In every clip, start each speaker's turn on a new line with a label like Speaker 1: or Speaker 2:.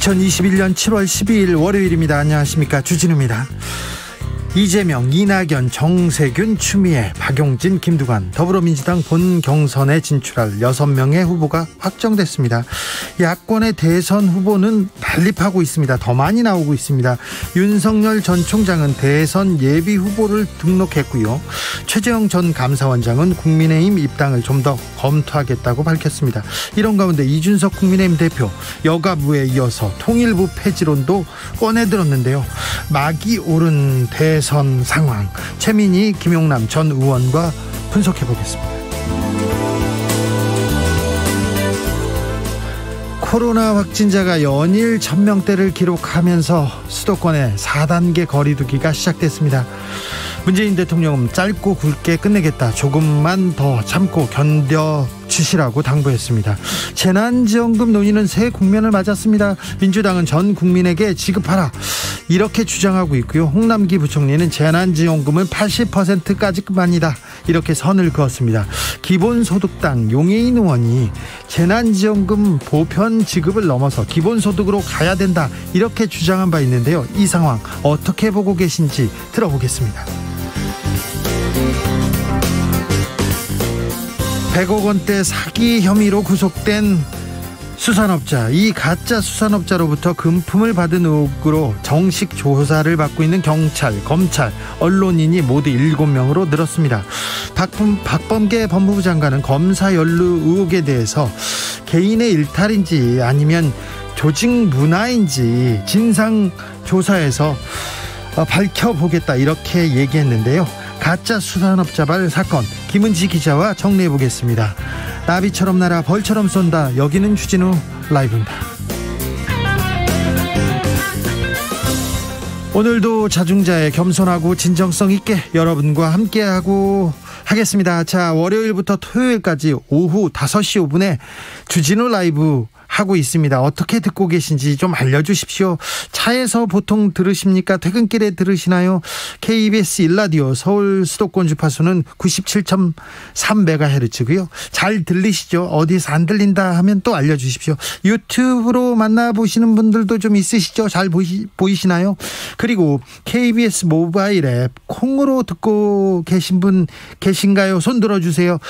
Speaker 1: 2021년 7월 12일 월요일입니다. 안녕하십니까, 주진우입니다. 이재명, 이낙연, 정세균, 추미애, 박용진, 김두관, 더불어민주당 본 경선에 진출할 6명의 후보가 확정됐습니다. 야권의 대선 후보는 난립하고 있습니다. 더 많이 나오고 있습니다. 윤석열 전 총장은 대선 예비 후보를 등록했고요. 최재형 전 감사원장은 국민의힘 입당을 좀 더 검토하겠다고 밝혔습니다. 이런 가운데 이준석 국민의힘 대표, 여가부에 이어서 통일부 폐지론도 꺼내들었는데요. 막이 오른 대선 상황, 최민희, 김용남 전 의원과 분석해 보겠습니다. 코로나 확진자가 연일 1000명대를 기록하면서 수도권의 4단계 거리두기가 시작됐습니다. 문재인 대통령은 짧고 굵게 끝내겠다, 조금만 더 참고 견뎌주시라고 당부했습니다. 재난지원금 논의는 새 국면을 맞았습니다. 민주당은 전 국민에게 지급하라, 이렇게 주장하고 있고요. 홍남기 부총리는 재난지원금은 80%까지만이다, 이렇게 선을 그었습니다. 기본소득당 용해인 의원이 재난지원금 보편 지급을 넘어서 기본소득으로 가야 된다, 이렇게 주장한 바 있는데요. 이 상황 어떻게 보고 계신지 들어보겠습니다. 100억 원대 사기 혐의로 구속된 수산업자, 이 가짜 수산업자로부터 금품을 받은 의혹으로 정식 조사를 받고 있는 경찰, 검찰, 언론인이 모두 7명으로 늘었습니다. 박범계 법무부 장관은 검사 연루 의혹에 대해서 개인의 일탈인지 아니면 조직 문화인지 진상조사에서 밝혀보겠다, 이렇게 얘기했는데요. 가짜 수산업자발 사건, 김은지 기자와 정리해보겠습니다. 나비처럼 날아 벌처럼 쏜다. 여기는 주진우 라이브입니다. 오늘도 자중자애, 겸손하고 진정성 있게 여러분과 함께하고 하겠습니다. 자, 월요일부터 토요일까지 오후 5시 5분에 주진우 라이브 하고 있습니다. 어떻게 듣고 계신지 좀 알려주십시오. 차에서 보통 들으십니까? 퇴근길에 들으시나요? KBS 1라디오 서울 수도권 주파수는 97.3MHz고요. 잘 들리시죠? 어디서 안 들린다 하면 또 알려주십시오. 유튜브로 만나보시는 분들도 좀 있으시죠? 잘 보이시나요? 그리고 KBS 모바일 앱 콩으로 듣고 계신 분 계신가요? 손 들어주세요.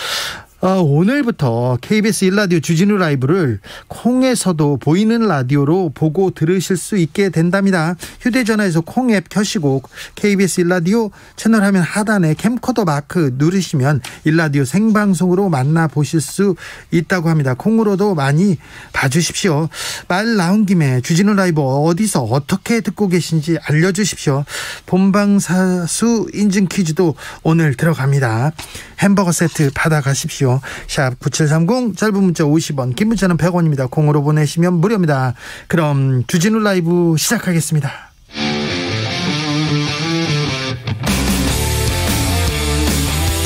Speaker 1: 오늘부터 KBS 1라디오 주진우 라이브를 콩에서도 보이는 라디오로 보고 들으실 수 있게 된답니다. 휴대전화에서 콩 앱 켜시고 KBS 1라디오 채널 화면 하단에 캠코더 마크 누르시면 1라디오 생방송으로 만나보실 수 있다고 합니다. 콩으로도 많이 봐주십시오. 말 나온 김에 주진우 라이브 어디서 어떻게 듣고 계신지 알려주십시오. 본방사수 인증 퀴즈도 오늘 들어갑니다. 햄버거 세트 받아가십시오. 샵 9730, 짧은 문자 50원, 긴 문자는 100원입니다. 공으로 보내시면 무료입니다. 그럼 주진우 라이브 시작하겠습니다.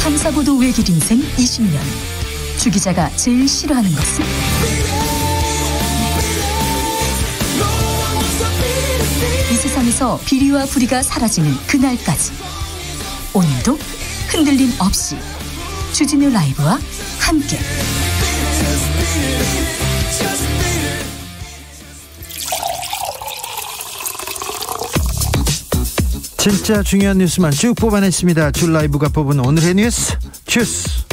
Speaker 2: 탐사보도 외길 인생 20년. 주 기자가 제일 싫어하는 것은? 이 세상에서 비리와 부리가 사라지는 그날까지, 오늘도 흔들림 없이 주진우 라이브와 함께
Speaker 1: 진짜 중요한 뉴스만 쭉 뽑아냈습니다. 주 라이브가 뽑은 오늘의 뉴스 주스.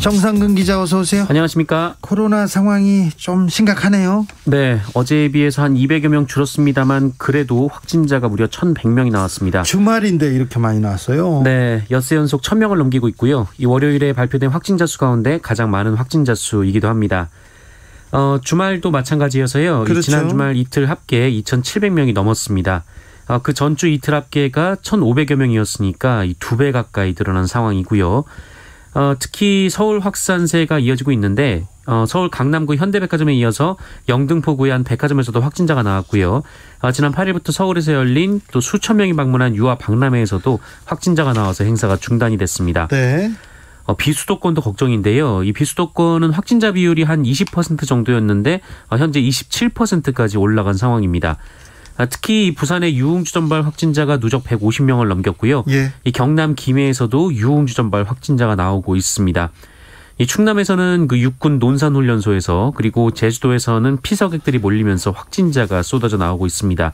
Speaker 1: 정상근 기자, 어서 오세요.
Speaker 3: 안녕하십니까.
Speaker 1: 코로나 상황이 좀 심각하네요.
Speaker 3: 네, 어제에 비해서 한 200여 명 줄었습니다만 그래도 확진자가 무려 1,100명이 나왔습니다.
Speaker 1: 주말인데 이렇게 많이 나왔어요.
Speaker 3: 네, 엿새 연속 1,000명을 넘기고 있고요. 이 월요일에 발표된 확진자 수 가운데 가장 많은 확진자 수이기도 합니다. 주말도 마찬가지여서요. 그렇죠. 지난 주말 이틀 합계 2,700명이 넘었습니다. 그 전주 이틀 합계가 1,500여 명이었으니까 이 2배 가까이 늘어난 상황이고요. 특히 서울 확산세가 이어지고 있는데 서울 강남구 현대백화점에 이어서 영등포구의 한 백화점에서도 확진자가 나왔고요. 지난 8일부터 서울에서 열린 또 수천 명이 방문한 유아 박람회에서도 확진자가 나와서 행사가 중단이 됐습니다.
Speaker 1: 네.
Speaker 3: 비수도권도 걱정인데요. 이 비수도권은 확진자 비율이 한 20% 정도였는데 현재 27%까지 올라간 상황입니다. 특히 부산의 유흥주 전발 확진자가 누적 150명을 넘겼고요.
Speaker 1: 예.
Speaker 3: 이 경남 김해에서도 유흥주 전발 확진자가 나오고 있습니다. 이 충남에서는 그 육군 논산훈련소에서 그리고 제주도에서는 피서객들이 몰리면서 확진자가 쏟아져 나오고 있습니다.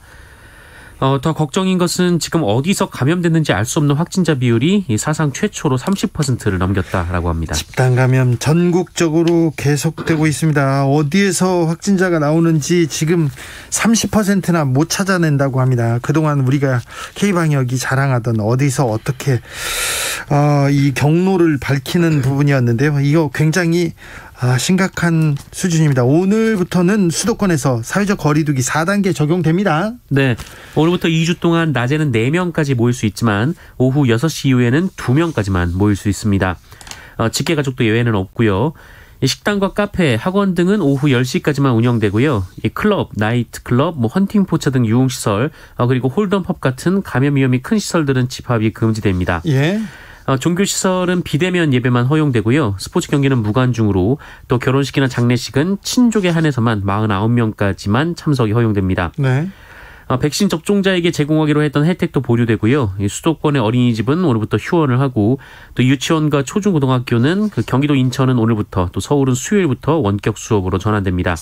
Speaker 3: 더 걱정인 것은 지금 어디서 감염됐는지 알 수 없는 확진자 비율이 사상 최초로 30%를 넘겼다라고 합니다.
Speaker 1: 집단 감염 전국적으로 계속되고 있습니다. 어디에서 확진자가 나오는지 지금 30%나 못 찾아낸다고 합니다. 그동안 우리가 K방역이 자랑하던 어디서 어떻게 이 경로를 밝히는 부분이었는데요. 이거 굉장히 심각한 수준입니다. 오늘부터는 수도권에서 사회적 거리두기 4단계 적용됩니다.
Speaker 3: 네, 오늘부터 2주 동안 낮에는 4명까지 모일 수 있지만 오후 6시 이후에는 2명까지만 모일 수 있습니다. 직계가족도 예외는 없고요. 식당과 카페, 학원 등은 오후 10시까지만 운영되고요. 클럽, 나이트클럽, 헌팅포차 등 유흥시설, 그리고 홀덤펍 같은 감염 위험이 큰 시설들은 집합이 금지됩니다.
Speaker 1: 예.
Speaker 3: 종교시설은 비대면 예배만 허용되고요. 스포츠 경기는 무관중으로, 또 결혼식이나 장례식은 친족에 한해서만 49명까지만 참석이 허용됩니다.
Speaker 1: 네.
Speaker 3: 백신 접종자에게 제공하기로 했던 혜택도 보류되고요. 수도권의 어린이집은 오늘부터 휴원을 하고, 또 유치원과 초중고등학교는 경기도 인천은 오늘부터, 또 서울은 수요일부터 원격 수업으로 전환됩니다.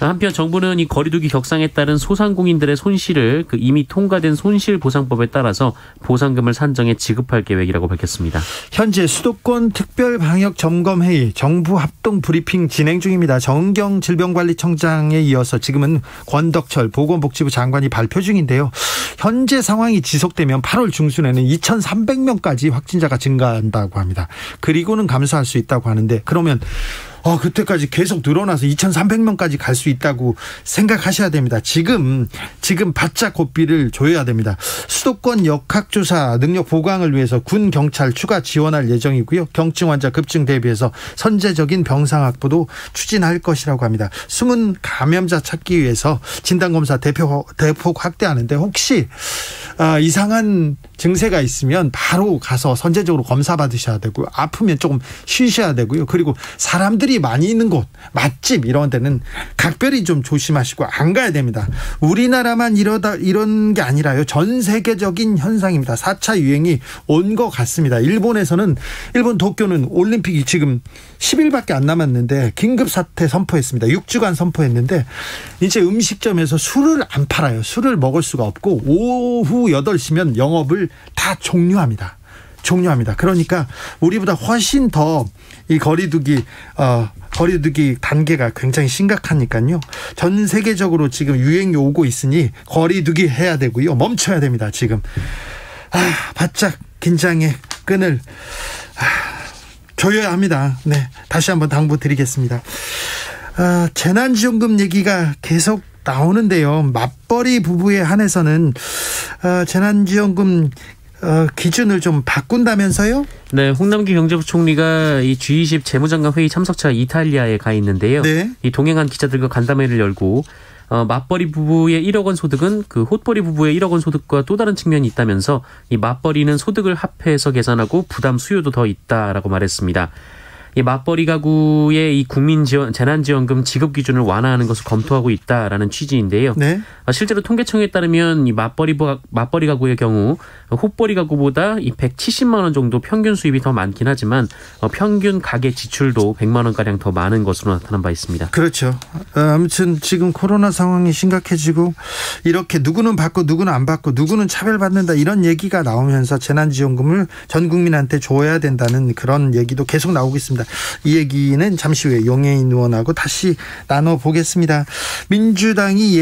Speaker 3: 한편 정부는 이 거리두기 격상에 따른 소상공인들의 손실을 이미 통과된 손실보상법에 따라서 보상금을 산정해 지급할 계획이라고 밝혔습니다.
Speaker 1: 현재 수도권 특별방역점검회의 정부 합동 브리핑 진행 중입니다. 정은경 질병관리청장에 이어서 지금은 권덕철 보건복지부 장관이 발표 중인데요. 현재 상황이 지속되면 8월 중순에는 2,300명까지 확진자가 증가한다고 합니다. 그리고는 감소할 수 있다고 하는데, 그러면 그때까지 계속 늘어나서 2,300명까지 갈 수 있다고 생각하셔야 됩니다. 지금 바짝 고삐를 조여야 됩니다. 수도권 역학조사 능력 보강을 위해서 군, 경찰 추가 지원할 예정이고요. 경증 환자 급증 대비해서 선제적인 병상 확보도 추진할 것이라고 합니다. 숨은 감염자 찾기 위해서 진단검사 대폭 확대하는데, 혹시 이상한 증세가 있으면 바로 가서 선제적으로 검사 받으셔야 되고요. 아프면 조금 쉬셔야 되고요. 그리고 사람들이 많이 있는 곳, 맛집 이런 데는 각별히 좀 조심하시고 안 가야 됩니다. 우리나라만 이런 게 아니라요. 전 세계적인 현상입니다. 4차 유행이 온 것 같습니다. 일본 도쿄는 올림픽이 지금 10일밖에 안 남았는데 긴급 사태 선포했습니다. 6주간 선포했는데 이제 음식점에서 술을 안 팔아요. 술을 먹을 수가 없고 오후 8시면 영업을 다 종료합니다. 그러니까 우리보다 훨씬 더 이 거리두기 단계가 굉장히 심각하니까요. 전 세계적으로 지금 유행이 오고 있으니 거리두기 해야 되고요. 멈춰야 됩니다. 지금 바짝 긴장의 끈을 조여야 합니다. 네, 다시 한번 당부드리겠습니다. 재난지원금 얘기가 계속 나오는데요. 맞벌이 부부에 한해서는 재난지원금 기준을 좀 바꾼다면서요?
Speaker 3: 네, 홍남기 경제부총리가 이 G20 재무장관 회의 참석차 이탈리아에 가 있는데요. 네. 이 동행한 기자들과 간담회를 열고 맞벌이 부부의 1억 원 소득은 헛벌이 부부의 1억 원 소득과 또 다른 측면이 있다면서 이 맞벌이는 소득을 합해서 계산하고 부담 수요도 더 있다라고 말했습니다. 이 맞벌이 가구의 이 재난지원금 지급 기준을 완화하는 것을 검토하고 있다라는 취지인데요. 네. 실제로 통계청에 따르면 이 맞벌이 가구의 경우 헛벌이 가구보다 이 170만 원 정도 평균 수입이 더 많긴 하지만 평균 가계 지출도 100만 원가량 더 많은 것으로 나타난 바 있습니다.
Speaker 1: 그렇죠. 아무튼 지금 코로나 상황이 심각해지고 이렇게 누구는 받고 누구는 안 받고 누구는 차별받는다 이런 얘기가 나오면서 재난지원금을 전 국민한테 줘야 된다는 그런 얘기도 계속 나오고 있습니다. 이 얘기는 잠시 후에 용해인 의원하고 다시 나눠보겠습니다. 민주당이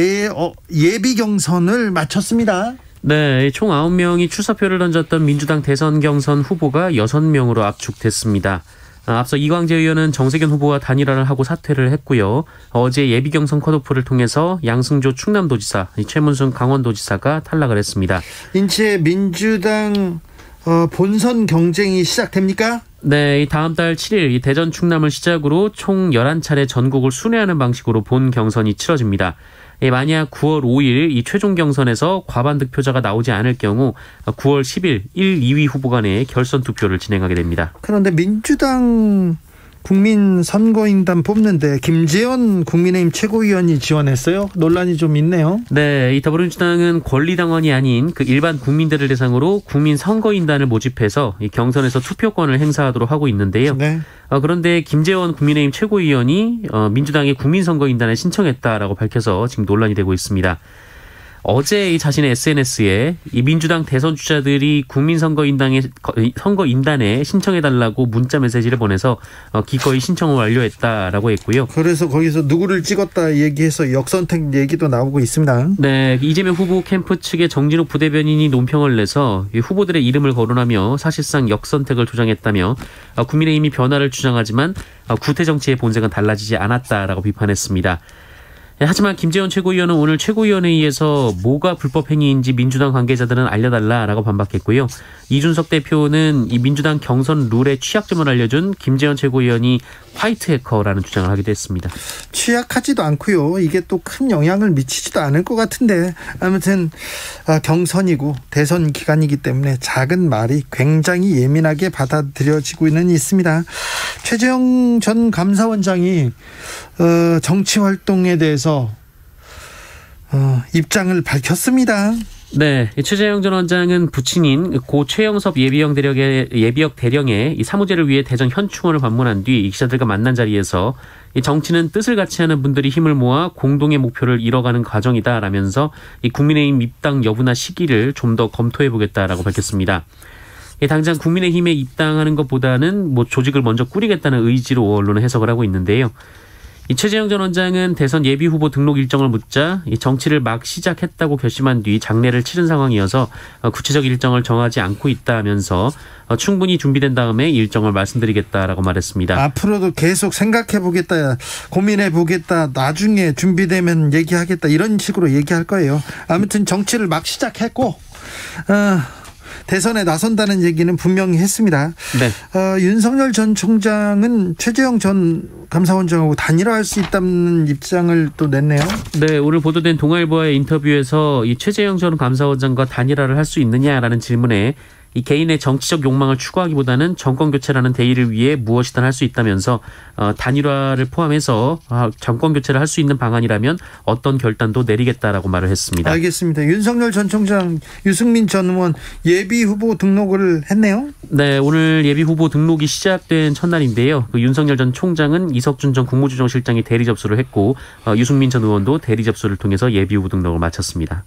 Speaker 1: 예비 경선을 마쳤습니다.
Speaker 3: 네, 총 9명이 출사표를 던졌던 민주당 대선 경선 후보가 6명으로 압축됐습니다. 앞서 이광재 의원은 정세균 후보와 단일화를 하고 사퇴를 했고요. 어제 예비 경선 컷오프를 통해서 양승조 충남도지사, 최문순 강원도지사가 탈락을 했습니다. 이제
Speaker 1: 민주당 본선 경쟁이 시작됩니까?
Speaker 3: 네, 다음 달 7일 이 대전 충남을 시작으로 총 11차례 전국을 순회하는 방식으로 본 경선이 치러집니다. 만약 9월 5일 이 최종 경선에서 과반 득표자가 나오지 않을 경우 9월 10일 1, 2위 후보 간의 결선 투표를 진행하게 됩니다.
Speaker 1: 그런데 민주당 국민 선거인단 뽑는데 김재원 국민의힘 최고위원이 지원했어요. 논란이 좀 있네요.
Speaker 3: 네, 이 더불어민주당은 권리당원이 아닌 그 일반 국민들을 대상으로 국민 선거인단을 모집해서 이 경선에서 투표권을 행사하도록 하고 있는데요.
Speaker 1: 네.
Speaker 3: 그런데 김재원 국민의힘 최고위원이 민주당의 국민선거인단에 신청했다라고 밝혀서 지금 논란이 되고 있습니다. 어제 이 자신의 SNS에 이 민주당 대선 주자들이 국민선거인단에 신청해달라고 문자 메시지를 보내서 기꺼이 신청을 완료했다라고 했고요.
Speaker 1: 그래서 거기서 누구를 찍었다 얘기해서 역선택 얘기도 나오고 있습니다.
Speaker 3: 네, 이재명 후보 캠프 측의 정진욱 부대변인이 논평을 내서 이 후보들의 이름을 거론하며 사실상 역선택을 주장했다며 국민의힘이 변화를 주장하지만 구태 정치의 본색은 달라지지 않았다라고 비판했습니다. 하지만 김재원 최고위원은 오늘 최고위원회의에서 뭐가 불법 행위인지 민주당 관계자들은 알려달라라고 반박했고요. 이준석 대표는 이 민주당 경선 룰의 취약점을 알려준 김재원 최고위원이 화이트 해커라는 주장을 하기도 했습니다.
Speaker 1: 취약하지도 않고요. 이게 또 큰 영향을 미치지도 않을 것 같은데 아무튼 경선이고 대선 기간이기 때문에 작은 말이 굉장히 예민하게 받아들여지고는 있습니다. 최재형 전 감사원장이 정치 활동에 대해서 입장을 밝혔습니다.
Speaker 3: 네, 최재형 전 원장은 부친인 고 최영섭 예비역 대령의 이 사무제를 위해 대전 현충원을 방문한 뒤 기자들과 만난 자리에서 이 정치는 뜻을 같이 하는 분들이 힘을 모아 공동의 목표를 이뤄가는 과정이다라면서 이 국민의힘 입당 여부나 시기를 좀 더 검토해보겠다라고 밝혔습니다. 당장 국민의힘에 입당하는 것보다는 조직을 먼저 꾸리겠다는 의지로 언론은 해석을 하고 있는데요. 이 최재형 전 원장은 대선 예비 후보 등록 일정을 묻자 이 정치를 막 시작했다고 결심한 뒤 장례를 치른 상황이어서 구체적 일정을 정하지 않고 있다면서 충분히 준비된 다음에 일정을 말씀드리겠다라고 말했습니다.
Speaker 1: 앞으로도 계속 생각해보겠다, 고민해보겠다, 나중에 준비되면 얘기하겠다 이런 식으로 얘기할 거예요. 아무튼 정치를 막 시작했고 대선에 나선다는 얘기는 분명히 했습니다.
Speaker 3: 네.
Speaker 1: 윤석열 전 총장은 최재형 전 감사원장하고 단일화할 수 있다는 입장을 또 냈네요.
Speaker 3: 네, 오늘 보도된 동아일보와의 인터뷰에서 이 최재형 전 감사원장과 단일화를 할 수 있느냐라는 질문에 이 개인의 정치적 욕망을 추구하기보다는 정권 교체라는 대의를 위해 무엇이든 할 수 있다면서 단일화를 포함해서 정권 교체를 할 수 있는 방안이라면 어떤 결단도 내리겠다라고 말을 했습니다.
Speaker 1: 알겠습니다. 윤석열 전 총장, 유승민 전 의원 예비 후보 등록을 했네요.
Speaker 3: 네, 오늘 예비 후보 등록이 시작된 첫날인데요. 윤석열 전 총장은 이석준 전 국무조정실장이 대리 접수를 했고 유승민 전 의원도 대리 접수를 통해서 예비 후보 등록을 마쳤습니다.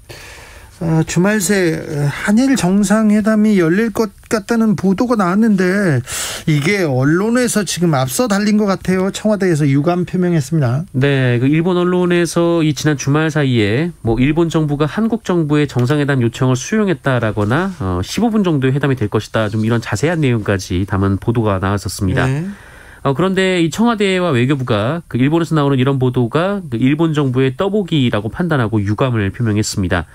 Speaker 1: 주말 새 한일 정상회담이 열릴 것 같다는 보도가 나왔는데 이게 언론에서 지금 앞서 달린 것 같아요. 청와대에서 유감 표명했습니다.
Speaker 3: 네, 그 일본 언론에서 이 지난 주말 사이에 일본 정부가 한국 정부의 정상회담 요청을 수용했다라거나 15분 정도의 회담이 될 것이다. 좀 이런 자세한 내용까지 담은 보도가 나왔었습니다. 네. 그런데 이 청와대와 외교부가 그 일본에서 나오는 이런 보도가 그 일본 정부의 떠보기라고 판단하고 유감을 표명했습니다.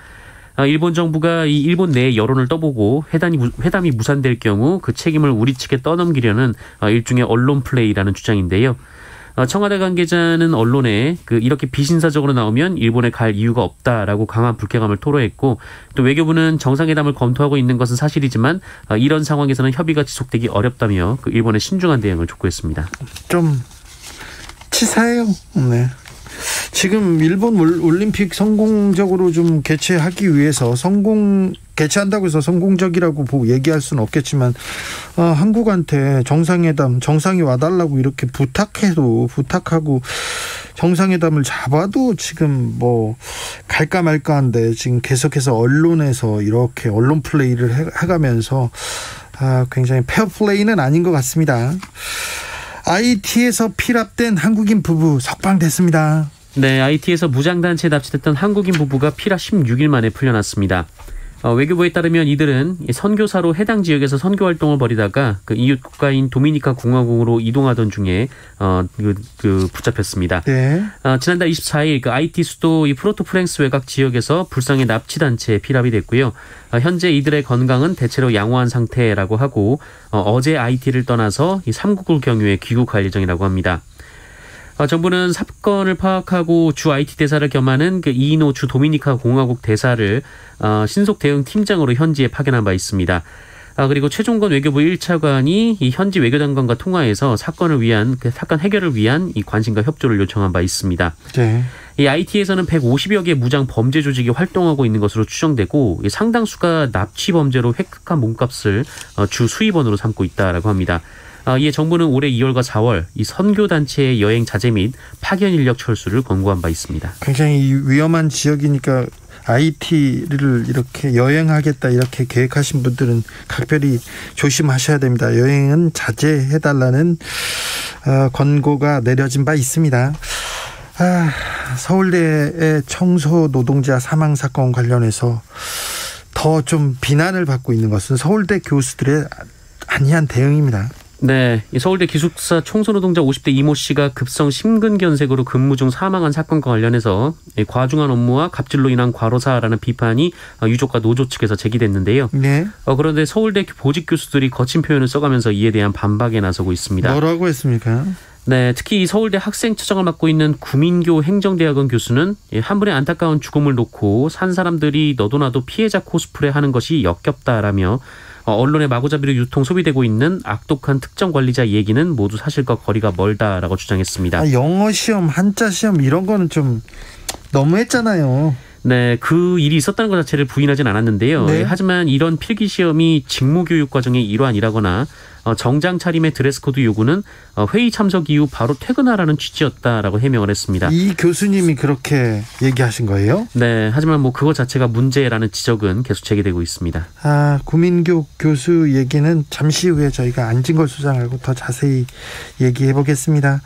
Speaker 3: 일본 정부가 이 일본 내 여론을 떠보고 회담이 무산될 경우 그 책임을 우리 측에 떠넘기려는 일종의 언론 플레이라는 주장인데요. 청와대 관계자는 언론에 이렇게 비신사적으로 나오면 일본에 갈 이유가 없다라고 강한 불쾌감을 토로했고 또 외교부는 정상회담을 검토하고 있는 것은 사실이지만 이런 상황에서는 협의가 지속되기 어렵다며 그 일본의 신중한 대응을 촉구했습니다.
Speaker 1: 좀 치사해요. 네. 지금 일본 올림픽 성공적으로 좀 개최하기 위해서 개최한다고 해서 성공적이라고 얘기할 수는 없겠지만 한국한테 정상회담 정상이 와달라고 이렇게 부탁하고 정상회담을 잡아도 지금 갈까 말까한데 지금 계속해서 언론에서 이렇게 언론 플레이를 해가면서 굉장히 페어 플레이는 아닌 것 같습니다. IT에서 피랍된 한국인 부부 석방됐습니다.
Speaker 3: 네, IT에서 무장단체에 납치됐던 한국인 부부가 피랍 16일 만에 풀려났습니다. 외교부에 따르면 이들은 선교사로 해당 지역에서 선교 활동을 벌이다가 그 이웃 국가인 도미니카 공화국으로 이동하던 중에 붙잡혔습니다. 네. 지난달 24일 그 IT 수도 이 프로토프랭스 외곽 지역에서 불상의 납치 단체에 피랍이 됐고요. 현재 이들의 건강은 대체로 양호한 상태라고 하고 어제 IT를 떠나서 이 3국을 경유해 귀국할 예정이라고 합니다. 정부는 사건을 파악하고 주 IT 대사를 겸하는 그 이노 주 도미니카 공화국 대사를 신속 대응 팀장으로 현지에 파견한 바 있습니다. 그리고 최종건 외교부 1차관이 이 현지 외교장관과 통화해서 사건 해결을 위한 이 관심과 협조를 요청한 바 있습니다.
Speaker 1: 네.
Speaker 3: 이 IT에서는 150여 개 무장 범죄 조직이 활동하고 있는 것으로 추정되고 상당수가 납치 범죄로 획득한 몸값을 주 수입원으로 삼고 있다라고 합니다. 이에 정부는 올해 2월과 4월 이 선교단체의 여행 자제 및 파견 인력 철수를 권고한 바 있습니다.
Speaker 1: 굉장히 위험한 지역이니까 IT를 이렇게 여행하겠다 이렇게 계획하신 분들은 각별히 조심하셔야 됩니다. 여행은 자제해달라는 권고가 내려진 바 있습니다. 서울대의 청소 노동자 사망 사건 관련해서 더 좀 비난을 받고 있는 것은 서울대 교수들의 안이한 대응입니다.
Speaker 3: 네, 서울대 기숙사 청소노동자 50대 이모 씨가 급성 심근경색으로 근무 중 사망한 사건과 관련해서 과중한 업무와 갑질로 인한 과로사라는 비판이 유족과 노조 측에서 제기됐는데요.
Speaker 1: 네.
Speaker 3: 그런데 서울대 보직 교수들이 거친 표현을 써가면서 이에 대한 반박에 나서고 있습니다.
Speaker 1: 뭐라고 했습니까?
Speaker 3: 네, 특히 서울대 학생처장을 맡고 있는 구민교 행정대학원 교수는 한 분의 안타까운 죽음을 놓고 산 사람들이 너도나도 피해자 코스프레 하는 것이 역겹다라며 언론의 마구잡이로 유통 소비되고 있는 악독한 특정 관리자 얘기는 모두 사실과 거리가 멀다라고 주장했습니다.
Speaker 1: 영어 시험, 한자 시험 이런 거는 좀 너무했잖아요.
Speaker 3: 네, 그 일이 있었다는 것 자체를 부인하진 않았는데요.
Speaker 1: 네.
Speaker 3: 하지만 이런 필기 시험이 직무교육 과정의 일환이라거나 정장 차림의 드레스코드 요구는 회의 참석 이후 바로 퇴근하라는 취지였다라고 해명을 했습니다.
Speaker 1: 이 교수님이 그렇게 얘기하신 거예요?
Speaker 3: 네, 하지만 그거 자체가 문제라는 지적은 계속 제기되고 있습니다.
Speaker 1: 구민교 교수 얘기는 잠시 후에 저희가 안진걸 소장하고 더 자세히 얘기해 보겠습니다.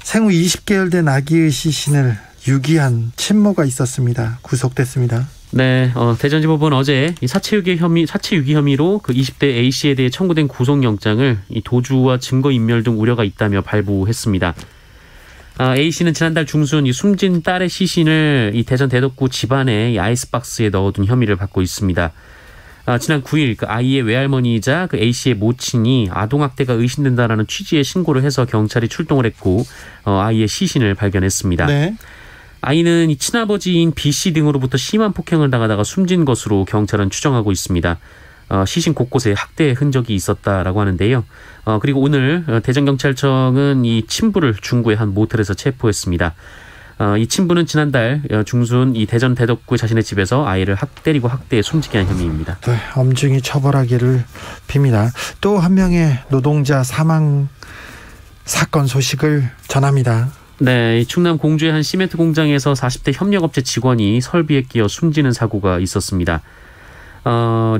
Speaker 1: 생후 20개월 된 아기의 시신을 유기한 친모가 있었습니다. 구속됐습니다.
Speaker 3: 네, 대전지법은 어제 이 사체 유기 혐의로 그 20대 A 씨에 대해 청구된 구속영장을 이 도주와 증거인멸 등 우려가 있다며 발부했습니다. A 씨는 지난달 중순 이 숨진 딸의 시신을 이 대전 대덕구 집안에 이 아이스박스에 넣어둔 혐의를 받고 있습니다. 지난 9일 그 아이의 외할머니이자 그 A 씨의 모친이 아동학대가 의심된다라는 취지의 신고를 해서 경찰이 출동을 했고 아이의 시신을 발견했습니다.
Speaker 1: 네.
Speaker 3: 아이는 이 친아버지인 B 씨 등으로부터 심한 폭행을 당하다가 숨진 것으로 경찰은 추정하고 있습니다. 시신 곳곳에 학대의 흔적이 있었다라고 하는데요. 그리고 오늘 대전경찰청은 이 친부를 중구의 한 모텔에서 체포했습니다. 이 친부는 지난달 중순 이 대전 대덕구 자신의 집에서 아이를 때리고 학대해 숨지게 한 혐의입니다.
Speaker 1: 네, 엄중히 처벌하기를 빕니다. 또 한 명의 노동자 사망 사건 소식을 전합니다.
Speaker 3: 네, 충남 공주의 한 시멘트 공장에서 40대 협력업체 직원이 설비에 끼어 숨지는 사고가 있었습니다.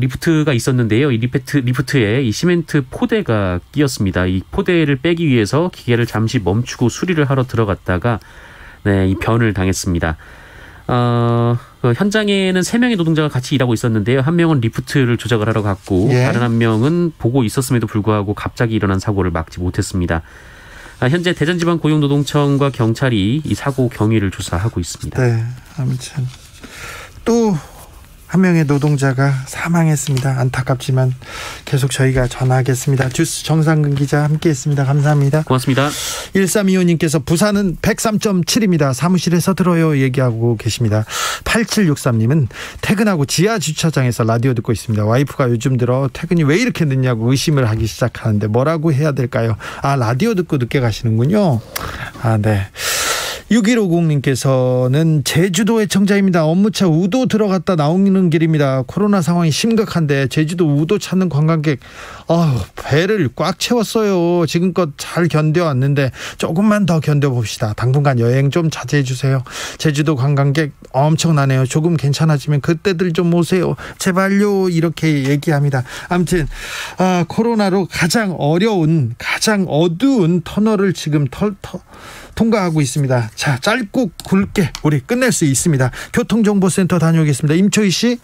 Speaker 3: 리프트가 있었는데요. 이 리프트에 이 시멘트 포대가 끼었습니다. 이 포대를 빼기 위해서 기계를 잠시 멈추고 수리를 하러 들어갔다가 이 변을 당했습니다. 현장에는 3명의 노동자가 같이 일하고 있었는데요. 한 명은 리프트를 조작을 하러 갔고 다른 한 명은 보고 있었음에도 불구하고 갑자기 일어난 사고를 막지 못했습니다. 현재 대전지방고용노동청과 경찰이 이 사고 경위를 조사하고 있습니다.
Speaker 1: 네, 아무튼 또 한 명의 노동자가 사망했습니다. 안타깝지만 계속 저희가 전하겠습니다. 주스 정상근 기자 함께했습니다. 감사합니다.
Speaker 3: 고맙습니다.
Speaker 1: 1325님께서 부산은 103.7입니다. 사무실에서 들어요 얘기하고 계십니다. 8763님은 퇴근하고 지하 주차장에서 라디오 듣고 있습니다. 와이프가 요즘 들어 퇴근이 왜 이렇게 늦냐고 의심을 하기 시작하는데 뭐라고 해야 될까요? 라디오 듣고 늦게 가시는군요. 네. 6150님께서는 제주도 애청자입니다. 업무차 우도 들어갔다 나오는 길입니다. 코로나 상황이 심각한데 제주도 우도 찾는 관광객 배를 꽉 채웠어요. 지금껏 잘 견뎌왔는데 조금만 더 견뎌봅시다. 당분간 여행 좀 자제해 주세요. 제주도 관광객 엄청나네요. 조금 괜찮아지면 그때들 좀 오세요. 제발요. 이렇게 얘기합니다. 아무튼 코로나로 가장 어려운 가장 어두운 터널을 지금 통과하고 있습니다. 자, 짧고 굵게 우리 끝낼 수 있습니다. 교통정보센터 다녀오겠습니다. 임초희 씨.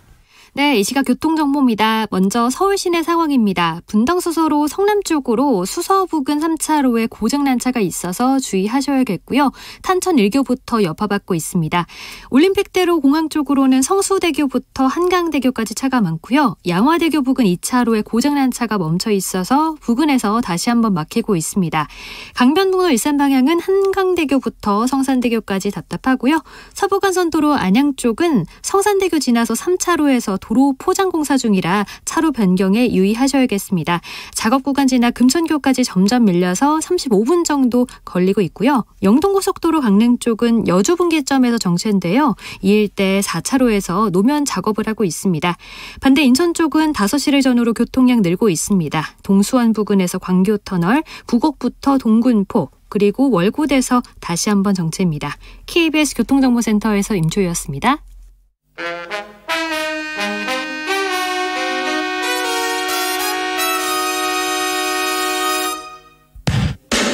Speaker 4: 네, 이 시각 교통정보입니다. 먼저 서울 시내 상황입니다. 분당수서로 성남 쪽으로 수서 부근 3차로에 고장난 차가 있어서 주의하셔야겠고요. 탄천 1교부터 여파받고 있습니다. 올림픽대로 공항 쪽으로는 성수대교부터 한강대교까지 차가 많고요. 양화대교 부근 2차로에 고장난 차가 멈춰 있어서 부근에서 다시 한번 막히고 있습니다. 강변북로 일산 방향은 한강대교부터 성산대교까지 답답하고요. 서부간선도로 안양 쪽은 성산대교 지나서 3차로에서 도로 포장 공사 중이라 차로 변경에 유의하셔야겠습니다. 작업 구간 지나 금천교까지 점점 밀려서 35분 정도 걸리고 있고요. 영동고속도로 강릉 쪽은 여주 분기점에서 정체인데요. 이 일대 4차로에서 노면 작업을 하고 있습니다. 반대 인천 쪽은 5시를 전후로 교통량 늘고 있습니다. 동수원 부근에서 광교터널, 부곡부터 동군포, 그리고 월곶에서 다시 한번 정체입니다. KBS 교통정보센터에서 임초희였습니다.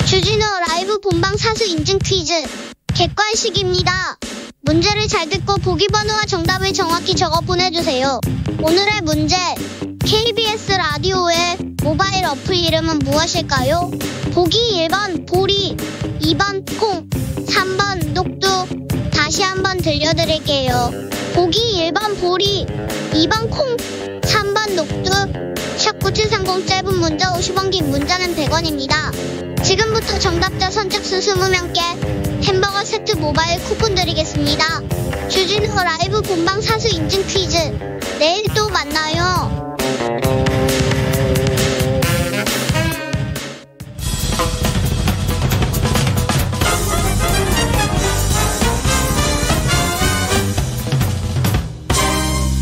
Speaker 5: 주진우 라이브 본방 사수 인증 퀴즈 객관식입니다. 문제를 잘 듣고 보기 번호와 정답을 정확히 적어 보내주세요. 오늘의 문제, KBS 라디오의 모바일 어플 이름은 무엇일까요? 보기 1번 보리, 2번 콩, 3번 녹두. 다시 한번 들려드릴게요. 보기 1번 보리, 2번 콩, 3번 녹두. 샵9730 짧은 문자 50원, 긴 문자는 100원입니다. 지금부터 정답자 선착순 20명께 햄버거 세트 모바일 쿠폰 드리겠습니다. 주진우 라이브 본방 사수 인증 퀴즈, 내일 또 만나요.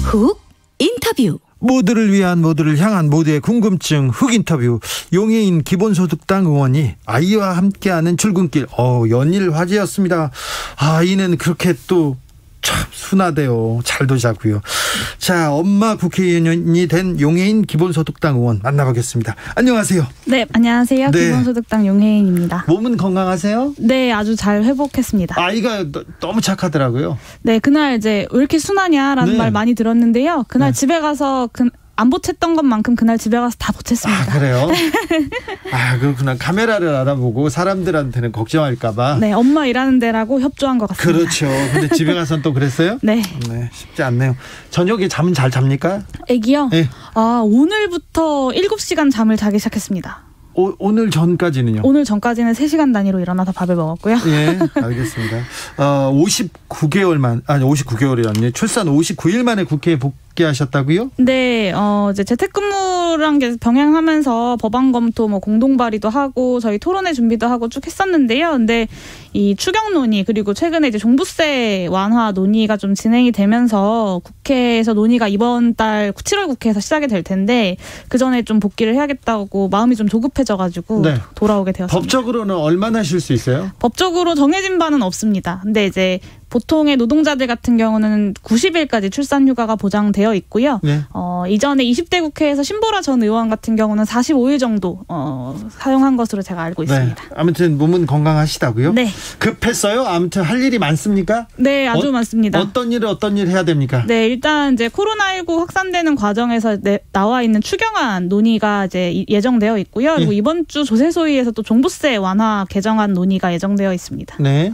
Speaker 2: 훅 인터뷰.
Speaker 1: 모두를 위한, 모두를 향한, 모두의 궁금증 훅 인터뷰. 용해인 기본소득당 의원이 아이와 함께하는 출근길, 연일 화제였습니다. 아이는 그렇게 또 참 순하대요. 잘도 자고요. 자, 엄마 국회의원이 된 용해인 기본소득당 의원 만나보겠습니다. 안녕하세요.
Speaker 6: 네, 안녕하세요.
Speaker 1: 네.
Speaker 6: 기본소득당 용해인입니다.
Speaker 1: 몸은 건강하세요?
Speaker 6: 네, 아주 잘 회복했습니다.
Speaker 1: 아이가 너무 착하더라고요.
Speaker 6: 네, 그날 이제 왜 이렇게 순하냐라는
Speaker 1: 네.
Speaker 6: 말 많이 들었는데요. 그날
Speaker 1: 네.
Speaker 6: 집에 가서 안 보탰던 것만큼 그날 집에 가서 다 보탰습니다.
Speaker 1: 그래요? 그렇구나. 카메라를 알아보고 사람들한테는 걱정할까봐.
Speaker 6: 네, 엄마 일하는 데라고 협조한 것 같습니다.
Speaker 1: 그렇죠. 근데 집에 가서는 또 그랬어요?
Speaker 6: 네.
Speaker 1: 네, 쉽지 않네요. 저녁에 잠은 잘 잡니까?
Speaker 6: 애기요?
Speaker 1: 네.
Speaker 6: 오늘부터 7시간 잠을 자기 시작했습니다.
Speaker 1: 오늘 전까지는요?
Speaker 6: 오늘 전까지는 3시간 단위로 일어나서 밥을 먹었고요.
Speaker 1: 예, 알겠습니다. 59개월이라니 출산 59일 만에 국회에 복귀하셨다고요?
Speaker 6: 네, 이제 재택근무랑 병행하면서 법안 검토, 공동 발의도 하고 저희 토론회 준비도 하고 쭉 했었는데요. 근데 이 추경 논의, 그리고 최근에 이제 종부세 완화 논의가 좀 진행이 되면서 국회에서 논의가 이번 달 7월 국회에서 시작이 될 텐데 그 전에 좀 복귀를 해야겠다고 마음이 좀 조급해져가지고 네. 돌아오게 되었습니다.
Speaker 1: 법적으로는 얼마나 쉴 수 있어요?
Speaker 6: 법적으로 정해진 바는 없습니다. 근데 이제 보통의 노동자들 같은 경우는 90일까지 출산휴가가 보장되어 있고요. 네. 이전에 20대 국회에서 신보라 전 의원 같은 경우는 45일 정도 사용한 것으로 제가 알고 있습니다.
Speaker 1: 네. 아무튼 몸은 건강하시다고요?
Speaker 6: 네.
Speaker 1: 급했어요? 아무튼 할 일이 많습니까?
Speaker 6: 네, 아주 많습니다.
Speaker 1: 어떤 일 해야 됩니까?
Speaker 6: 네, 일단 이제 코로나19 확산되는 과정에서 나와 있는 추경안 논의가 이제 예정되어 있고요. 그리고 이번 주 조세소위에서 또 종부세 완화 개정안 논의가 예정되어 있습니다.
Speaker 1: 네.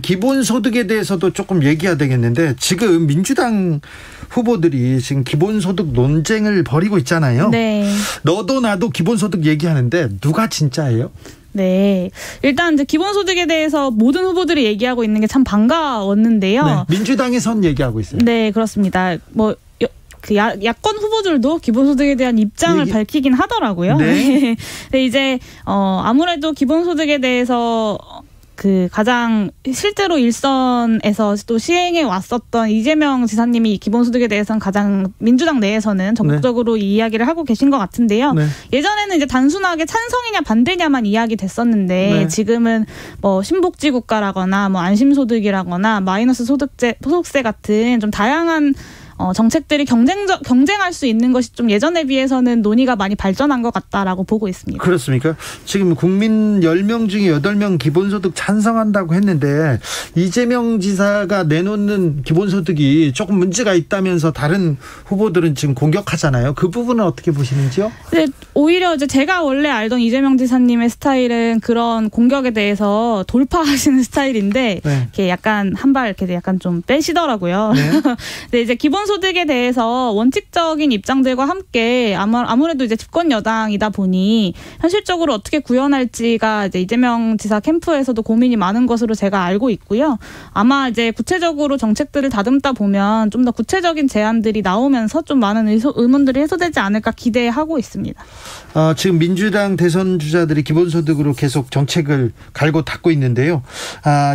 Speaker 1: 기본소득에 대해서도 조금 얘기해야 되겠는데 지금 민주당 후보들이 지금 기본소득 논쟁을 벌이고 있잖아요.
Speaker 6: 네.
Speaker 1: 너도 나도 기본소득 얘기하는데 누가 진짜예요?
Speaker 6: 네. 일단 이제 기본소득에 대해서 모든 후보들이 얘기하고 있는 게 참 반가웠는데요. 네.
Speaker 1: 민주당에선 얘기하고 있어요.
Speaker 6: 네, 그렇습니다. 야권 후보들도 기본소득에 대한 입장을 밝히긴 하더라고요. 네. 근데 이제 아무래도 기본소득에 대해서 가장 실제로 일선에서 또 시행해 왔었던 이재명 지사님이 기본소득에 대해서는 가장 민주당 내에서는 적극적으로 이 이야기를 하고 계신 것 같은데요. 네. 예전에는 이제 단순하게 찬성이냐 반대냐만 이야기 됐었는데 지금은 신복지 국가라거나 안심소득이라거나 마이너스 소득세 같은 좀 다양한 정책들이 경쟁할 수 있는 것이 좀 예전에 비해서는 논의가 많이 발전한 것 같다라고 보고 있습니다.
Speaker 1: 그렇습니까? 지금 국민 10명 중에 8명 기본소득 찬성한다고 했는데 이재명 지사가 내놓는 기본소득이 조금 문제가 있다면서 다른 후보들은 지금 공격하잖아요. 그 부분은 어떻게 보시는지요?
Speaker 6: 네, 오히려 이제 제가 원래 알던 이재명 지사님의 스타일은 그런 공격에 대해서 돌파하시는 스타일인데 이렇게 약간 한 발 이렇게 약간 좀 빼시더라고요. 네. 근데 이제 기본소득 기본소득에 대해서 원칙적인 입장들과 함께 아무래도 이제 집권 여당이다 보니 현실적으로 어떻게 구현할지가 이제 이재명 지사 캠프에서도 고민이 많은 것으로 제가 알고 있고요. 아마 이제 구체적으로 정책들을 다듬다 보면 좀 더 구체적인 제안들이 나오면서 좀 많은 의문들이 해소되지 않을까 기대하고 있습니다.
Speaker 1: 지금 민주당 대선 주자들이 기본소득으로 계속 정책을 갈고 닦고 있는데요.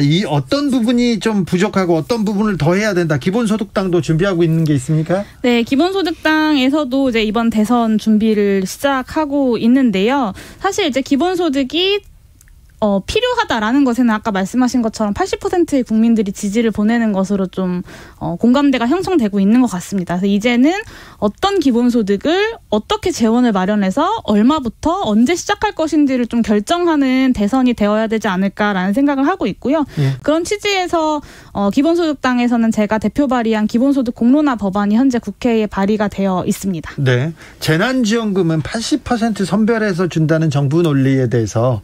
Speaker 1: 이 어떤 부분이 좀 부족하고 어떤 부분을 더 해야 된다. 기본소득당도 준비하고 있는 게 있습니까?
Speaker 6: 네, 기본소득당에서도 이제 이번 대선 준비를 시작하고 있는데요. 사실 이제 기본소득이 필요하다라는 것에는 아까 말씀하신 것처럼 80%의 국민들이 지지를 보내는 것으로 좀 공감대가 형성되고 있는 것 같습니다. 그래서 이제는 어떤 기본소득을 어떻게 재원을 마련해서 얼마부터 언제 시작할 것인지를 좀 결정하는 대선이 되어야 되지 않을까라는 생각을 하고 있고요. 그런 취지에서 기본소득당에서는 제가 대표 발의한 기본소득 공론화 법안이 현재 국회에 발의가 되어 있습니다.
Speaker 1: 네, 재난지원금은 80% 선별해서 준다는 정부 논리에 대해서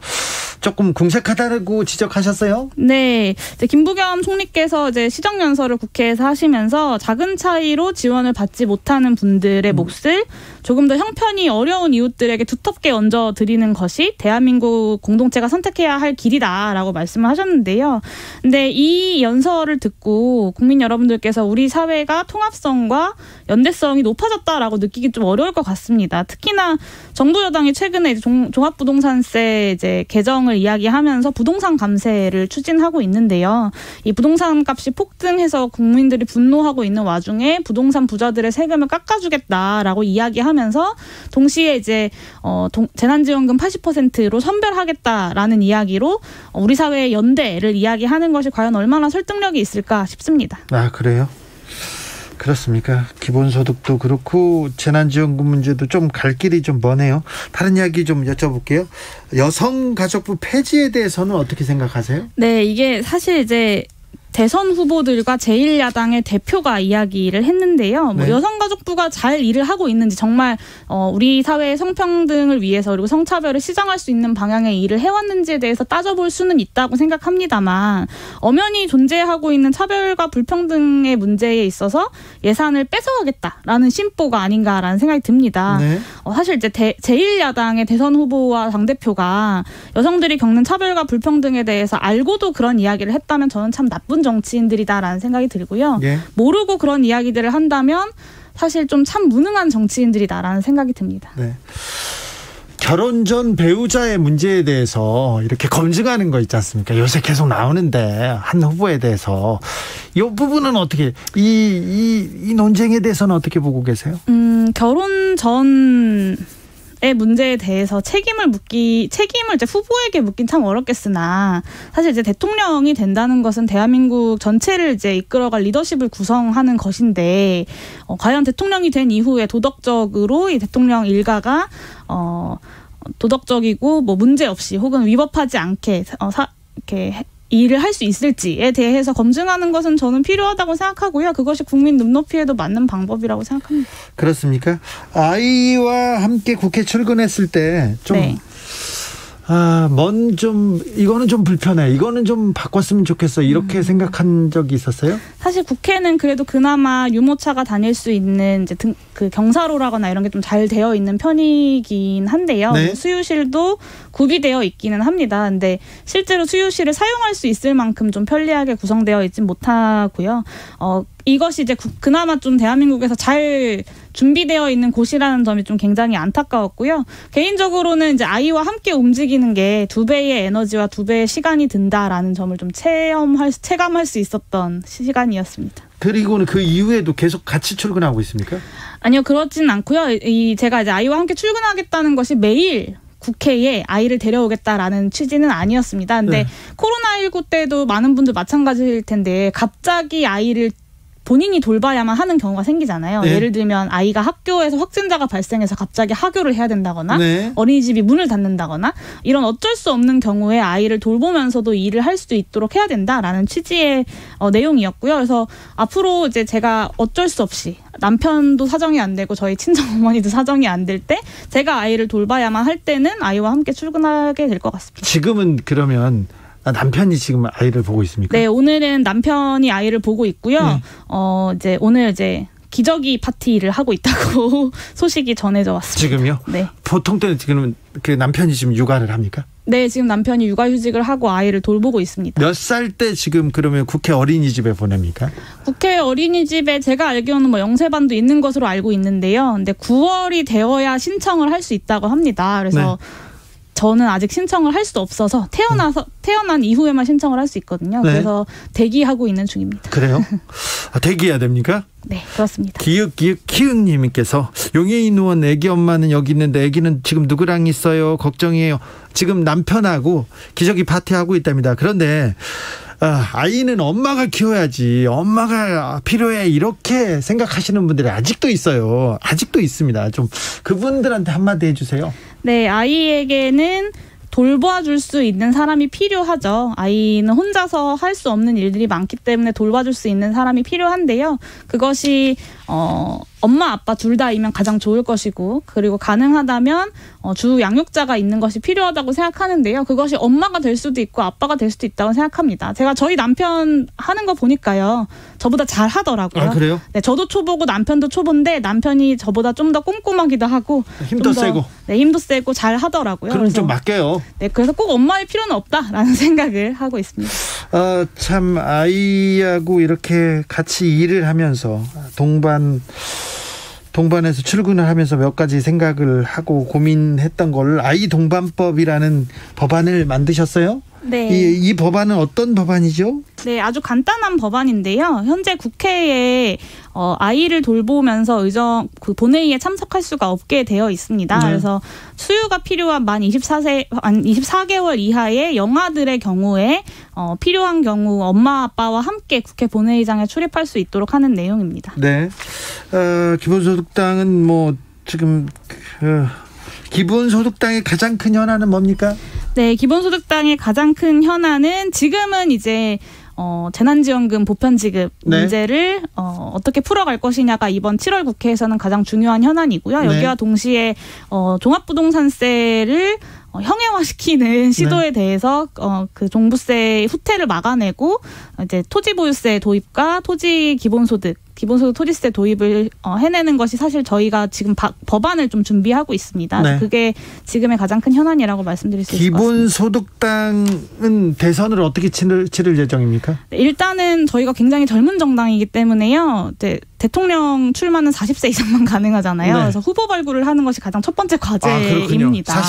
Speaker 1: 조금 궁색하다고 지적하셨어요?
Speaker 6: 네, 이제 김부겸 총리께서 이제 시정연설을 국회에서 하시면서 작은 차이로 지원을 받지 못하는 분들의 몫을 조금 더 형편이 어려운 이웃들에게 두텁게 얹어드리는 것이 대한민국 공동체가 선택해야 할 길이다라고 말씀을 하셨는데요. 근데 이 연설을 듣고 국민 여러분들께서 우리 사회가 통합성과 연대성이 높아졌다라고 느끼기 좀 어려울 것 같습니다. 특히나 정부 여당이 최근에 종합부동산세 이제 개정을 이야기하면서 부동산 감세를 추진하고 있는데요. 이 부동산 값이 폭등해서 국민들이 분노하고 있는 와중에 부동산 부자들의 세금을 깎아주겠다라고 이야기하면서 동시에 이제 재난지원금 80%로 선별하겠다라는 이야기로 우리 사회의 연대를 이야기하는 것이 과연 얼마나 설득력이 있을까 싶습니다.
Speaker 1: 아, 그래요? 그렇습니까? 기본소득도 그렇고 재난지원금 문제도 좀 갈 길이 좀 머네요. 다른 이야기 좀 여쭤볼게요. 여성가족부 폐지에 대해서는 어떻게 생각하세요?
Speaker 6: 네, 이게 사실 이제 대선 후보들과 제1야당의 대표가 이야기를 했는데요.
Speaker 1: 네.
Speaker 6: 여성가족부가 잘 일을 하고 있는지 정말 우리 사회의 성평등을 위해서 그리고 성차별을 시정할 수 있는 방향의 일을 해왔는지에 대해서 따져볼 수는 있다고 생각합니다만 엄연히 존재하고 있는 차별과 불평등의 문제에 있어서 예산을 뺏어가겠다라는 심보가 아닌가라는 생각이 듭니다.
Speaker 1: 네.
Speaker 6: 사실 이제 제1야당의 대선 후보와 당대표가 여성들이 겪는 차별과 불평등에 대해서 알고도 그런 이야기를 했다면 저는 참 나쁜 정치인들이다라는 생각이 들고요.
Speaker 1: 예.
Speaker 6: 모르고 그런 이야기들을 한다면 사실 좀 참 무능한 정치인들이다라는 생각이 듭니다.
Speaker 1: 네. 결혼 전 배우자의 문제에 대해서 이렇게 검증하는 거 있지 않습니까? 요새 계속 나오는데 한 후보에 대해서 이 부분은 어떻게 이 논쟁에 대해서는 어떻게 보고 계세요?
Speaker 6: 결혼 전의 문제에 대해서 책임을 이제 후보에게 묻긴 참 어렵겠으나 사실 이제 대통령이 된다는 것은 대한민국 전체를 이제 이끌어갈 리더십을 구성하는 것인데 과연 대통령이 된 이후에 도덕적으로 이 대통령 일가가 도덕적이고 뭐 문제 없이 혹은 위법하지 않게 이렇게 일을 할 수 있을지에 대해서 검증하는 것은 저는 필요하다고 생각하고요. 그것이 국민 눈높이에도 맞는 방법이라고 생각합니다.
Speaker 1: 그렇습니까? 아이와 함께 국회 출근했을 때 좀
Speaker 6: 네.
Speaker 1: 이거는 좀 불편해. 이거는 좀 바꿨으면 좋겠어. 이렇게 생각한 적이 있었어요?
Speaker 6: 사실 국회는 그래도 그나마 유모차가 다닐 수 있는 이제 그 경사로라거나 이런 게 좀 잘 되어 있는 편이긴 한데요.
Speaker 1: 네.
Speaker 6: 수유실도 구비되어 있기는 합니다. 근데 실제로 수유실을 사용할 수 있을 만큼 좀 편리하게 구성되어 있진 못하고요. 이것이 이제 그나마 좀 대한민국에서 잘 준비되어 있는 곳이라는 점이 좀 굉장히 안타까웠고요. 개인적으로는 이제 아이와 함께 움직이는 게 2배의 에너지와 2배의 시간이 든다라는 점을 좀 체감할 수 있었던 시간이었습니다.
Speaker 1: 그리고는 그 이후에도 계속 같이 출근하고 있습니까?
Speaker 6: 아니요, 그렇진 않고요. 제가 이제 아이와 함께 출근하겠다는 것이 매일 국회에 아이를 데려오겠다라는 취지는 아니었습니다. 근데
Speaker 1: 네.
Speaker 6: 코로나19 때도 많은 분들 마찬가지일 텐데 갑자기 아이를 본인이 돌봐야만 하는 경우가 생기잖아요.
Speaker 1: 네.
Speaker 6: 예를 들면 아이가 학교에서 확진자가 발생해서 갑자기 하교를 해야 된다거나
Speaker 1: 네.
Speaker 6: 어린이집이 문을 닫는다거나 이런 어쩔 수 없는 경우에 아이를 돌보면서도 일을 할 수도 있도록 해야 된다라는 취지의 내용이었고요. 그래서 앞으로 이제 제가 어쩔 수 없이 남편도 사정이 안 되고 저희 친정어머니도 사정이 안 될 때 제가 아이를 돌봐야만 할 때는 아이와 함께 출근하게 될 것 같습니다.
Speaker 1: 지금은 그러면 남편이 지금 아이를 보고 있습니까?
Speaker 6: 네, 오늘은 남편이 아이를 보고 있고요.
Speaker 1: 네.
Speaker 6: 이제 오늘 이제 기저귀 파티를 하고 있다고 소식이 전해져 왔습니다.
Speaker 1: 지금요?
Speaker 6: 네.
Speaker 1: 보통 때는 지금 그 남편이 지금 육아를 합니까?
Speaker 6: 네, 지금 남편이 육아휴직을 하고 아이를 돌보고 있습니다.
Speaker 1: 몇 살 때 지금 그러면 국회 어린이집에 보냅니까?
Speaker 6: 국회 어린이집에 제가 알기로는 뭐 영세반도 있는 것으로 알고 있는데요. 근데 9월이 되어야 신청을 할 수 있다고 합니다. 그래서 네. 저는 아직 신청을 할 수 없어서 태어난 이후에만 신청을 할 수 있거든요. 네. 그래서 대기하고 있는 중입니다.
Speaker 1: 그래요? 대기해야 됩니까?
Speaker 6: 네, 그렇습니다.
Speaker 1: 키읔님께서 용해인 의원 애기 엄마는 여기 있는데 애기는 지금 누구랑 있어요? 걱정이에요. 지금 남편하고 기저귀 파티하고 있답니다. 그런데 아이는 엄마가 키워야지, 엄마가 필요해, 이렇게 생각하시는 분들이 아직도 있어요. 아직도 있습니다. 좀 그분들한테 한마디 해주세요.
Speaker 6: 네, 아이에게는 돌봐줄 수 있는 사람이 필요하죠. 아이는 혼자서 할 수 없는 일들이 많기 때문에 돌봐줄 수 있는 사람이 필요한데요. 그것이 엄마 아빠 둘 다이면 가장 좋을 것이고, 그리고 가능하다면 주 양육자가 있는 것이 필요하다고 생각하는데요. 그것이 엄마가 될 수도 있고 아빠가 될 수도 있다고 생각합니다. 제가 저희 남편 하는 거 보니까요, 저보다 잘 하더라고요.
Speaker 1: 아, 그래요?
Speaker 6: 네, 저도 초보고 남편도 초보인데 남편이 저보다 좀 더 꼼꼼하기도 하고
Speaker 1: 힘도 세고.
Speaker 6: 네, 힘도 세고 잘 하더라고요.
Speaker 1: 그럼 좀 맡겨요.
Speaker 6: 네, 그래서 꼭 엄마일 필요는 없다라는 생각을 하고 있습니다.
Speaker 1: 참 아이하고 이렇게 같이 일을 하면서 동반해서 출근을 하면서 몇 가지 생각을 하고 고민했던 걸 아이 동반법이라는 법안을 만드셨어요?
Speaker 6: 네.
Speaker 1: 이 법안은 어떤 법안이죠?
Speaker 6: 네, 아주 간단한 법안인데요. 현재 국회에 아이를 돌보면서 그 본회의에 참석할 수가 없게 되어 있습니다. 네. 그래서 수유가 필요한 만 24개월 이하의 영아들의 경우에 필요한 경우 엄마 아빠와 함께 국회 본회의장에 출입할 수 있도록 하는 내용입니다.
Speaker 1: 네. 기본소득당은 뭐 지금 기본소득당의 가장 큰 현안은 뭡니까?
Speaker 6: 네, 기본소득당의 가장 큰 현안은 지금은 이제 재난지원금 보편지급 네. 문제를 어떻게 풀어갈 것이냐가 이번 7월 국회에서는 가장 중요한 현안이고요. 여기와 네. 동시에 종합부동산세를 형해화시키는 시도에 네. 대해서 그 종부세 후퇴를 막아내고 이제 토지보유세 도입과 기본소득 토지세 도입을 해내는 것이 사실 저희가 지금 법안을 좀 준비하고 있습니다. 네. 그게 지금의 가장 큰 현안이라고 말씀드릴 수 있을 것 같습니다.
Speaker 1: 기본소득당은 대선을 어떻게 치를 예정입니까?
Speaker 6: 네, 일단은 저희가 굉장히 젊은 정당이기 때문에요. 네, 대통령 출마는 40세 이상만 가능하잖아요. 네. 그래서 후보 발굴을 하는 것이 가장 첫 번째 과제입니다.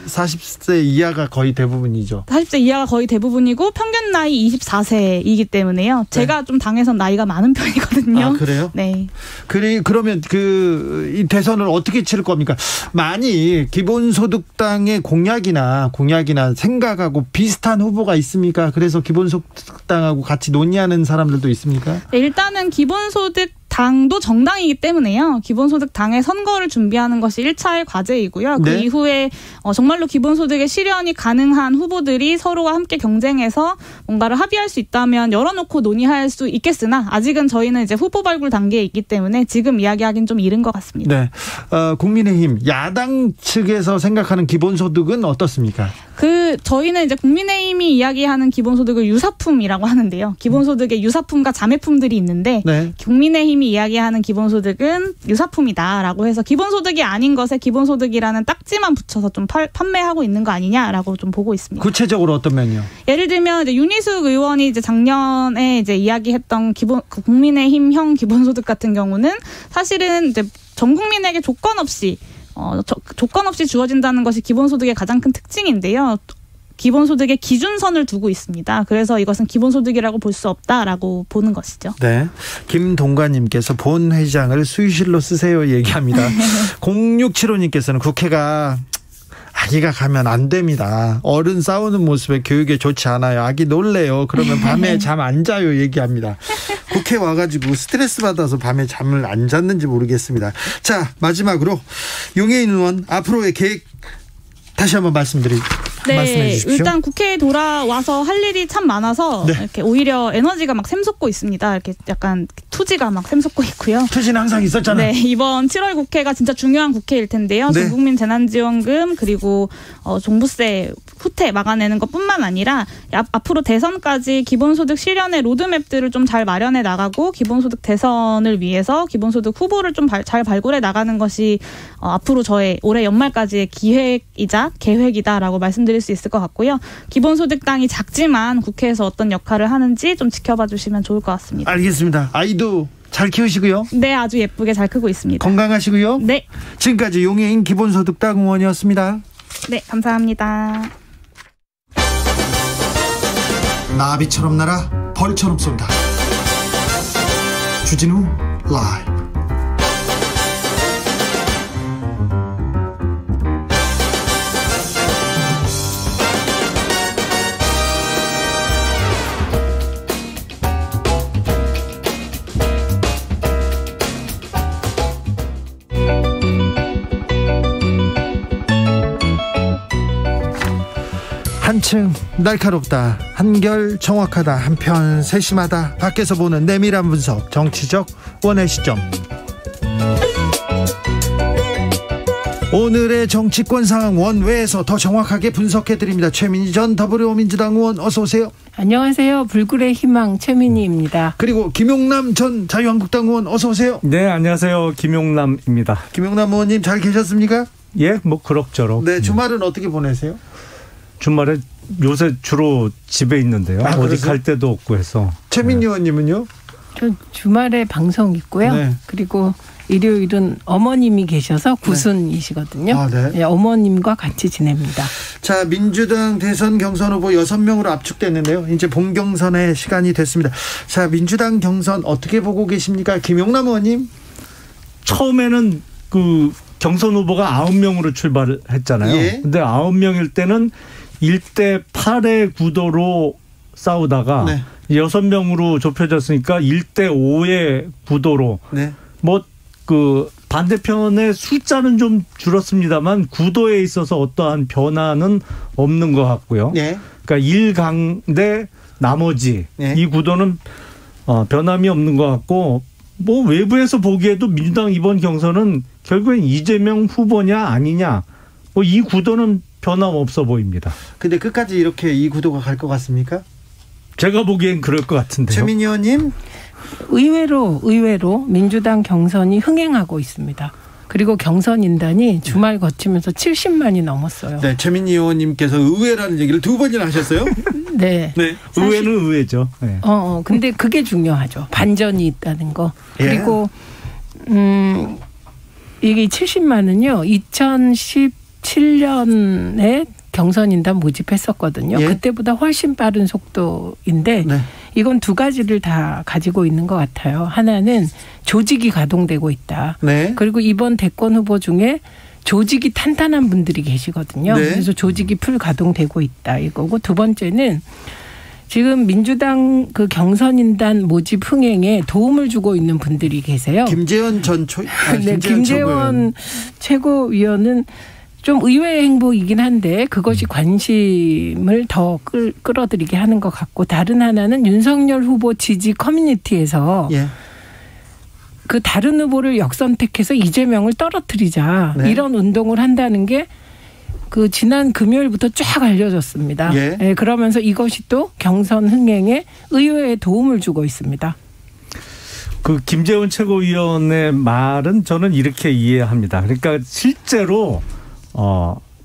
Speaker 1: 40세 이하가 거의 대부분이죠. 40세
Speaker 6: 이하가 거의 대부분이고 평균 나이 24세이기 때문에요. 제가 네. 좀 당에선 나이가 많은 편이거든요.
Speaker 1: 그래요?
Speaker 6: 네.
Speaker 1: 그러면 이 대선을 어떻게 치를 겁니까? 많이 기본소득당의 공약이나 생각하고 비슷한 후보가 있습니까? 그래서 기본소득당하고 같이 논의하는 사람들도 있습니까?
Speaker 6: 네, 일단은 기본소득당도 정당이기 때문에요. 기본소득당의 선거를 준비하는 것이 1차의 과제이고요. 그 네. 이후에 정말로 기본소득의 실현이 가능한 후보들이 서로와 함께 경쟁해서 뭔가를 합의할 수 있다면 열어놓고 논의할 수 있겠으나 아직은 저희는 이제 후보 발굴 단계에 있기 때문에 지금 이야기하기는 좀 이른 것 같습니다.
Speaker 1: 네, 국민의힘 야당 측에서 생각하는 기본소득은 어떻습니까?
Speaker 6: 저희는 이제 국민의힘이 이야기하는 기본소득을 유사품이라고 하는데요. 기본소득의 유사품과 자매품들이 있는데 네. 국민의힘이 이야기하는 기본소득은 유사품이다라고 해서 기본소득이 아닌 것에 기본소득이라는 딱지만 붙여서 좀 판매하고 있는 거 아니냐라고 좀 보고 있습니다.
Speaker 1: 구체적으로 어떤 면이요?
Speaker 6: 예를 들면 이제 윤희숙 의원이 이제 작년에 이제 이야기했던 국민의힘형 기본소득 같은 경우는 사실은 이제 전 국민에게 조건 없이 주어진다는 것이 기본소득의 가장 큰 특징인데요. 기본소득의 기준선을 두고 있습니다. 그래서 이것은 기본소득이라고 볼 수 없다라고 보는 것이죠.
Speaker 1: 네, 김동관님께서 본 회장을 수유실로 쓰세요 얘기합니다. 0675님께서는 국회가 아기가 가면 안 됩니다. 어른 싸우는 모습에 교육에 좋지 않아요. 아기 놀래요. 그러면 밤에 잠 안 자요 얘기합니다. 국회 와가지고 스트레스 받아서 밤에 잠을 안 잤는지 모르겠습니다. 자, 마지막으로 용해인 의원 앞으로의 계획 다시 한번 말씀해 주십시오.
Speaker 6: 일단 국회에 돌아와서 할 일이 참 많아서 네. 이렇게 오히려 에너지가 막 샘솟고 있습니다. 이렇게 약간 투지가 막 샘솟고 있고요.
Speaker 1: 투지는 항상 있었잖아요.
Speaker 6: 네, 이번 7월 국회가 진짜 중요한 국회일 텐데요.
Speaker 1: 네.
Speaker 6: 전국민 재난지원금 그리고 종부세 후퇴 막아내는 것뿐만 아니라 앞으로 대선까지 기본소득 실현의 로드맵들을 좀 잘 마련해 나가고 기본소득 대선을 위해서 기본소득 후보를 좀 잘 발굴해 나가는 것이 앞으로 저의 올해 연말까지의 기획이자 계획이다라고 말씀드릴 수 있을 것 같고요. 기본소득당이 작지만 국회에서 어떤 역할을 하는지 좀 지켜봐 주시면 좋을 것 같습니다.
Speaker 1: 알겠습니다. 아이도 잘 키우시고요.
Speaker 6: 네, 아주 예쁘게 잘 크고 있습니다.
Speaker 1: 건강하시고요.
Speaker 6: 네.
Speaker 1: 지금까지 용해인 기본소득당 의원이었습니다.
Speaker 6: 네, 감사합니다.
Speaker 1: 나비처럼 날아 벌처럼 쏜다. 주진우 라이브. 한층 날카롭다, 한결 정확하다, 한편 세심하다. 밖에서 보는 내밀한 분석, 정치적 원의 시점. 오늘의 정치권 상황 원외에서 더 정확하게 분석해드립니다. 최민희 전 더불어민주당 의원 어서 오세요.
Speaker 7: 안녕하세요. 불굴의 희망 최민희입니다.
Speaker 1: 그리고 김용남 전 자유한국당 의원 어서 오세요.
Speaker 8: 네, 안녕하세요. 김용남입니다.
Speaker 1: 김용남 의원님 잘 계셨습니까?
Speaker 8: 예, 뭐 그럭저럭.
Speaker 1: 네, 주말은 어떻게 보내세요?
Speaker 8: 주말에 요새 주로 집에 있는데요. 어디 갈 데도 없고 해서.
Speaker 1: 최민희 의원님은요?
Speaker 7: 저 주말에 방송 있고요.
Speaker 1: 네.
Speaker 7: 그리고 일요일은 어머님이 계셔서 구순이시거든요.
Speaker 1: 아, 네.
Speaker 7: 네, 어머님과 같이 지냅니다.
Speaker 1: 자, 민주당 대선 경선 후보 6명으로 압축됐는데요. 이제 본경선의 시간이 됐습니다. 자, 민주당 경선 어떻게 보고 계십니까? 김용남 의원님.
Speaker 8: 처음에는 그 경선 후보가 9명으로 출발을 했잖아요.
Speaker 1: 예.
Speaker 8: 근데 9명일 때는 1대 8의 구도로 싸우다가
Speaker 1: 네.
Speaker 8: 6명으로 좁혀졌으니까 1대 5의 구도로
Speaker 1: 네.
Speaker 8: 뭐 그 반대편의 숫자는 좀 줄었습니다만 구도에 있어서 어떠한 변화는 없는 것 같고요.
Speaker 1: 네.
Speaker 8: 그러니까 1강 대 나머지
Speaker 1: 네.
Speaker 8: 이 구도는 변함이 없는 것 같고 뭐 외부에서 보기에도 민주당 이번 경선은 결국엔 이재명 후보냐 아니냐 뭐 이 구도는 변함없어 보입니다.
Speaker 1: 근데 끝까지 이렇게 이 구도가 갈 것 같습니까?
Speaker 8: 제가 보기엔 그럴 것 같은데요.
Speaker 1: 최민희 의원님.
Speaker 7: 의외로 민주당 경선이 흥행하고 있습니다. 그리고 경선인단이 주말 거치면서 70만이 넘었어요.
Speaker 1: 네, 최민희 의원님께서 의외라는 얘기를 2번이나 하셨어요?
Speaker 7: 네.
Speaker 1: 네.
Speaker 8: 의외는 의외죠. 네.
Speaker 7: 근데 그게 중요하죠. 반전이 있다는 거. 그리고 이게 70만은요. 2017년에 경선인단 모집했었거든요.
Speaker 1: 예.
Speaker 7: 그때보다 훨씬 빠른 속도인데
Speaker 1: 네.
Speaker 7: 이건 두 가지를 다 가지고 있는 것 같아요. 하나는 조직이 가동되고 있다.
Speaker 1: 네.
Speaker 7: 그리고 이번 대권 후보 중에 조직이 탄탄한 분들이 계시거든요.
Speaker 1: 네.
Speaker 7: 그래서 조직이 풀 가동되고 있다 이거고, 두 번째는 지금 민주당 그 경선인단 모집 흥행에 도움을 주고 있는 분들이 계세요.
Speaker 1: 김재원
Speaker 7: 김재원 최고위원은 좀 의외의 행보이긴 한데 그것이 관심을 더 끌어들이게 하는 것 같고, 다른 하나는 윤석열 후보 지지 커뮤니티에서
Speaker 1: 예.
Speaker 7: 그 다른 후보를 역선택해서 이재명을 떨어뜨리자,
Speaker 1: 네.
Speaker 7: 이런 운동을 한다는 게 그 지난 금요일부터 쫙 알려졌습니다.
Speaker 1: 예.
Speaker 7: 네, 그러면서 이것이 또 경선 흥행에 의외의 도움을 주고 있습니다.
Speaker 8: 그 김재원 최고위원의 말은 저는 이렇게 이해합니다. 그러니까 실제로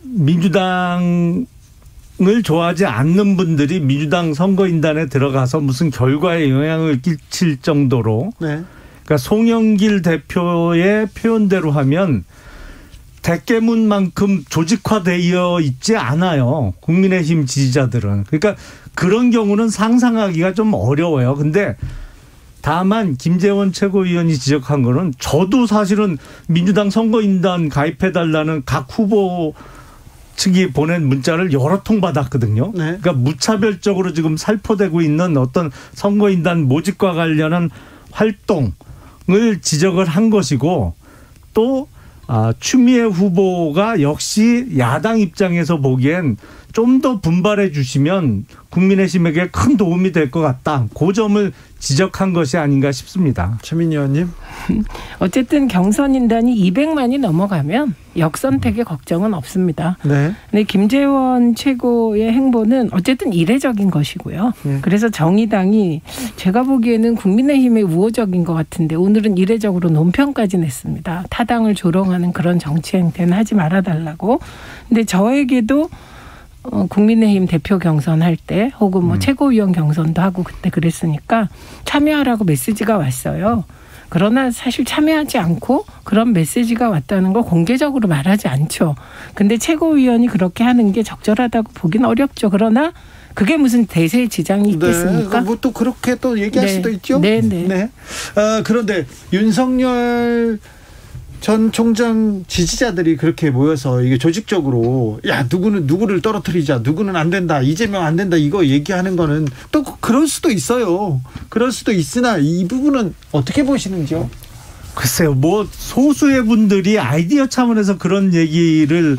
Speaker 8: 민주당을 좋아하지 않는 분들이 민주당 선거인단에 들어가서 무슨 결과에 영향을 끼칠 정도로,
Speaker 1: 네.
Speaker 8: 그러니까 송영길 대표의 표현대로 하면 대깨문만큼 조직화되어 있지 않아요. 국민의힘 지지자들은. 그러니까 그런 경우는 상상하기가 좀 어려워요. 근데 다만 김재원 최고위원이 지적한 거는, 저도 사실은 민주당 선거인단 가입해달라는 각 후보 측이 보낸 문자를 여러 통 받았거든요.
Speaker 1: 네.
Speaker 8: 그러니까 무차별적으로 지금 살포되고 있는 어떤 선거인단 모집과 관련한 활동을 지적을 한 것이고, 또 추미애 후보가 역시 야당 입장에서 보기엔 좀 더 분발해 주시면 국민의힘에게 큰 도움이 될 것 같다. 그 점을 지적한 것이 아닌가 싶습니다.
Speaker 1: 최민희 의원님.
Speaker 7: 어쨌든 경선인단이 200만이 넘어가면 역선택의 걱정은 없습니다.
Speaker 1: 네.
Speaker 7: 근데 김재원 최고의 행보는 어쨌든 이례적인 것이고요.
Speaker 1: 네.
Speaker 7: 그래서 정의당이 제가 보기에는 국민의힘의 우호적인 것 같은데 오늘은 이례적으로 논평까지 냈습니다. 타당을 조롱하는 그런 정치 행태는 하지 말아달라고. 근데 저에게도 국민의힘 대표 경선할 때 혹은 뭐 최고위원 경선도 하고 그때 그랬으니까 참여하라고 메시지가 왔어요. 그러나 사실 참여하지 않고 그런 메시지가 왔다는 걸 공개적으로 말하지 않죠. 근데 최고위원이 그렇게 하는 게 적절하다고 보긴 어렵죠. 그러나 그게 무슨 대세의 지장이 있겠습니까?
Speaker 1: 네, 뭐 또 그렇게 또 얘기할 수도 있죠.
Speaker 7: 네.
Speaker 1: 그런데 윤석열 전 총장 지지자들이 그렇게 모여서 이게 조직적으로 야 누구는 누구를 떨어뜨리자, 누구는 안 된다, 이재명 안 된다 이거 얘기하는 거는 또 그럴 수도 있어요. 그럴 수도 있으나 이 부분은 어떻게 보시는지요?
Speaker 8: 글쎄요, 뭐 소수의 분들이 아이디어 차원에서 그런 얘기를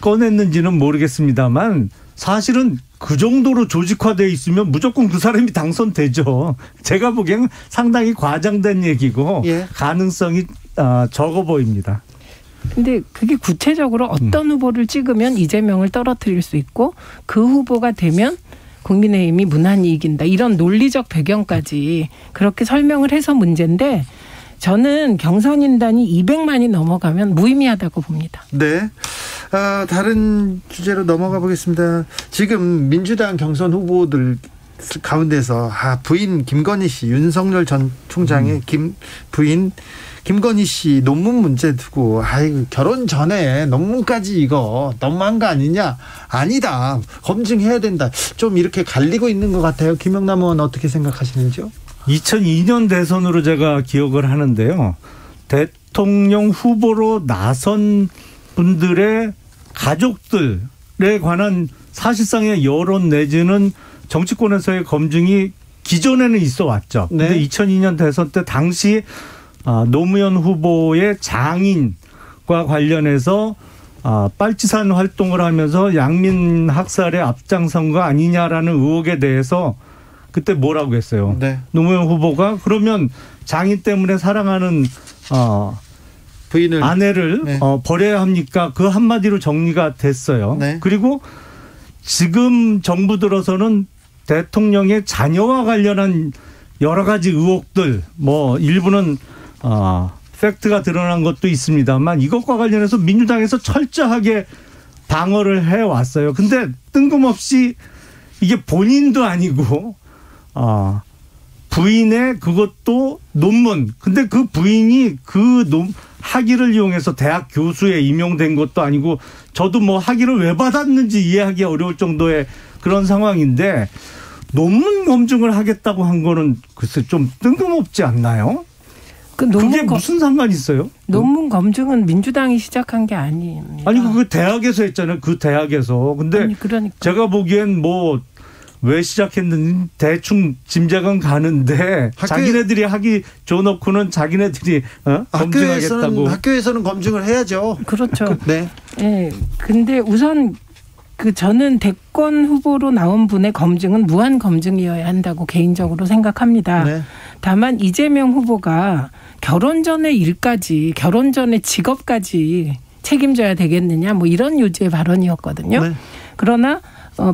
Speaker 8: 꺼냈는지는 모르겠습니다만 사실은 그 정도로 조직화되어 있으면 무조건 그 사람이 당선되죠. 제가 보기에는 상당히 과장된 얘기고 가능성이 적어 보입니다.
Speaker 7: 근데 그게 구체적으로 어떤 후보를 찍으면 이재명을 떨어뜨릴 수 있고 그 후보가 되면 국민의힘이 무난히 이긴다. 이런 논리적 배경까지 그렇게 설명을 해서 문제인데 저는 경선인단이 200만이 넘어가면 무의미하다고 봅니다.
Speaker 1: 네. 다른 주제로 넘어가 보겠습니다. 지금 민주당 경선 후보들 가운데서 부인 김건희 씨, 윤석열 전 총장의 부인 김건희 씨 논문 문제 두고 결혼 전에 논문까지 이거 너무한 거 아니냐? 아니다. 검증해야 된다. 좀 이렇게 갈리고 있는 것 같아요. 김영남 의원 어떻게 생각하시는지요?
Speaker 8: 2002년 대선으로 제가 기억을 하는데요. 대통령 후보로 나선 분들의 가족들에 관한 사실상의 여론 내지는 정치권에서의 검증이 기존에는 있어 왔죠. 그런데 2002년 대선 때 당시 노무현 후보의 장인과 관련해서 빨치산 활동을 하면서 양민 학살의 앞장선 거 아니냐라는 의혹에 대해서 그때 뭐라고 했어요. 노무현 후보가 그러면 장인 때문에 사랑하는
Speaker 1: 부인을
Speaker 8: 아내를 버려야 합니까? 그 한마디로 정리가 됐어요. 그리고 지금 정부 들어서는 대통령의 자녀와 관련한 여러 가지 의혹들, 뭐 일부는 팩트가 드러난 것도 있습니다만 이것과 관련해서 민주당에서 철저하게 방어를 해왔어요. 근데 뜬금없이 이게 본인도 아니고 부인의 그것도 논문. 근데 그 부인이 그 학위를 이용해서 대학 교수에 임용된 것도 아니고 저도 뭐 학위를 왜 받았는지 이해하기 어려울 정도의 그런 상황인데 논문 검증을 하겠다고 한 거는 글쎄 좀 뜬금없지 않나요? 그게 무슨 상관이 있어요?
Speaker 7: 논문 검증은 민주당이 시작한 게 아닙니다.
Speaker 8: 아니 그 대학에서 했잖아요. 그 대학에서. 근데
Speaker 7: 그러니까.
Speaker 8: 제가 보기엔 뭐 왜 시작했는지 대충 짐작은 가는데 자기네들이 하기 줘놓고는 자기네들이 검증하겠다고.
Speaker 1: 학교에서는 검증을 해야죠.
Speaker 7: 그렇죠. 네. 근데 우선 저는 대권 후보로 나온 분의 검증은 무한 검증이어야 한다고 개인적으로 생각합니다. 다만 이재명 후보가 결혼 전의 일까지, 결혼 전의 직업까지 책임져야 되겠느냐, 뭐 이런 요지의 발언이었거든요. 그러나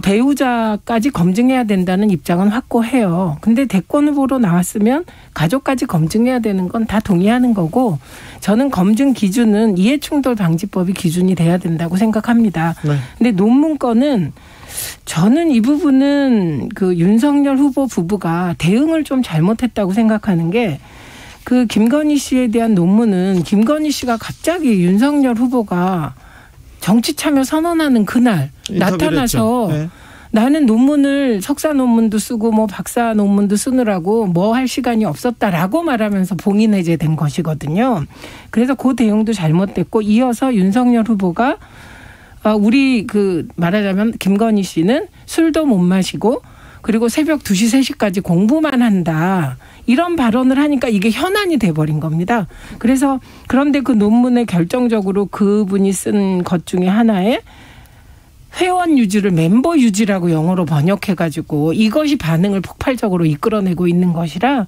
Speaker 7: 배우자까지 검증해야 된다는 입장은 확고해요. 근데 대권 후보로 나왔으면 가족까지 검증해야 되는 건 다 동의하는 거고 저는 검증 기준은 이해충돌 방지법이 기준이 돼야 된다고 생각합니다. 근데 논문 건은 저는 이 부분은 그 윤석열 후보 부부가 대응을 좀 잘못했다고 생각하는 게 그 김건희 씨에 대한 논문은 김건희 씨가 갑자기 윤석열 후보가 정치 참여 선언하는 그날 나타나서 나는 논문을 석사 논문도 쓰고 뭐 박사 논문도 쓰느라고 뭐 할 시간이 없었다라고 말하면서 봉인 해제된 것이거든요. 그래서 그 대응도 잘못됐고 이어서 윤석열 후보가 우리 말하자면 김건희 씨는 술도 못 마시고 그리고 새벽 2시, 3시까지 공부만 한다. 이런 발언을 하니까 이게 현안이 돼버린 겁니다. 그래서 그런데 그 논문에 결정적으로 그분이 쓴 것 중에 하나에 회원 유지를 멤버 유지라고 영어로 번역해가지고 이것이 반응을 폭발적으로 이끌어내고 있는 것이라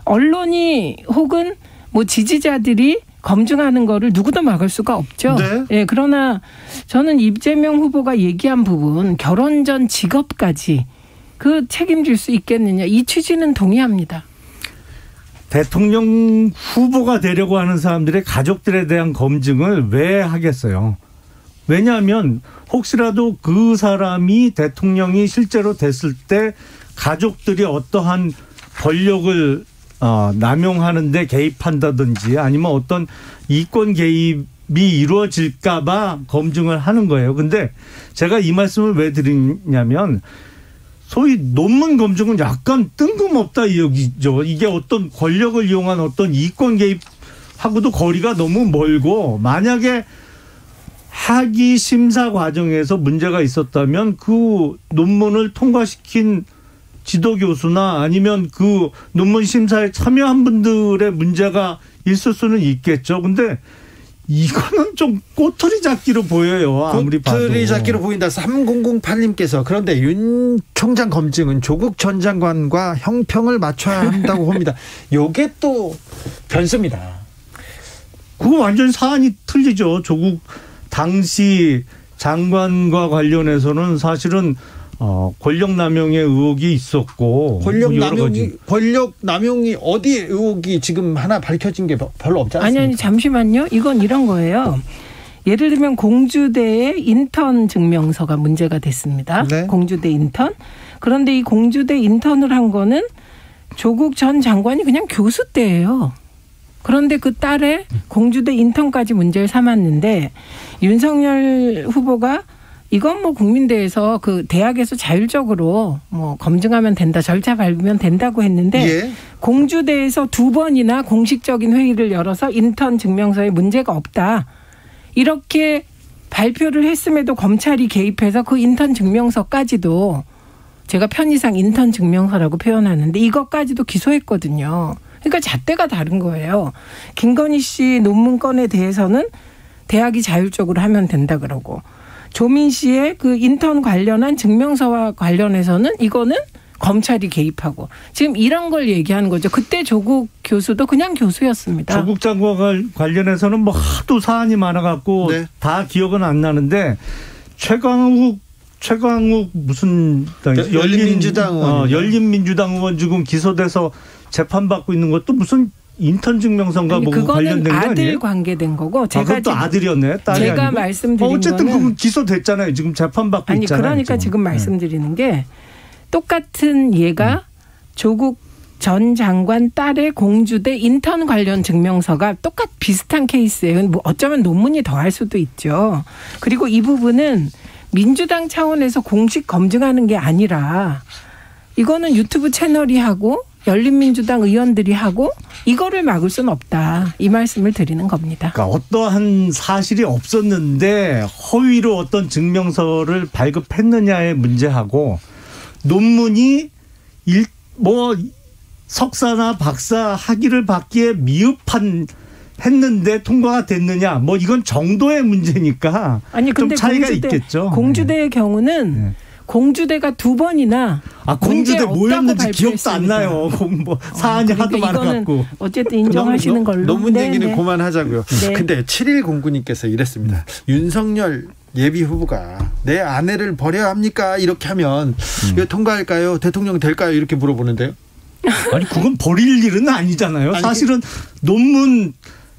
Speaker 7: 언론이 혹은 뭐 지지자들이 검증하는 거를 누구도 막을 수가 없죠.
Speaker 1: 네.
Speaker 7: 예, 그러나 저는 이재명 후보가 얘기한 부분 결혼 전 직업까지 그 책임질 수 있겠느냐 이 취지는 동의합니다.
Speaker 8: 대통령 후보가 되려고 하는 사람들의 가족들에 대한 검증을 왜 하겠어요? 왜냐하면 혹시라도 그 사람이 대통령이 실제로 됐을 때 가족들이 어떠한 권력을 남용하는 데 개입한다든지 아니면 어떤 이권 개입이 이루어질까 봐 검증을 하는 거예요. 근데 제가 이 말씀을 왜 드리냐면 소위 논문 검증은 약간 뜬금없다 이 얘기죠. 이게 어떤 권력을 이용한 어떤 이권 개입하고도 거리가 너무 멀고 만약에 학위 심사 과정에서 문제가 있었다면 그 논문을 통과시킨 지도 교수나 아니면 그 논문 심사에 참여한 분들의 문제가 있을 수는 있겠죠. 근데 이거는 좀 꼬투리 잡기로 보여요. 아무리 봐도.
Speaker 1: 꼬투리 잡기로 보인다. 3008님께서 그런데 윤 총장 검증은 조국 전 장관과 형평을 맞춰야 한다고 봅니다. 이게 또 변수입니다.
Speaker 8: 그거 완전히 사안이 틀리죠. 조국 당시 장관과 관련해서는 사실은 권력 남용의 의혹이 있었고
Speaker 1: 권력 남용이 어디에 의혹이 지금 하나 밝혀진 게 별로 없지 않습니까?
Speaker 7: 아니 잠시만요. 이건 이런 거예요. 예를 들면 공주대의 인턴 증명서가 문제가 됐습니다.
Speaker 1: 네.
Speaker 7: 공주대 인턴. 그런데 이 공주대 인턴을 한 거는 조국 전 장관이 그냥 교수 때예요. 그런데 그 딸의 공주대 인턴까지 문제를 삼았는데 윤석열 후보가 이건 뭐 국민대에서 그 대학에서 자율적으로 뭐 검증하면 된다, 절차 밟으면 된다고 했는데
Speaker 1: 예.
Speaker 7: 공주대에서 2번이나 공식적인 회의를 열어서 인턴 증명서에 문제가 없다. 이렇게 발표를 했음에도 검찰이 개입해서 그 인턴 증명서까지도 제가 편의상 인턴 증명서라고 표현하는데 이것까지도 기소했거든요. 그러니까 잣대가 다른 거예요. 김건희 씨 논문 건에 대해서는 대학이 자율적으로 하면 된다 그러고 조민 씨의 그 인턴 관련한 증명서와 관련해서는 이거는 검찰이 개입하고 지금 이런 걸 얘기하는 거죠. 그때 조국 교수도 그냥 교수였습니다.
Speaker 8: 조국 장관 관련해서는 뭐 하도 사안이 많아갖고 네. 다 기억은 안 나는데 최강욱 무슨
Speaker 1: 열린민주당 의원
Speaker 8: 열린민주당 의원 지금 기소돼서 재판받고 있는 것도 무슨 인턴 증명서인가 뭐 관련된 거 아니에요?
Speaker 7: 아들 관계된 거고 제가
Speaker 8: 그것도 아들이었네. 딸이
Speaker 7: 제가
Speaker 8: 아니고?
Speaker 7: 말씀드린
Speaker 8: 어쨌든
Speaker 7: 거는
Speaker 8: 그건 기소됐잖아요. 지금 재판받고 있잖아요.
Speaker 7: 그러니까 지금 말씀드리는 게 똑같은 예가 조국 전 장관 딸의 공주대 인턴 관련 증명서가 비슷한 케이스예요. 뭐 어쩌면 논문이 더할 수도 있죠. 그리고 이 부분은 민주당 차원에서 공식 검증하는 게 아니라 이거는 유튜브 채널이 하고 열린민주당 의원들이 하고 이거를 막을 수는 없다. 이 말씀을 드리는 겁니다.
Speaker 8: 그러니까 어떠한 사실이 없었는데 허위로 어떤 증명서를 발급했느냐의 문제하고 논문이 석사나 박사 학위를 받기에 했는데 통과가 됐느냐 뭐 이건 정도의 문제니까 좀 차이가 있겠죠.
Speaker 7: 공주대의 경우는 네. 공주대가 2번이나
Speaker 8: 공주대 뭐였는지 기억도 안 나요. 사안이
Speaker 7: 그러니까
Speaker 8: 하도 많아갖고.
Speaker 7: 어쨌든 인정하시는 걸로.
Speaker 1: 논문 얘기는 그만하자고요. 네. 근데 7109님께서 이랬습니다. 윤석열 예비 후보가 내 아내를 버려야 합니까? 이렇게 하면 이거 통과할까요? 대통령 될까요? 이렇게 물어보는데요.
Speaker 8: 아니 그건 버릴 일은 아니잖아요. 사실은 논문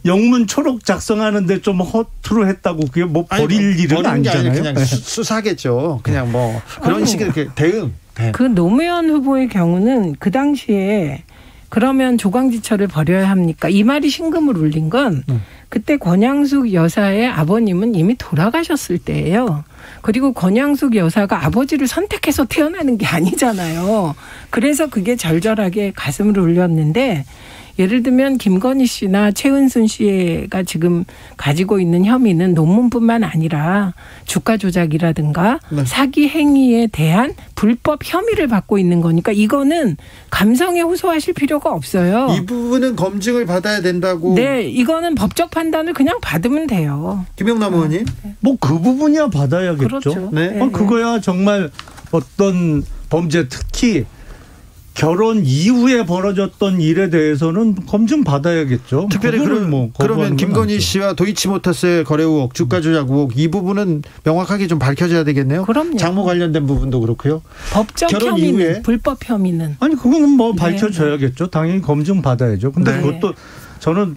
Speaker 8: 영문 초록 작성하는데 좀 허투루 했다고 그게 뭐 버릴 일은 아니잖아요.
Speaker 1: 그냥 수사겠죠. 그냥 뭐 그런 식의 대응. 네.
Speaker 7: 그 노무현 후보의 경우는 그 당시에 그러면 조광지철을 버려야 합니까? 이 말이 심금을 울린 건 그때 권양숙 여사의 아버님은 이미 돌아가셨을 때예요. 그리고 권양숙 여사가 아버지를 선택해서 태어나는 게 아니잖아요. 그래서 그게 절절하게 가슴을 울렸는데 예를 들면 김건희 씨나 최은순 씨가 지금 가지고 있는 혐의는 논문뿐만 아니라 주가 조작이라든가 네. 사기 행위에 대한 불법 혐의를 받고 있는 거니까 이거는 감성에 호소하실 필요가 없어요.
Speaker 1: 이 부분은 검증을 받아야 된다고.
Speaker 7: 네, 이거는 법적 판단을 그냥 받으면 돼요.
Speaker 1: 김영남 의원님.
Speaker 8: 뭐 그 부분이야 받아야겠죠.
Speaker 7: 그렇죠.
Speaker 1: 네.
Speaker 8: 그거야 정말 어떤 범죄 특히 결혼 이후에 벌어졌던 일에 대해서는 검증 받아야겠죠.
Speaker 1: 특별히 그러면 김건희 씨와 도이치모터스의 거래 의혹, 주가 조작 의혹 이 부분은 명확하게 좀 밝혀져야 되겠네요.
Speaker 7: 그럼요.
Speaker 1: 장모 관련된 부분도 그렇고요.
Speaker 7: 법적
Speaker 1: 결혼
Speaker 7: 혐의는
Speaker 1: 이후에
Speaker 7: 불법 혐의는
Speaker 8: 아니 그거는 뭐 밝혀져야겠죠. 당연히 검증 받아야죠. 근데 네. 그것도 저는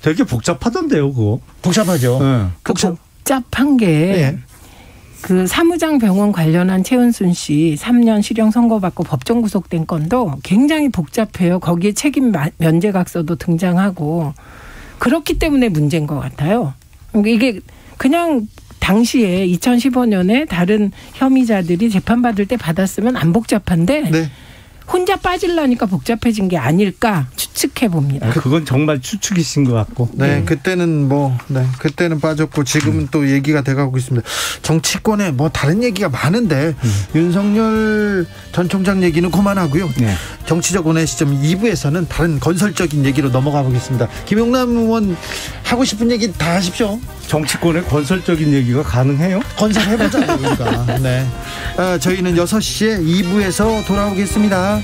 Speaker 8: 되게 복잡하던데요, 그거.
Speaker 1: 복잡하죠.
Speaker 8: 네.
Speaker 7: 복잡한 게. 네. 그 사무장 병원 관련한 최은순 씨 3년 실형 선고받고 법정 구속된 건도 굉장히 복잡해요. 거기에 책임 면제각서도 등장하고 그렇기 때문에 문제인 것 같아요. 이게 그냥 당시에 2015년에 다른 혐의자들이 재판받을 때 받았으면 안 복잡한데 네. 혼자 빠지려니까 복잡해진 게 아닐까 추측해 봅니다.
Speaker 8: 그건 정말 추측이신 것 같고.
Speaker 1: 네, 그때는 그때는 빠졌고 지금은 또 얘기가 돼가고 있습니다. 정치권에 뭐 다른 얘기가 많은데 윤석열 전 총장 얘기는 그만하고요. 네. 정치적 원의 시점 2부에서는 다른 건설적인 얘기로 넘어가 보겠습니다. 김용남 의원 하고 싶은 얘기 다 하십시오.
Speaker 8: 정치권에 건설적인 얘기가 가능해요?
Speaker 1: 건설해보자 우리가. 네. 저희는 6시에 2부에서 돌아오겠습니다.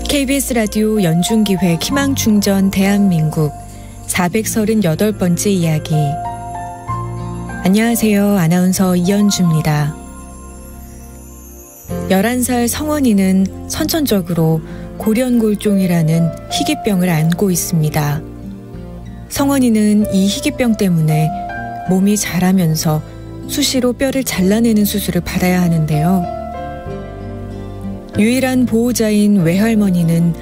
Speaker 9: KBS 라디오 연중기획 희망충전 대한민국 438번째 이야기. 안녕하세요. 아나운서 이연주입니다. 11살 성원이는 선천적으로 골연골종이라는 희귀병을 앓고 있습니다. 성원이는 이 희귀병 때문에 몸이 자라면서 수시로 뼈를 잘라내는 수술을 받아야 하는데요. 유일한 보호자인 외할머니는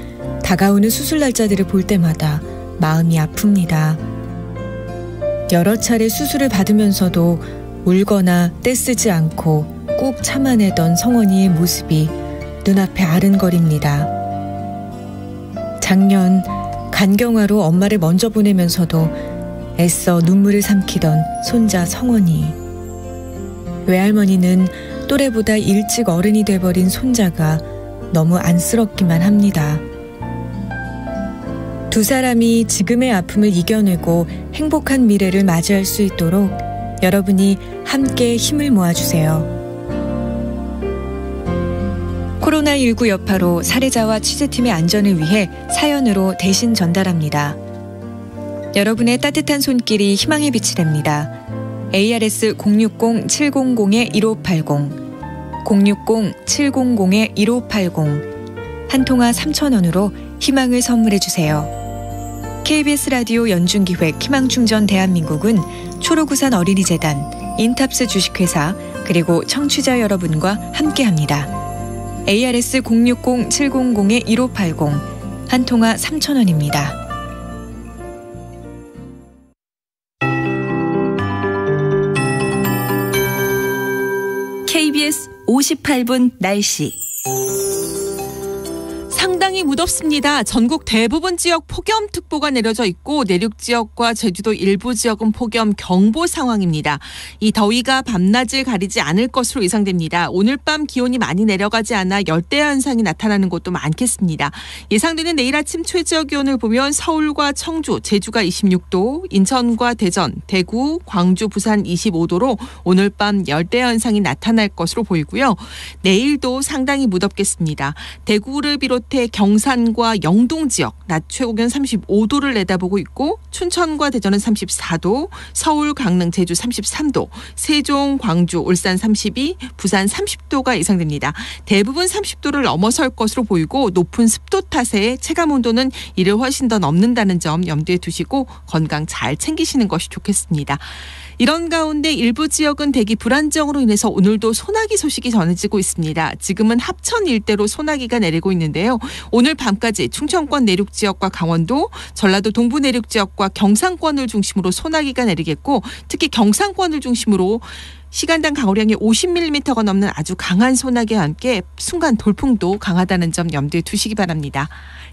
Speaker 9: 다가오는 수술 날짜들을 볼 때마다 마음이 아픕니다. 여러 차례 수술을 받으면서도 울거나 떼쓰지 않고 꾹 참아내던 성원이의 모습이 눈앞에 아른거립니다. 작년 간경화로 엄마를 먼저 보내면서도 애써 눈물을 삼키던 손자 성원이. 외할머니는 또래보다 일찍 어른이 돼버린 손자가 너무 안쓰럽기만 합니다. 두 사람이 지금의 아픔을 이겨내고 행복한 미래를 맞이할 수 있도록 여러분이 함께 힘을 모아주세요. 코로나19 여파로 사례자와 취재팀의 안전을 위해 사연으로 대신 전달합니다. 여러분의 따뜻한 손길이 희망의 빛이 됩니다. ARS 060-700-1580 060-700-1580 한 통화 3,000원으로 희망을 선물해주세요. KBS 라디오 연중기획 희망충전 대한민국은 초록우산 어린이재단, 인탑스 주식회사 그리고 청취자 여러분과 함께합니다. ARS 060-700-1580 한 통화 3,000원입니다. KBS 58분 날씨.
Speaker 10: 상당히 무덥습니다. 전국 대부분 지역 폭염특보가 내려져 있고 내륙 지역과 제주도 일부 지역은 폭염 경보 상황입니다. 이 더위가 밤낮을 가리지 않을 것으로 예상됩니다. 오늘 밤 기온이 많이 내려가지 않아 열대야 현상이 나타나는 곳도 많겠습니다. 예상되는 내일 아침 최저 기온을 보면 서울과 청주, 제주가 26도, 인천과 대전, 대구, 광주, 부산 25도로 오늘 밤 열대야 현상이 나타날 것으로 보이고요. 내일도 상당히 무덥겠습니다. 대구를 비롯해 경산과 영동 지역, 낮 최고 기온 35도를 내다보고 있고 춘천과 대전은 34도, 서울, 강릉, 제주 33도, 세종, 광주, 울산 32, 부산 30도가 예상됩니다. 대부분 30도를 넘어설 것으로 보이고 높은 습도 탓에 체감 온도는 이를 훨씬 더 넘는다는 점 염두에 두시고 건강 잘 챙기시는 것이 좋겠습니다. 이런 가운데 일부 지역은 대기 불안정으로 인해서 오늘도 소나기 소식이 전해지고 있습니다. 지금은 합천 일대로 소나기가 내리고 있는데요. 오늘 밤까지 충청권 내륙 지역과 강원도, 전라도 동부 내륙 지역과 경상권을 중심으로 소나기가 내리겠고 특히 경상권을 중심으로 시간당 강우량이 50mm가 넘는 아주 강한 소나기와 함께 순간 돌풍도 강하다는 점 염두에 두시기 바랍니다.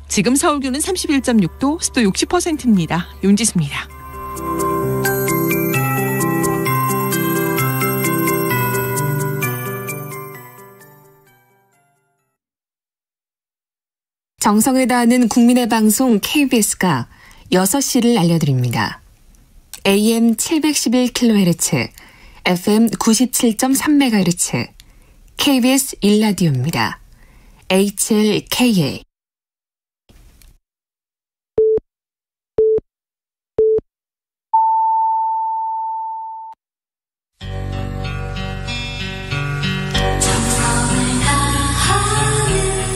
Speaker 10: 지금 서울 기온은 31.6도, 습도 60%입니다. 윤지수입니다.
Speaker 11: 정성을 다하는 국민의 방송 KBS가 6시를 알려드립니다. AM 711kHz, FM 97.3MHz, KBS 1라디오입니다. HLKA.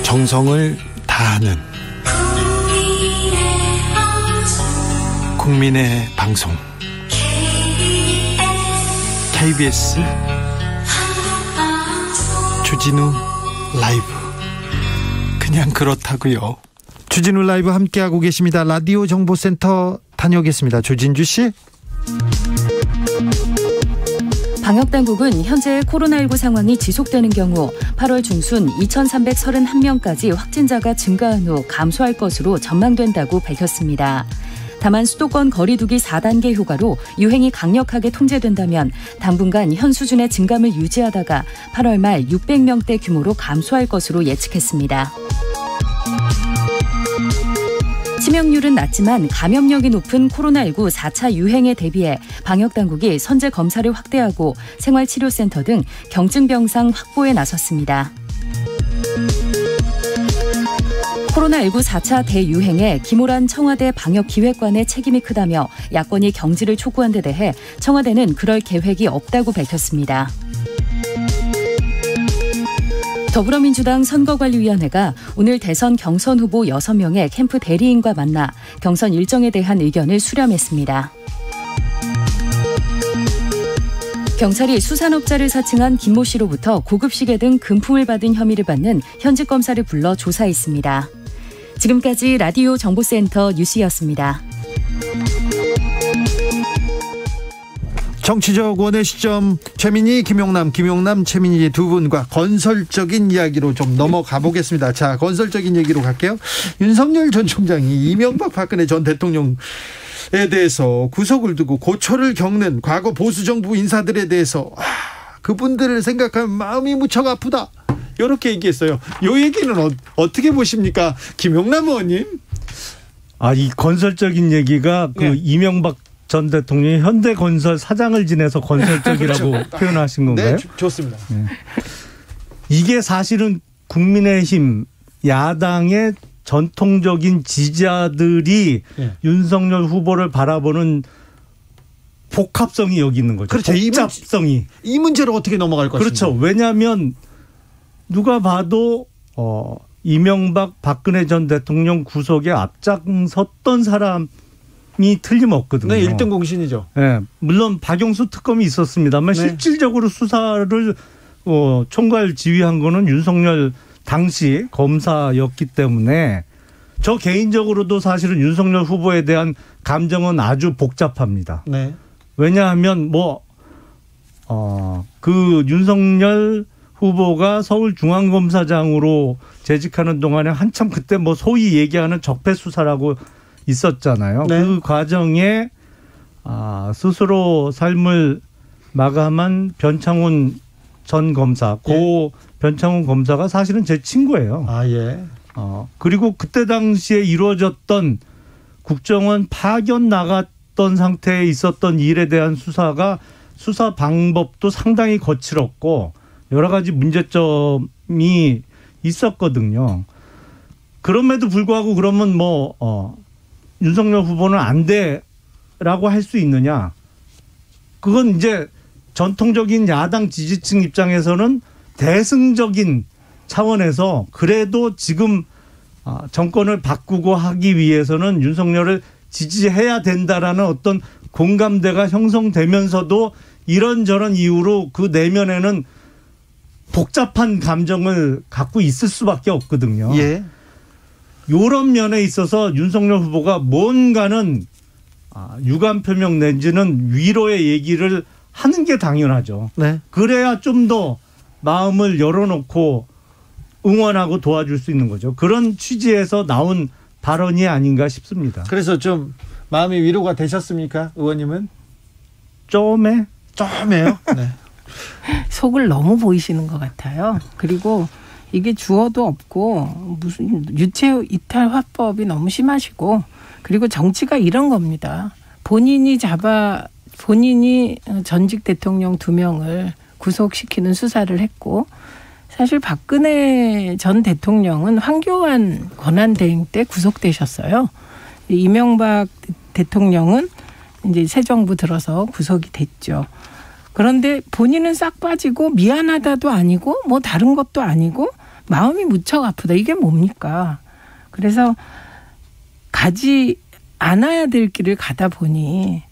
Speaker 1: 정성을 다하는 국민의 방송 KBS 주진우 라이브. 그냥 그렇다고요. 주진우 라이브 함께하고 계십니다. 라디오 정보센터 다녀오겠습니다. 조진주 씨.
Speaker 2: 방역당국은 현재 코로나19 상황이 지속되는 경우 8월 중순 2,331명까지 확진자가 증가한 후 감소할 것으로 전망된다고 밝혔습니다. 다만 수도권 거리 두기 4단계 효과로 유행이 강력하게 통제된다면 당분간 현 수준의 증감을 유지하다가 8월 말 600명대 규모로 감소할 것으로 예측했습니다. 치명률은 낮지만 감염력이 높은 코로나19 4차 유행에 대비해 방역당국이 선제 검사를 확대하고 생활치료센터 등 경증병상 확보에 나섰습니다. 코로나19 4차 대유행에 김호란 청와대 방역기획관의 책임이 크다며 야권이 경지를 촉구한 데 대해 청와대는 그럴 계획이 없다고 밝혔습니다. 더불어민주당 선거관리위원회가 오늘 대선 경선 후보 6명의 캠프 대리인과 만나 경선 일정에 대한 의견을 수렴했습니다. 경찰이 수산업자를 사칭한 김모 씨로부터 고급 시계 등 금품을 받은 혐의를 받는 현직 검사를 불러 조사했습니다. 지금까지 라디오 정보센터 뉴스였습니다.
Speaker 1: 정치적 원의 시점 최민희, 김용남, 최민희 두 분과 건설적인 이야기로 좀 넘어가 보겠습니다. 자, 건설적인 얘기로 갈게요. 윤석열 전 총장이 이명박 박근혜 전 대통령에 대해서 구속을 두고 고초를 겪는 과거 보수정부 인사들에 대해서 그분들을 생각하면 마음이 무척 아프다, 이렇게 얘기했어요. 이 얘기는 어떻게 보십니까, 김용남 의원님?
Speaker 8: 이 건설적인 얘기가 그 이명박 전 대통령이 현대건설 사장을 지내서 건설적이라고 그렇죠. 표현하신 건가요?
Speaker 1: 네, 좋습니다.
Speaker 8: 네. 이게 사실은 국민의힘 야당의 전통적인 지지자들이 윤석열 후보를 바라보는 복합성이 여기 있는 거죠.
Speaker 1: 그렇죠.
Speaker 8: 복잡성이.
Speaker 1: 이 문제로 어떻게 넘어갈 것인가.
Speaker 8: 그렇죠. 왜냐하면 누가 봐도 이명박 박근혜 전 대통령 구속에 앞장섰던 사람이 틀림없거든요.
Speaker 1: 네, 1등 공신이죠.
Speaker 8: 네, 물론 박영수 특검이 있었습니다만 실질적으로 수사를 총괄 지휘한 거는 윤석열 당시 검사였기 때문에 저 개인적으로도 사실은 윤석열 후보에 대한 감정은 아주 복잡합니다.
Speaker 1: 네.
Speaker 8: 왜냐하면 그 윤석열 후보가 서울중앙검사장으로 재직하는 동안에 한참 그때 소위 얘기하는 적폐수사라고 있었잖아요.
Speaker 1: 네.
Speaker 8: 그 과정에 스스로 삶을 마감한 변창훈 전 검사, 고 변창훈 검사가 사실은 제 친구예요.
Speaker 1: 예.
Speaker 8: 그리고 그때 당시에 이루어졌던 국정원 파견 나갔던 상태에 있었던 일에 대한 수사가 수사 방법도 상당히 거칠었고 여러 가지 문제점이 있었거든요. 그럼에도 불구하고 그러면 윤석열 후보는 안 돼라고 할 수 있느냐? 그건 이제 전통적인 야당 지지층 입장에서는 대승적인 차원에서 그래도 지금 정권을 바꾸고 하기 위해서는 윤석열을 지지해야 된다라는 어떤 공감대가 형성되면서도 이런저런 이유로 그 내면에는 복잡한 감정을 갖고 있을 수밖에 없거든요. 예. 이런 면에 있어서 윤석열 후보가 뭔가는 유감 표명 내지는 위로의 얘기를 하는 게 당연하죠. 네. 그래야 좀 더 마음을 열어놓고 응원하고 도와줄 수 있는 거죠. 그런 취지에서 나온 발언이 아닌가 싶습니다.
Speaker 1: 그래서 좀 마음이 위로가 되셨습니까, 의원님은?
Speaker 8: 좀에요?
Speaker 1: 네.
Speaker 7: 속을 너무 보이시는 것 같아요. 그리고 이게 주어도 없고 무슨 유체 이탈 화법이 너무 심하시고, 그리고 정치가 이런 겁니다. 본인이 전직 대통령 2명을 구속시키는 수사를 했고, 사실 박근혜 전 대통령은 황교안 권한대행 때 구속되셨어요. 이명박 대통령은 이제 새 정부 들어서 구속이 됐죠. 그런데 본인은 싹 빠지고 미안하다도 아니고 뭐 다른 것도 아니고 마음이 무척 아프다. 이게 뭡니까? 그래서 가지 않아야 될 길을 가다 보니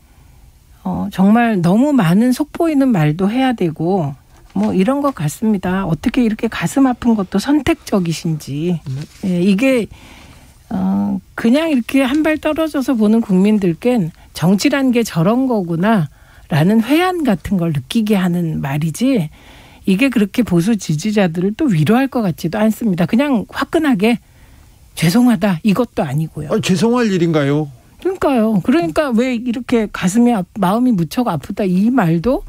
Speaker 7: 정말 너무 많은 속보이는 말도 해야 되고 뭐 이런 것 같습니다. 어떻게 이렇게 가슴 아픈 것도 선택적이신지. 예, 이게 그냥 이렇게 한 발 떨어져서 보는 국민들께는 정치란 게 저런 거구나라는 회한 같은 걸 느끼게 하는 말이지, 이게 그렇게 보수 지지자들을 또 위로할 것 같지도 않습니다. 그냥 화끈하게 죄송하다 이것도 아니고요.
Speaker 1: 죄송할 일인가요?
Speaker 7: 그러니까요. 그러니까 왜 이렇게 마음이 무척 아프다 이 말도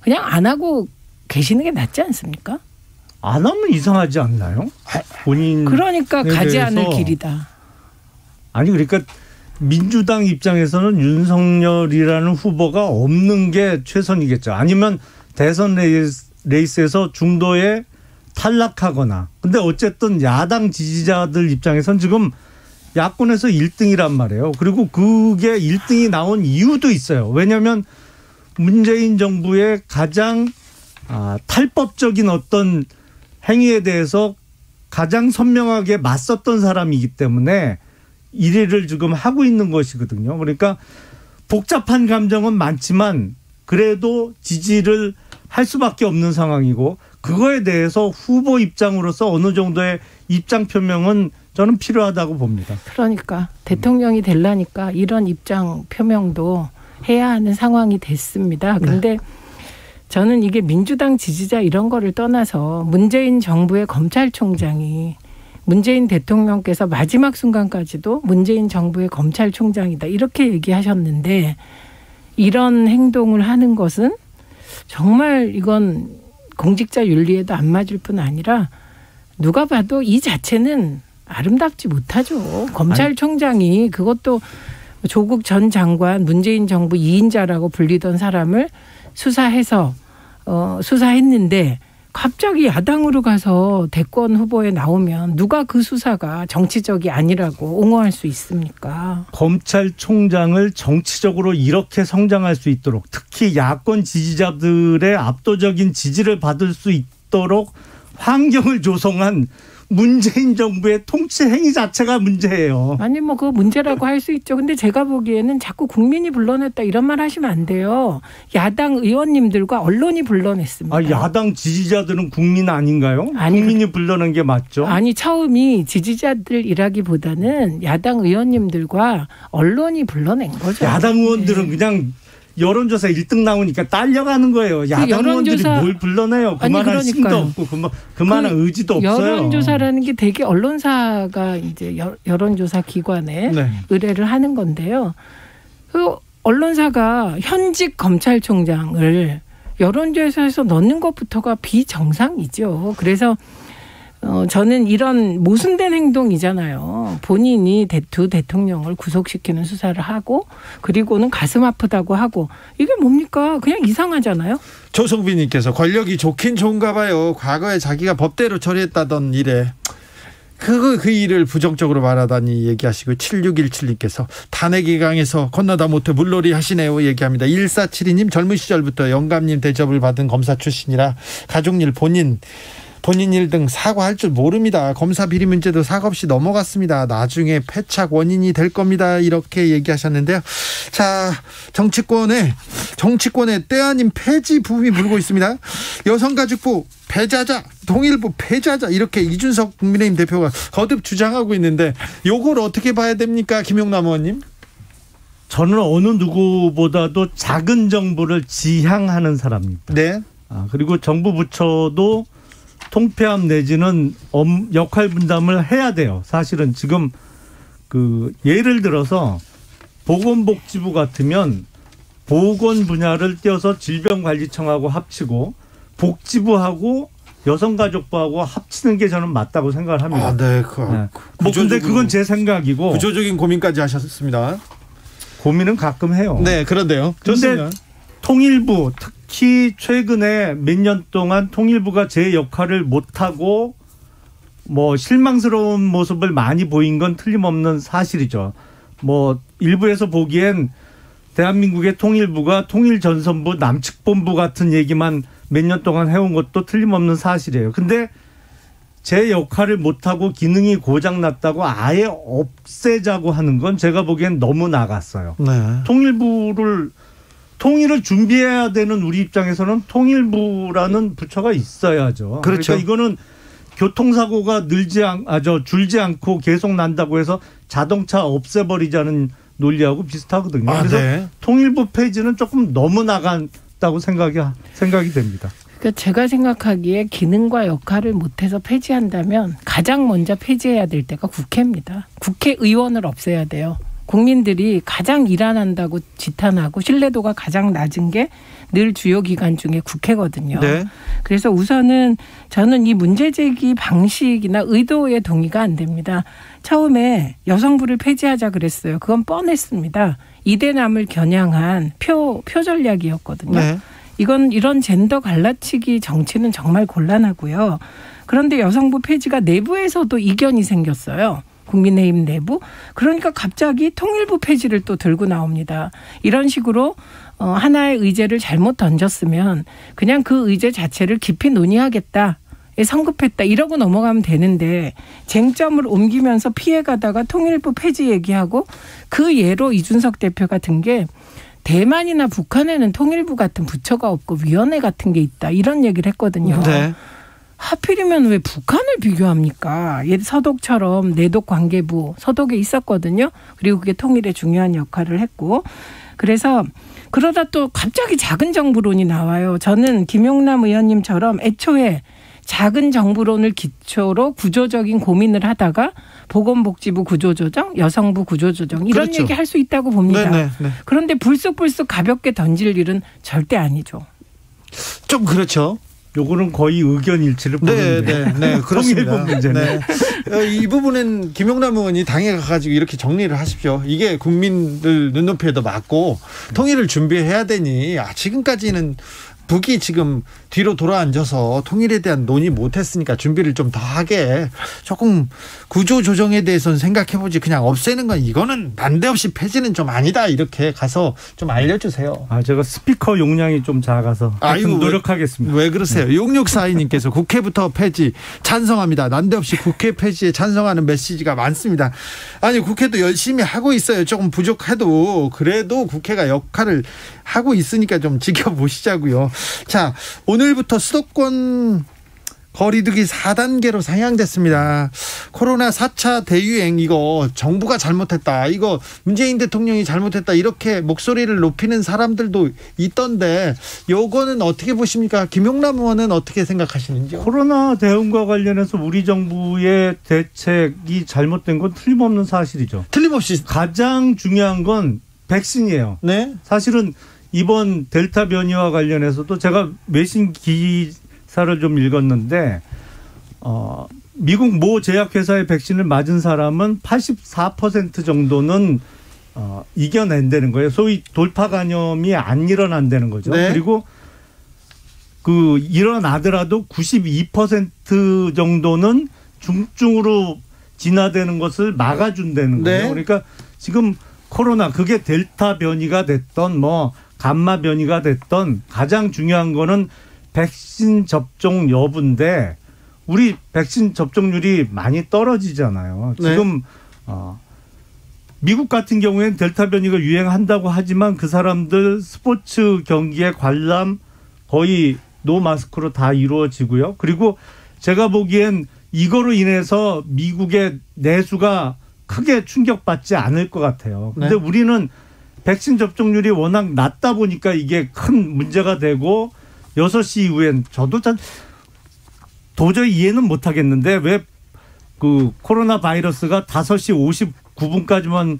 Speaker 7: 그냥 안 하고 계시는 게 낫지 않습니까?
Speaker 8: 안 하면 이상하지 않나요? 본인
Speaker 7: 그러니까 가지 않을 길이다.
Speaker 8: 아니 그러니까 민주당 입장에서는 윤석열이라는 후보가 없는 게 최선이겠죠. 아니면 대선 레이스에서 중도에 탈락하거나. 근데 어쨌든 야당 지지자들 입장에서는 지금 야권에서 1등이란 말이에요. 그리고 그게 1등이 나온 이유도 있어요. 왜냐하면 문재인 정부의 가장 탈법적인 어떤 행위에 대해서 가장 선명하게 맞섰던 사람이기 때문에 1위를 지금 하고 있는 것이거든요. 그러니까 복잡한 감정은 많지만 그래도 지지를 할 수밖에 없는 상황이고, 그거에 대해서 후보 입장으로서 어느 정도의 입장 표명은 저는 필요하다고 봅니다.
Speaker 7: 그러니까 대통령이 되려니까 이런 입장 표명도 해야 하는 상황이 됐습니다. 그런데 저는 이게 민주당 지지자 이런 거를 떠나서 문재인 정부의 검찰총장이, 문재인 대통령께서 마지막 순간까지도 문재인 정부의 검찰총장이다 이렇게 얘기하셨는데, 이런 행동을 하는 것은 정말 이건 공직자 윤리에도 안 맞을 뿐 아니라 누가 봐도 이 자체는 아름답지 못하죠. 검찰총장이, 그것도 조국 전 장관 문재인 정부 2인자라고 불리던 사람을 수사했는데 갑자기 야당으로 가서 대권 후보에 나오면 누가 그 수사가 정치적이 아니라고 옹호할 수 있습니까?
Speaker 8: 검찰총장을 정치적으로 이렇게 성장할 수 있도록, 특히 야권 지지자들의 압도적인 지지를 받을 수 있도록 환경을 조성한 문재인 정부의 통치 행위 자체가 문제예요.
Speaker 7: 아니 뭐 그거 문제라고 할 수 있죠. 근데 제가 보기에는 자꾸 국민이 불러냈다 이런 말 하시면 안 돼요. 야당 의원님들과 언론이 불러냈습니다.
Speaker 8: 야당 지지자들은 국민 아닌가요? 국민이 불러낸 게 맞죠?
Speaker 7: 아니 처음이 지지자들이라기보다는 야당 의원님들과 언론이 불러낸 거죠.
Speaker 8: 야당 의원들은 그냥 여론조사 1등 나오니까 딸려가는 거예요. 야당 의원들이 뭘 불러내요. 그만한 힘도 없고 그만한 의지도 없어요.
Speaker 7: 여론조사라는 게 되게 언론사가 이제 여론조사 기관에 의뢰를 하는 건데요. 그 언론사가 현직 검찰총장을 여론조사에서 넣는 것부터가 비정상이죠. 그래서 저는 이런 모순된 행동이잖아요. 본인이 두 대통령을 구속시키는 수사를 하고 그리고는 가슴 아프다고 하고, 이게 뭡니까? 그냥 이상하잖아요.
Speaker 1: 조성빈님께서 권력이 좋긴 좋은가 봐요. 과거에 자기가 법대로 처리했다던 일에 그 일을 부정적으로 말하다니 얘기하시고 7617님께서 탄핵이 강해서 건너다 못해 물놀이 하시네요 얘기합니다. 1472님 젊은 시절부터 영감님 대접을 받은 검사 출신이라 가족일 본인 일 등 사과할 줄 모릅니다. 검사 비리 문제도 사과 없이 넘어갔습니다. 나중에 패착 원인이 될 겁니다. 이렇게 얘기하셨는데요. 자, 정치권의 때 아닌 폐지 붐이 불고 있습니다. 여성가족부 폐지하자, 통일부 폐지하자 이렇게 이준석 국민의힘 대표가 거듭 주장하고 있는데 요걸 어떻게 봐야 됩니까, 김용남 의원님?
Speaker 8: 저는 어느 누구보다도 작은 정부를 지향하는 사람입니다.
Speaker 1: 네.
Speaker 8: 그리고 정부 부처도 통폐합 내지는 역할 분담을 해야 돼요. 사실은 지금 예를 들어서 보건복지부 같으면 보건 분야를 떼어서 질병관리청하고 합치고 복지부하고 여성가족부하고 합치는 게 저는 맞다고 생각을 합니다.
Speaker 1: 네.
Speaker 8: 근데 그건 제 생각이고.
Speaker 1: 구조적인 고민까지 하셨습니다.
Speaker 8: 고민은 가끔 해요.
Speaker 1: 네, 그런데요.
Speaker 8: 그런데 통일부 특히 최근에 몇 년 동안 통일부가 제 역할을 못하고 실망스러운 모습을 많이 보인 건 틀림없는 사실이죠. 일부에서 보기엔 대한민국의 통일부가 통일전선부 남측본부 같은 얘기만 몇 년 동안 해온 것도 틀림없는 사실이에요. 근데 제 역할을 못하고 기능이 고장났다고 아예 없애자고 하는 건 제가 보기엔 너무 나갔어요.
Speaker 1: 네.
Speaker 8: 통일을 준비해야 되는 우리 입장에서는 통일부라는 부처가 있어야죠.
Speaker 1: 그렇죠.
Speaker 8: 그러니까 이거는 교통사고가 줄지 않고 계속 난다고 해서 자동차 없애버리자는 논리하고 비슷하거든요. 그래서
Speaker 1: 네.
Speaker 8: 통일부 폐지는 조금 너무 나간다고 생각이 됩니다.
Speaker 7: 그러니까 제가 생각하기에 기능과 역할을 못해서 폐지한다면 가장 먼저 폐지해야 될 때가 국회입니다. 국회의원을 없애야 돼요. 국민들이 가장 일 안 한다고 지탄하고 신뢰도가 가장 낮은 게 늘 주요 기관 중에 국회거든요.
Speaker 1: 네.
Speaker 7: 그래서 우선은 저는 이 문제 제기 방식이나 의도에 동의가 안 됩니다. 처음에 여성부를 폐지하자 그랬어요. 그건 뻔했습니다. 이대남을 겨냥한 표 전략이었거든요.
Speaker 1: 네.
Speaker 7: 이런 젠더 갈라치기 정치는 정말 곤란하고요. 그런데 여성부 폐지가 내부에서도 이견이 생겼어요. 국민의힘 내부. 그러니까 갑자기 통일부 폐지를 또 들고 나옵니다. 이런 식으로 하나의 의제를 잘못 던졌으면 그냥 그 의제 자체를 깊이 논의하겠다. 성급했다. 이러고 넘어가면 되는데 쟁점을 옮기면서 피해가다가 통일부 폐지 얘기하고 그 예로 이준석 대표가 든 게 대만이나 북한에는 통일부 같은 부처가 없고 위원회 같은 게 있다. 이런 얘기를 했거든요.
Speaker 1: 네.
Speaker 7: 하필이면 왜 북한을 비교합니까? 서독처럼 내독 관계부 서독에 있었거든요. 그리고 그게 통일에 중요한 역할을 했고. 그래서 그러다 또 갑자기 작은 정부론이 나와요. 저는 김용남 의원님처럼 애초에 작은 정부론을 기초로 구조적인 고민을 하다가 보건복지부 구조조정, 여성부 구조조정 이런
Speaker 1: 그렇죠.
Speaker 7: 얘기 할 수 있다고 봅니다.
Speaker 1: 네.
Speaker 7: 그런데 불쑥불쑥 가볍게 던질 일은 절대 아니죠.
Speaker 1: 좀 그렇죠.
Speaker 8: 요거는 거의 의견 일치를 보는데.
Speaker 1: 네, 그렇습니다.
Speaker 8: 문제는.
Speaker 1: 네. 이 부분은 김용남 의원이 당에 가가지고 이렇게 정리를 하십시오. 이게 국민들 눈높이에도 맞고 통일을 준비해야 되니 지금까지는 북이 지금 뒤로 돌아앉아서 통일에 대한 논의 못했으니까 준비를 좀 더 하게 조금 구조 조정에 대해서는 생각해보지 그냥 없애는 건 이거는 난데없이 폐지는 좀 아니다 이렇게 가서 좀 알려주세요.
Speaker 8: 제가 스피커 용량이 좀 작아서 노력하겠습니다.
Speaker 1: 왜 그러세요? 6642님께서 국회부터 폐지 찬성합니다. 난데없이 국회 폐지에 찬성하는 메시지가 많습니다. 아니 국회도 열심히 하고 있어요. 조금 부족해도 그래도 국회가 역할을 하고 있으니까 좀 지켜보시자고요. 자, 오늘부터 수도권 거리두기 4단계로 상향됐습니다. 코로나 4차 대유행 이거 정부가 잘못했다. 이거 문재인 대통령이 잘못했다. 이렇게 목소리를 높이는 사람들도 있던데 요거는 어떻게 보십니까? 김용남 의원은 어떻게 생각하시는지요?
Speaker 8: 코로나 대응과 관련해서 우리 정부의 대책이 잘못된 건 틀림없는 사실이죠.
Speaker 1: 틀림없이.
Speaker 8: 가장 중요한 건 백신이에요.
Speaker 1: 네.
Speaker 8: 사실은 이번 델타 변이와 관련해서도 제가 외신 기사를 좀 읽었는데 미국 모 제약회사의 백신을 맞은 사람은 84% 정도는 이겨낸다는 거예요. 소위 돌파 감염이 안 일어난다는 거죠.
Speaker 1: 네.
Speaker 8: 그리고 일어나더라도 92% 정도는 중증으로 진화되는 것을 막아준다는 거예요. 그러니까 지금 코로나 그게 델타 변이가 됐던 뭐 감마 변이가 됐던 가장 중요한 거는 백신 접종 여부인데 우리 백신 접종률이 많이 떨어지잖아요. 지금 미국 같은 경우에는 델타 변이가 유행한다고 하지만 그 사람들 스포츠 경기에 관람 거의 노 마스크로 다 이루어지고요. 그리고 제가 보기엔 이거로 인해서 미국의 내수가 크게 충격받지 않을 것 같아요. 근데 우리는 백신 접종률이 워낙 낮다 보니까 이게 큰 문제가 되고 6시 이후엔 저도 참 도저히 이해는 못하겠는데 왜 그 코로나 바이러스가 5시 59분까지만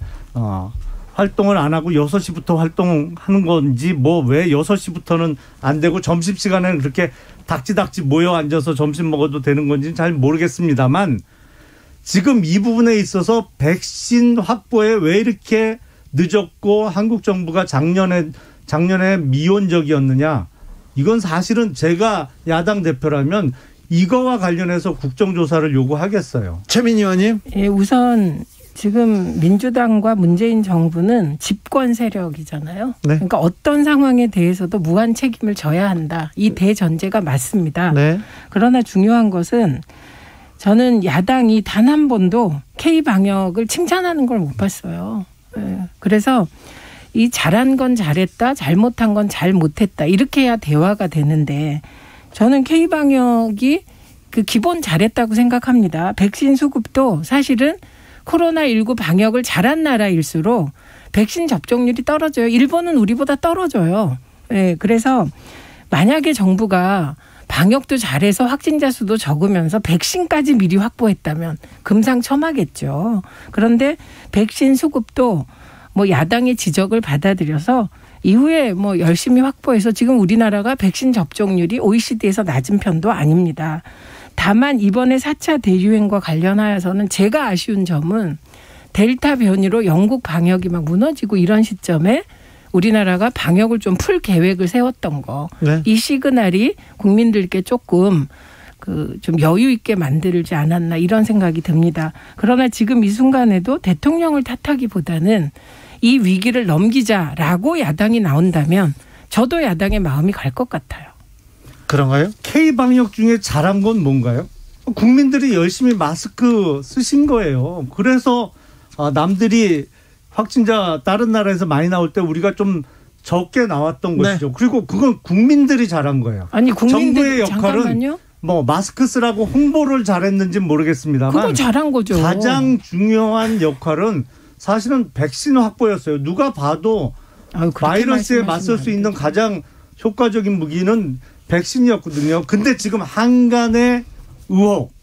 Speaker 8: 활동을 안 하고 6시부터 활동하는 건지 뭐 왜 6시부터는 안 되고 점심시간에는 그렇게 닥치닥치 모여 앉아서 점심 먹어도 되는 건지는 잘 모르겠습니다만 지금 이 부분에 있어서 백신 확보에 왜 이렇게 늦었고 한국 정부가 작년에 미온적이었느냐. 이건 사실은 제가 야당 대표라면 이거와 관련해서 국정조사를 요구하겠어요.
Speaker 1: 최민희 의원님.
Speaker 7: 예, 우선 지금 민주당과 문재인 정부는 집권 세력이잖아요. 그러니까 어떤 상황에 대해서도 무한 책임을 져야 한다. 이 대전제가 맞습니다. 그러나 중요한 것은 저는 야당이 단 한 번도 K방역을 칭찬하는 걸 못 봤어요. 그래서 이 잘한 건 잘했다, 잘못한 건 잘못했다 이렇게 해야 대화가 되는데 저는 K방역이 그 기본 잘했다고 생각합니다. 백신 수급도 사실은 코로나19 방역을 잘한 나라일수록 백신 접종률이 떨어져요. 일본은 우리보다 떨어져요. 그래서 만약에 정부가 방역도 잘해서 확진자 수도 적으면서 백신까지 미리 확보했다면 금상첨화겠죠. 그런데 백신 수급도 뭐 야당의 지적을 받아들여서 이후에 뭐 열심히 확보해서 지금 우리나라가 백신 접종률이 OECD에서 낮은 편도 아닙니다. 다만 이번에 4차 대유행과 관련하여서는 제가 아쉬운 점은 델타 변이로 영국 방역이 막 무너지고 이런 시점에 우리나라가 방역을 좀 풀 계획을 세웠던 거. 이 시그널이 국민들께 조금 좀 여유 있게 만들지 않았나 이런 생각이 듭니다. 그러나 지금 이 순간에도 대통령을 탓하기보다는 이 위기를 넘기자라고 야당이 나온다면 저도 야당의 마음이 갈 것 같아요.
Speaker 1: 그런가요?
Speaker 8: K방역 중에 잘한 건 뭔가요? 국민들이 열심히 마스크 쓰신 거예요. 그래서 남들이 확진자 다른 나라에서 많이 나올 때 우리가 좀 적게 나왔던 것이죠. 그리고 그건 국민들이 잘한 거예요.
Speaker 7: 아니 국민들의
Speaker 8: 정부의 역할은
Speaker 7: 잠깐만요.
Speaker 8: 뭐 마스크 쓰라고 홍보를 잘했는지는 모르겠습니다만
Speaker 7: 그거 잘한 거죠.
Speaker 8: 가장 중요한 역할은 사실은 백신 확보였어요. 누가 봐도 바이러스에 맞설 수 있는 가장 효과적인 무기는 백신이었거든요. 근데 지금 한간의 의혹.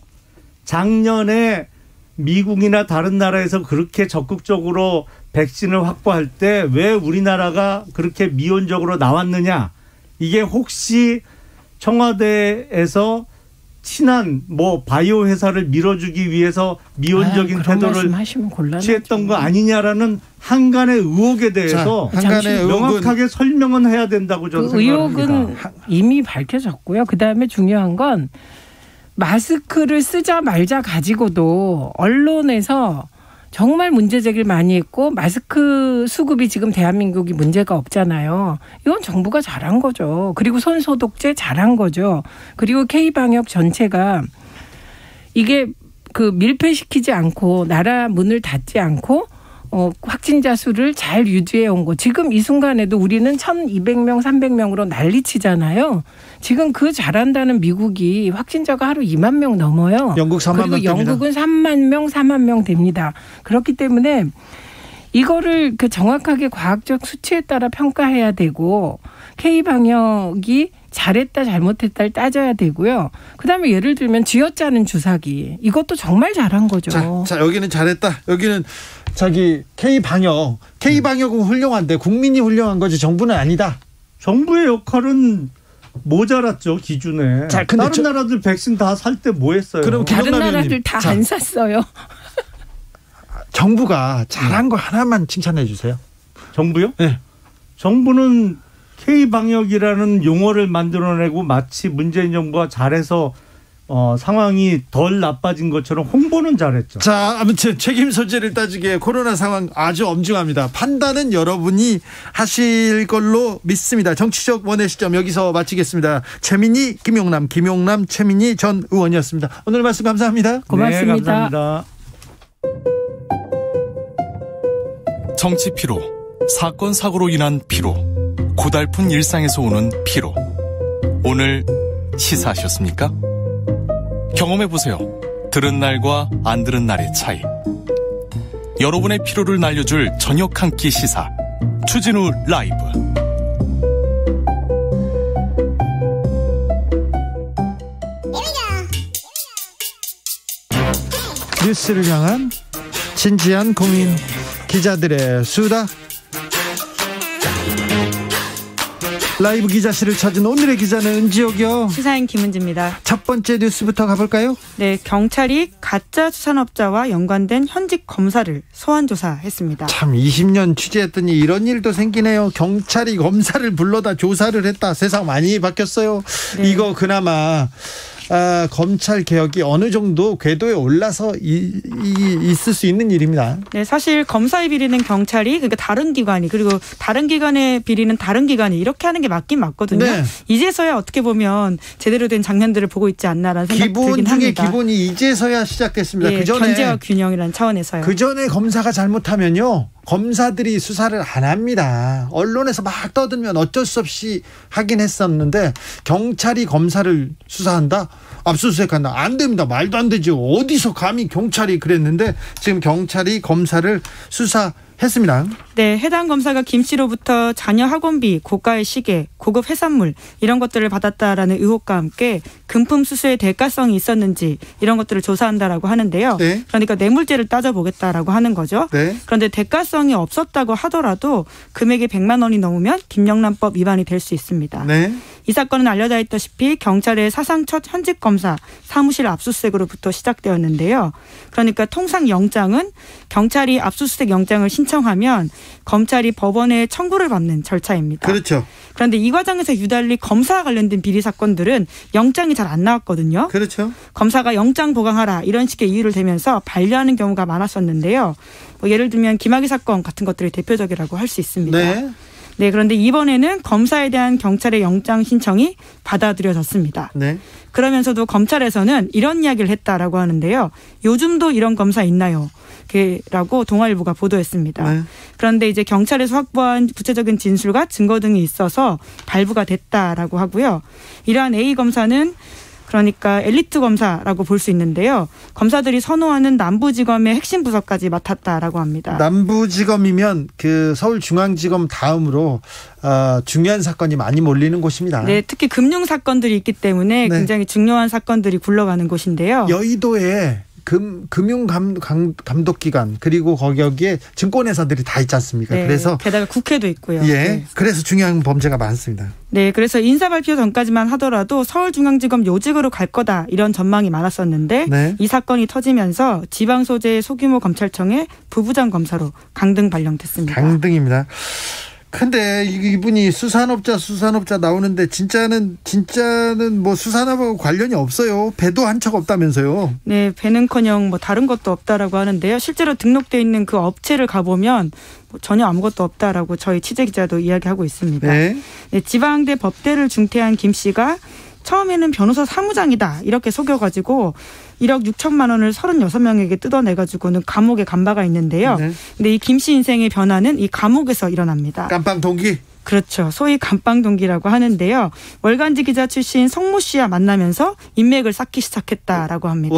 Speaker 8: 작년에 미국이나 다른 나라에서 그렇게 적극적으로 백신을 확보할 때 왜 우리나라가 그렇게 미온적으로 나왔느냐. 이게 혹시 청와대에서 친한 뭐 바이오 회사를 밀어주기 위해서 미온적인 태도를 취했던 거 아니냐라는 한간의 의혹에 대해서 명확하게 설명은 해야 된다고 저는 생각합니다.
Speaker 7: 의혹은 이미 밝혀졌고요. 그다음에 중요한 건 마스크를 쓰자 말자 가지고도 언론에서 정말 문제 제기를 많이 했고 마스크 수급이 지금 대한민국이 문제가 없잖아요. 이건 정부가 잘한 거죠. 그리고 손소독제 잘한 거죠. 그리고 K방역 전체가 이게 밀폐시키지 않고 나라 문을 닫지 않고 확진자 수를 잘 유지해 온 거. 지금 이 순간에도 우리는 1,200명, 300명으로 난리치잖아요. 지금 그 잘한다는 미국이 확진자가 하루 2만 명 넘어요.
Speaker 1: 영국 3만 명 됩니다.
Speaker 7: 그리고 영국은 3만 명, 4만 명 됩니다. 그렇기 때문에 이거를 정확하게 과학적 수치에 따라 평가해야 되고 K방역이 잘했다 잘못했다를 따져야 되고요. 그다음에 예를 들면 쥐어짜는 주사기. 이것도 정말 잘한 거죠.
Speaker 1: 자 여기는 잘했다. 여기는 K방역은 훌륭한데 국민이 훌륭한 거지 정부는 아니다.
Speaker 8: 정부의 역할은 모자랐죠 기준에. 다른 나라들 백신 다 살 때 뭐 했어요?
Speaker 7: 그럼 다른 나라들 다 안 샀어요.
Speaker 1: 정부가 잘한 거 하나만 칭찬해 주세요.
Speaker 8: 정부요?
Speaker 1: 네.
Speaker 8: 정부는 K방역이라는 용어를 만들어내고 마치 문재인 정부가 잘해서 상황이 덜 나빠진 것처럼 홍보는 잘했죠.
Speaker 1: 자, 아무튼 책임 소재를 따지기에 코로나 상황 아주 엄중합니다. 판단은 여러분이 하실 걸로 믿습니다. 정치적 원의 시점 여기서 마치겠습니다. 최민희, 김용남, 최민희 전 의원이었습니다. 오늘 말씀 감사합니다.
Speaker 7: 고맙습니다.
Speaker 8: 네, 감사합니다.
Speaker 12: 정치 피로, 사건 사고로 인한 피로, 고달픈 일상에서 오는 피로. 오늘 시사하셨습니까? 경험해보세요. 들은 날과 안 들은 날의 차이. 여러분의 피로를 날려줄 저녁 한 끼 시사 추진우 라이브.
Speaker 1: 뉴스를 향한 진지한 고민, 기자들의 수다. 라이브 기자실을 찾은 오늘의 기자는 은지옥이요.
Speaker 13: 시사인 김은지입니다.
Speaker 1: 첫 번째 뉴스부터 가볼까요?
Speaker 13: 네, 경찰이 가짜 수산업자와 연관된 현직 검사를 소환 조사했습니다.
Speaker 1: 참 20년 취재했더니 이런 일도 생기네요. 경찰이 검사를 불러다 조사를 했다. 세상 많이 바뀌었어요. 네. 이거 그나마 검찰 개혁이 어느 정도 궤도에 올라서 있을 수 있는 일입니다.
Speaker 13: 네, 사실 검사의 비리는 경찰이, 그러니까 다른 기관이, 그리고 다른 기관의 비리는 다른 기관이 이렇게 하는 게 맞긴 맞거든요. 네. 이제서야 어떻게 보면 제대로 된 장면들을 보고 있지 않나라는 생각이 들긴 합니다.
Speaker 1: 기본 중에 기본이 이제서야 시작됐습니다.
Speaker 13: 네, 그전에 견제와 균형이라는 차원에서요.
Speaker 1: 그전에 검사가 잘못하면요, 검사들이 수사를 안 합니다. 언론에서 막 떠들면 어쩔 수 없이 하긴 했었는데, 경찰이 검사를 수사한다? 압수수색한다? 안 됩니다. 말도 안 되죠. 어디서 감히 경찰이 그랬는데 지금 경찰이 검사를 수사했습니다.
Speaker 13: 네, 해당 검사가 김 씨로부터 자녀 학원비, 고가의 시계, 고급 해산물 이런 것들을 받았다라는 의혹과 함께 금품 수수의 대가성이 있었는지 이런 것들을 조사한다라고 하는데요. 네. 그러니까 뇌물죄를 따져보겠다라고 하는 거죠. 네. 그런데 대가성이 없었다고 하더라도 금액이 100만 원이 넘으면 김영란법 위반이 될 수 있습니다. 네. 이 사건은 알려져 있다시피 경찰의 사상 첫 현직 검사 사무실 압수수색으로부터 시작되었는데요. 그러니까 통상 영장은 경찰이 압수수색 영장을 신청하면 검찰이 법원에 청구를 받는 절차입니다.
Speaker 1: 그렇죠.
Speaker 13: 그런데 이 과정에서 유달리 검사와 관련된 비리 사건들은 영장이 잘 안 나왔거든요.
Speaker 1: 그렇죠.
Speaker 13: 검사가 영장 보강하라 이런 식의 이유를 대면서 반려하는 경우가 많았었는데요. 뭐 예를 들면 김학의 사건 같은 것들이 대표적이라고 할 수 있습니다. 네. 네, 그런데 이번에는 검사에 대한 경찰의 영장 신청이 받아들여졌습니다. 네. 그러면서도 검찰에서는 이런 이야기를 했다라고 하는데요. 요즘도 이런 검사 있나요? 라고 동아일보가 보도했습니다. 네. 그런데 이제 경찰에서 확보한 구체적인 진술과 증거 등이 있어서 발부가 됐다라고 하고요. 이러한 A 검사는 그러니까 엘리트 검사라고 볼 수 있는데요. 검사들이 선호하는 남부지검의 핵심 부서까지 맡았다라고 합니다.
Speaker 1: 남부지검이면 그 서울중앙지검 다음으로 중요한 사건이 많이 몰리는 곳입니다.
Speaker 13: 네, 특히 금융 사건들이 있기 때문에 네. 굉장히 중요한 사건들이 굴러가는 곳인데요.
Speaker 1: 여의도에 금융감독기관 그리고 거기에 증권회사들이 다 있지 않습니까?
Speaker 13: 네,
Speaker 1: 그래서
Speaker 13: 게다가 국회도 있고요.
Speaker 1: 예,
Speaker 13: 네.
Speaker 1: 그래서 중요한 범죄가 많습니다.
Speaker 13: 네, 그래서 인사 발표 전까지만 하더라도 서울중앙지검 요직으로 갈 거다 이런 전망이 많았었는데 네. 이 사건이 터지면서 지방 소재의 소규모 검찰청의 부부장 검사로 강등 발령됐습니다.
Speaker 1: 강등입니다. 근데 이분이 수산업자 나오는데 진짜는 뭐 수산업하고 관련이 없어요. 배도 한 척 없다면서요.
Speaker 13: 네, 배는커녕 뭐 다른 것도 없다라고 하는데요. 실제로 등록돼 있는 그 업체를 가보면 뭐 전혀 아무것도 없다라고 저희 취재기자도 이야기하고 있습니다. 네. 네, 지방대 법대를 중퇴한 김 씨가 처음에는 변호사 사무장이다 이렇게 속여가지고 1억 6천만 원을 36명에게 뜯어내가지고는 감옥에 간 바가 있는데요. 네. 근데 이 김 씨 인생의 변화는 이 감옥에서 일어납니다.
Speaker 1: 깜빵 동기?
Speaker 13: 그렇죠. 소위 감빵 동기라고 하는데요. 월간지 기자 출신 성모 씨와 만나면서 인맥을 쌓기 시작했다라고 합니다.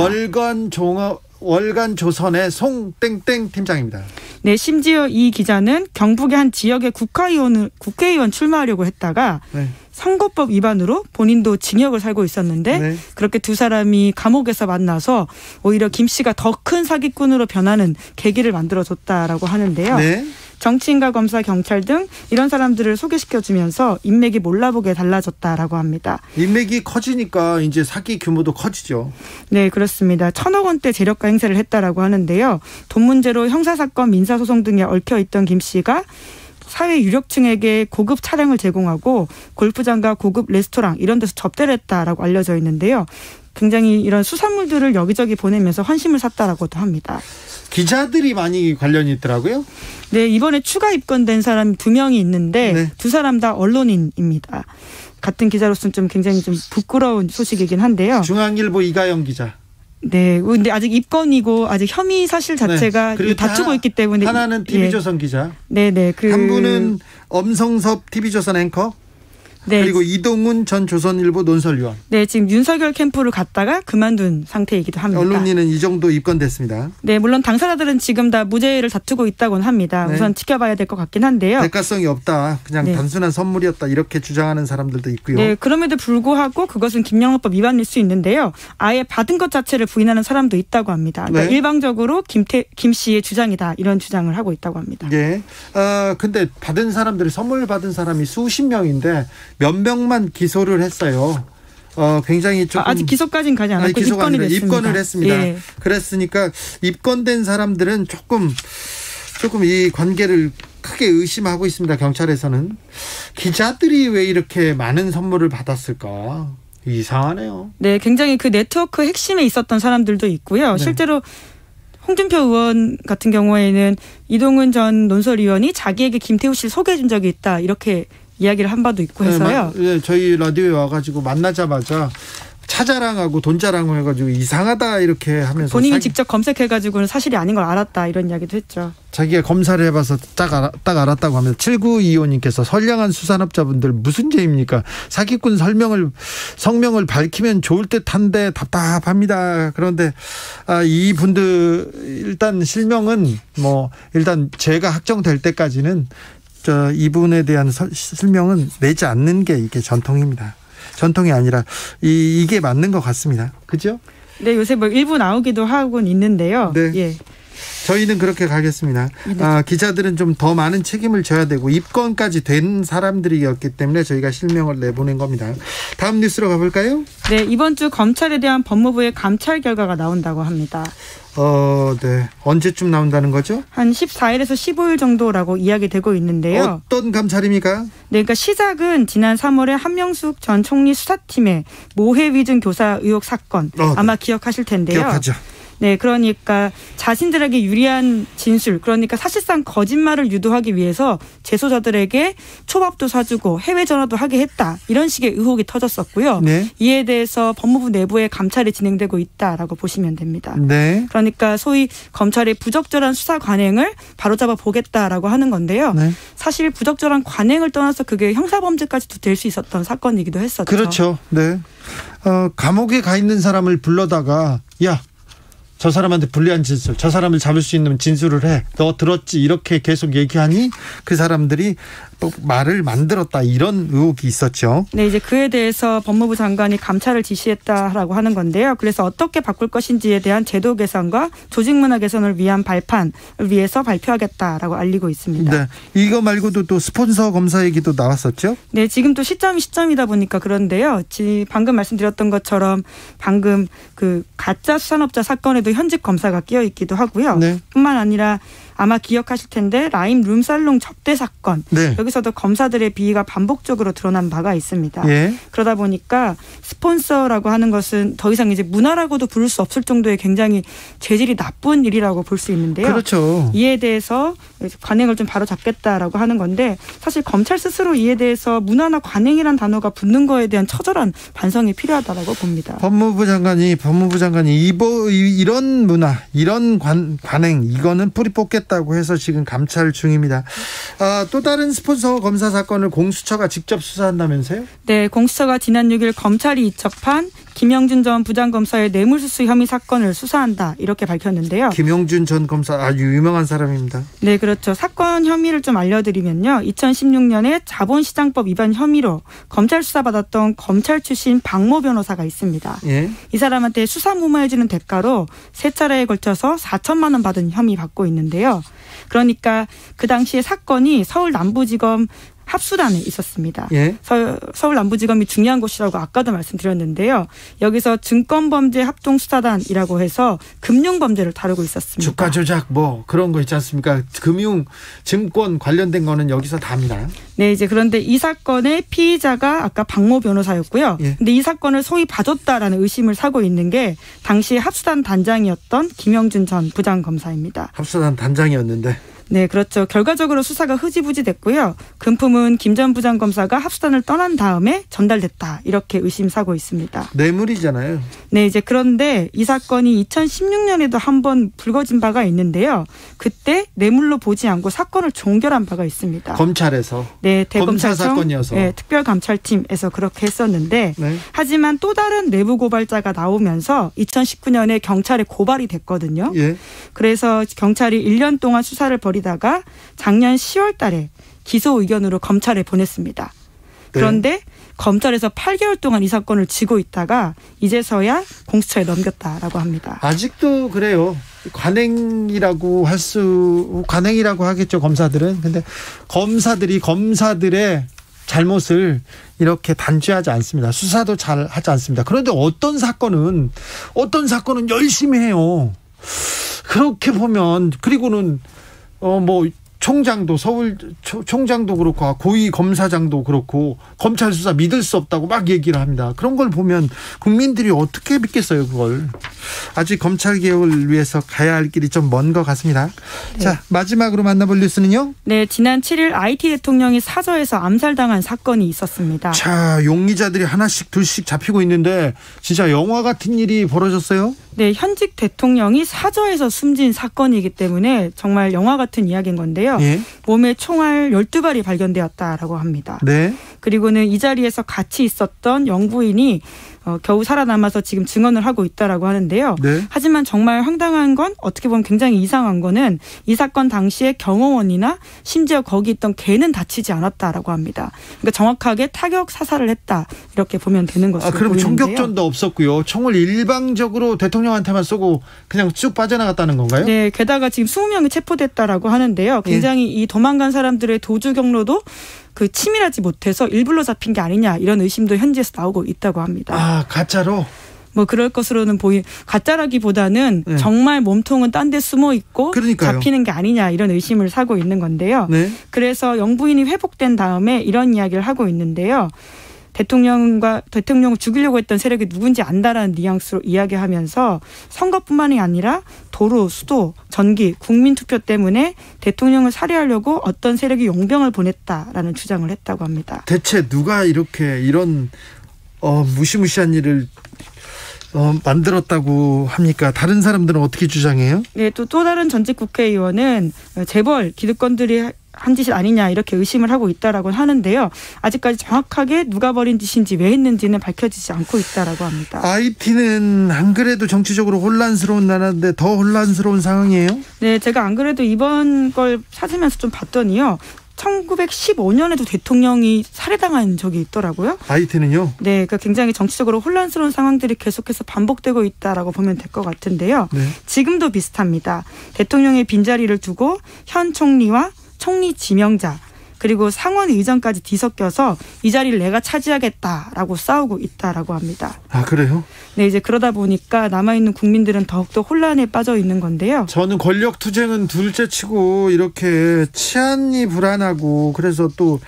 Speaker 1: 월간조선의 송땡땡 팀장입니다.
Speaker 13: 네, 심지어 이 기자는 경북의 한 지역의 국회의원 출마하려고 했다가 네. 선거법 위반으로 본인도 징역을 살고 있었는데 네. 그렇게 두 사람이 감옥에서 만나서 오히려 김 씨가 더 큰 사기꾼으로 변하는 계기를 만들어줬다라고 하는데요. 네. 정치인과 검사, 경찰 등 이런 사람들을 소개시켜주면서 인맥이 몰라보게 달라졌다라고 합니다.
Speaker 1: 인맥이 커지니까 이제 사기 규모도 커지죠.
Speaker 13: 네, 그렇습니다. 1,000억 원대 재력가 행세를 했다라고 하는데요. 돈 문제로 형사사건, 민사소송 등에 얽혀있던 김 씨가 사회 유력층에게 고급 차량을 제공하고 골프장과 고급 레스토랑 이런 데서 접대를 했다라고 알려져 있는데요. 굉장히 이런 수산물들을 여기저기 보내면서 환심을 샀다라고도 합니다.
Speaker 1: 기자들이 많이 관련이 있더라고요.
Speaker 13: 네, 이번에 추가 입건된 사람 2명이 있는데 네. 2사람 다 언론인입니다. 같은 기자로서는 좀 굉장히 좀 부끄러운 소식이긴 한데요.
Speaker 1: 중앙일보 이가영 기자.
Speaker 13: 네, 근데 아직 입건이고 아직 혐의 사실 자체가 네. 다투고 있기 때문에
Speaker 1: 하나는 TV조선 기자.
Speaker 13: 네네.
Speaker 1: 한 분은 엄성섭 TV조선 앵커. 네. 그리고 이동훈 전 조선일보 논설위원.
Speaker 13: 네, 지금 윤석열 캠프를 갔다가 그만둔 상태이기도 합니다.
Speaker 1: 언론인은 이 정도 입건됐습니다.
Speaker 13: 네, 물론 당사자들은 지금 다 무죄를 다투고 있다고는 합니다. 네. 우선 지켜봐야 될 것 같긴 한데요.
Speaker 1: 대가성이 없다. 그냥 네. 단순한 선물이었다. 이렇게 주장하는 사람들도 있고요.
Speaker 13: 네, 그럼에도 불구하고 그것은 김영란법 위반일 수 있는데요. 아예 받은 것 자체를 부인하는 사람도 있다고 합니다. 그러니까 네. 일방적으로 김 씨의 주장이다. 이런 주장을 하고 있다고 합니다.
Speaker 1: 네. 근데 받은 사람들이 선물 받은 사람이 수십 명인데 몇 명만 기소를 했어요. 굉장히 조금
Speaker 13: 아직 기소까지는 가지 않았고 입건이 됐습니다.
Speaker 1: 입건을 했습니다. 예. 그랬으니까 입건된 사람들은 조금 이 관계를 크게 의심하고 있습니다. 경찰에서는. 기자들이 왜 이렇게 많은 선물을 받았을까? 이상하네요.
Speaker 13: 네, 굉장히 그 네트워크 핵심에 있었던 사람들도 있고요. 네. 실제로 홍준표 의원 같은 경우에는 이동훈 전 논설위원이 자기에게 김태우 씨를 소개해 준 적이 있다. 이렇게 이야기를 한 바도 있고 해서요.
Speaker 1: 네, 저희 라디오에 와가지고 만나자마자 차자랑하고 돈자랑을 해가지고 이상하다 이렇게 하면서
Speaker 13: 본인이 직접 검색해가지고는 사실이 아닌 걸 알았다 이런 이야기도 했죠.
Speaker 1: 자기가 검사를 해봐서 딱 알았다고 하면서 7925님께서 선량한 수산업자분들 무슨 죄입니까? 사기꾼 성명을 밝히면 좋을 듯한데 답답합니다. 그런데 이분들 일단 실명은 일단 죄가 확정될 때까지는 이분에 대한 실명은 내지 않는 게 이게 전통입니다. 전통이 아니라 이게 맞는 것 같습니다. 그죠?
Speaker 13: 네, 요새 일부 나오기도 하고는 있는데요.
Speaker 1: 네.
Speaker 13: 예.
Speaker 1: 저희는 그렇게 가겠습니다. 네. 기자들은 좀 더 많은 책임을 져야 되고 입건까지 된 사람들이었기 때문에 저희가 실명을 내보낸 겁니다. 다음 뉴스로 가볼까요?
Speaker 13: 네, 이번 주 검찰에 대한 법무부의 감찰 결과가 나온다고 합니다.
Speaker 1: 네. 언제쯤 나온다는 거죠?
Speaker 13: 한 14일에서 15일 정도라고 이야기되고 있는데요.
Speaker 1: 어떤 감찰입니까?
Speaker 13: 네, 그러니까 시작은 지난 3월에 한명숙 전 총리 수사팀의 모해 위증 교사 의혹 사건 아마 기억하실 텐데요.
Speaker 1: 기억하죠.
Speaker 13: 네, 그러니까 자신들에게 유리한 진술, 그러니까 사실상 거짓말을 유도하기 위해서 재소자들에게 초밥도 사주고 해외 전화도 하게 했다. 이런 식의 의혹이 터졌었고요. 네. 이에 대해서 법무부 내부에 감찰이 진행되고 있다라고 보시면 됩니다.
Speaker 1: 네.
Speaker 13: 그러니까 소위 검찰의 부적절한 수사 관행을 바로잡아 보겠다라고 하는 건데요. 네. 사실 부적절한 관행을 떠나서 그게 형사범죄까지도 될 수 있었던 사건이기도 했었죠.
Speaker 1: 그렇죠. 네. 감옥에 가 있는 사람을 불러다가 저 사람한테 불리한 진술, 저 사람을 잡을 수 있는 진술을 해. 너 들었지? 이렇게 계속 얘기하니 그 사람들이 또 말을 만들었다. 이런 의혹이 있었죠.
Speaker 13: 네, 이제 그에 대해서 법무부 장관이 감찰을 지시했다라고 하는 건데요. 그래서 어떻게 바꿀 것인지에 대한 제도 개선과 조직 문화 개선을 위한 발판을 위해서 발표하겠다라고 알리고 있습니다.
Speaker 1: 네, 이거 말고도 또 스폰서 검사 얘기도 나왔었죠?
Speaker 13: 네, 지금 또 시점이다 보니까 그런데요. 방금 말씀드렸던 것처럼 방금 그 가짜 수산업자 사건에도 현직 검사가 끼어 있기도 하고요. 네. 뿐만 아니라 아마 기억하실 텐데 라임 룸살롱 접대 사건. 네. 여기서도 검사들의 비위가 반복적으로 드러난 바가 있습니다. 예. 그러다 보니까 스폰서라고 하는 것은 더 이상 이제 문화라고도 부를 수 없을 정도의 굉장히 재질이 나쁜 일이라고 볼 수 있는데요.
Speaker 1: 그렇죠.
Speaker 13: 이에 대해서 관행을 좀 바로잡겠다라고 하는 건데 사실 검찰 스스로 이에 대해서 문화나 관행이란 단어가 붙는 거에 대한 처절한 반성이 필요하다라고 봅니다.
Speaker 1: 법무부 장관이 이런 문화, 이런 관행 이거는 뿌리 뽑겠다고 해서 지금 감찰 중입니다. 또 다른 스폰서 검사 사건을 공수처가 직접 수사한다면서요?
Speaker 13: 네, 공수처가 지난 6일 검찰이 이첩한 김영준 전 부장검사의 뇌물수수 혐의 사건을 수사한다 이렇게 밝혔는데요.
Speaker 1: 김영준 전 검사 아주 유명한 사람입니다.
Speaker 13: 네, 그렇죠. 사건 혐의를 좀 알려드리면요. 2016년에 자본시장법 위반 혐의로 검찰 수사받았던 검찰 출신 박모 변호사가 있습니다. 예. 이 사람한테 수사무마해주는 대가로 3차례에 걸쳐서 4천만 원 받은 혐의 받고 있는데요. 그러니까 그 당시에 사건이 서울 남부지검 합수단에 있었습니다.
Speaker 1: 예.
Speaker 13: 서울 남부지검이 중요한 곳이라고 아까도 말씀드렸는데요. 여기서 증권범죄 합동수사단이라고 해서 금융범죄를 다루고 있었습니다.
Speaker 1: 주가 조작 뭐 그런 거 있지 않습니까? 금융, 증권 관련된 거는 여기서 다입니다.
Speaker 13: 네, 이제 그런데 이 사건의 피의자가 아까 박모 변호사였고요.
Speaker 1: 예.
Speaker 13: 근데 이 사건을 소위 봐줬다라는 의심을 사고 있는 게 당시 합수단 단장이었던 김영준 전 부장검사입니다.
Speaker 1: 합수단 단장이었는데.
Speaker 13: 네, 그렇죠. 결과적으로 수사가 흐지부지 됐고요. 금품은 김 전 부장검사가 합수단을 떠난 다음에 전달됐다. 이렇게 의심사고 있습니다.
Speaker 1: 뇌물이잖아요.
Speaker 13: 네, 이제 그런데 이 사건이 2016년에도 한번 불거진 바가 있는데요. 그때 뇌물로 보지 않고 사건을 종결한 바가 있습니다.
Speaker 1: 검찰에서.
Speaker 13: 네, 대검찰청
Speaker 1: 검사 사건이어서.
Speaker 13: 네, 특별감찰팀에서 그렇게 했었는데
Speaker 1: 네.
Speaker 13: 하지만 또 다른 내부 고발자가 나오면서 2019년에 경찰에 고발이 됐거든요.
Speaker 1: 예.
Speaker 13: 그래서 경찰이 1년 동안 수사를 벌이다가 작년 10월 달에 기소 의견으로 검찰에 보냈습니다. 그런데 네. 검찰에서 8개월 동안 이 사건을 쥐고 있다가 이제서야 공수처에 넘겼다라고 합니다.
Speaker 1: 아직도 그래요. 관행이라고 하겠죠, 검사들은. 근데 검사들의 잘못을 이렇게 단죄하지 않습니다. 수사도 잘 하지 않습니다. 그런데 어떤 사건은 열심히 해요. 그렇게 보면, 그리고는 총장도, 서울 총장도 그렇고 고위 검사장도 그렇고 검찰 수사 믿을 수 없다고 막 얘기를 합니다. 그런 걸 보면 국민들이 어떻게 믿겠어요, 그걸. 아직 검찰 개혁을 위해서 가야 할 길이 좀 먼 것 같습니다. 네. 자, 마지막으로 만나볼 뉴스는요.
Speaker 13: 네, 지난 7일 IT 대통령이 사저에서 암살당한 사건이 있었습니다.
Speaker 1: 자, 용의자들이 하나씩 둘씩 잡히고 있는데 진짜 영화 같은 일이 벌어졌어요.
Speaker 13: 네, 현직 대통령이 사저에서 숨진 사건이기 때문에 정말 영화 같은 이야기인 건데요.
Speaker 1: 예.
Speaker 13: 몸에 총알 12발이 발견되었다라고 합니다.
Speaker 1: 네.
Speaker 13: 그리고는 이 자리에서 같이 있었던 영부인이 겨우 살아남아서 지금 증언을 하고 있다라고 하는데요.
Speaker 1: 네.
Speaker 13: 하지만 정말 황당한 건, 어떻게 보면 굉장히 이상한 거는 이 사건 당시에 경호원이나 심지어 거기 있던 개는 다치지 않았다라고 합니다. 그러니까 정확하게 타격 사살을 했다, 이렇게 보면 되는 것으로
Speaker 1: 그럼
Speaker 13: 보이는데요.
Speaker 1: 총격전도 없었고요. 총을 일방적으로 대통령한테만 쏘고 그냥 쭉 빠져나갔다는 건가요?
Speaker 13: 네, 게다가 지금 20명이 체포됐다라고 하는데요. 굉장히 이 도망간 사람들의 도주 경로도 치밀하지 못해서 일부러 잡힌 게 아니냐, 이런 의심도 현지에서 나오고 있다고 합니다.
Speaker 1: 아, 가짜로?
Speaker 13: 그럴 것으로는 가짜라기보다는
Speaker 1: 네.
Speaker 13: 정말 몸통은 딴 데 숨어 있고
Speaker 1: 그러니까요.
Speaker 13: 잡히는 게 아니냐, 이런 의심을 사고 있는 건데요.
Speaker 1: 네.
Speaker 13: 그래서 영부인이 회복된 다음에 이런 이야기를 하고 있는데요. 대통령을 죽이려고 했던 세력이 누군지 안다라는 뉘앙스로 이야기하면서 선거뿐만이 아니라 도로, 수도, 전기, 국민투표 때문에 대통령을 살해하려고 어떤 세력이 용병을 보냈다라는 주장을 했다고 합니다.
Speaker 1: 대체 누가 이런 무시무시한 일을 만들었다고 합니까? 다른 사람들은 어떻게 주장해요?
Speaker 13: 네, 또 다른 전직 국회의원은 재벌 기득권들이 한 짓이 아니냐, 이렇게 의심을 하고 있다라고 하는데요. 아직까지 정확하게 누가 벌인 짓인지 왜 했는지는 밝혀지지 않고 있다라고 합니다.
Speaker 1: IT는 안 그래도 정치적으로 혼란스러운 나라인데 더 혼란스러운 상황이에요?
Speaker 13: 네, 제가 안 그래도 이번 걸 찾으면서 좀 봤더니요. 1915년에도 대통령이 살해당한 적이 있더라고요.
Speaker 1: IT는요?
Speaker 13: 네, 그러니까 굉장히 정치적으로 혼란스러운 상황들이 계속해서 반복되고 있다라고 보면 될 것 같은데요.
Speaker 1: 네.
Speaker 13: 지금도 비슷합니다. 대통령의 빈자리를 두고 현 총리와 총리 지명자, 그리고 상원 의장까지 뒤섞여서 이 자리를 내가 차지하겠다라고 싸우고 있다라고 합니다.
Speaker 1: 아, 그래요?
Speaker 13: 네, 이제 그러다 보니까 남아있는 국민들은 더욱더 혼란에 빠져 있는 건데요.
Speaker 1: 저는 권력 투쟁은 둘째치고 이렇게 치안이 불안하고 그래서 또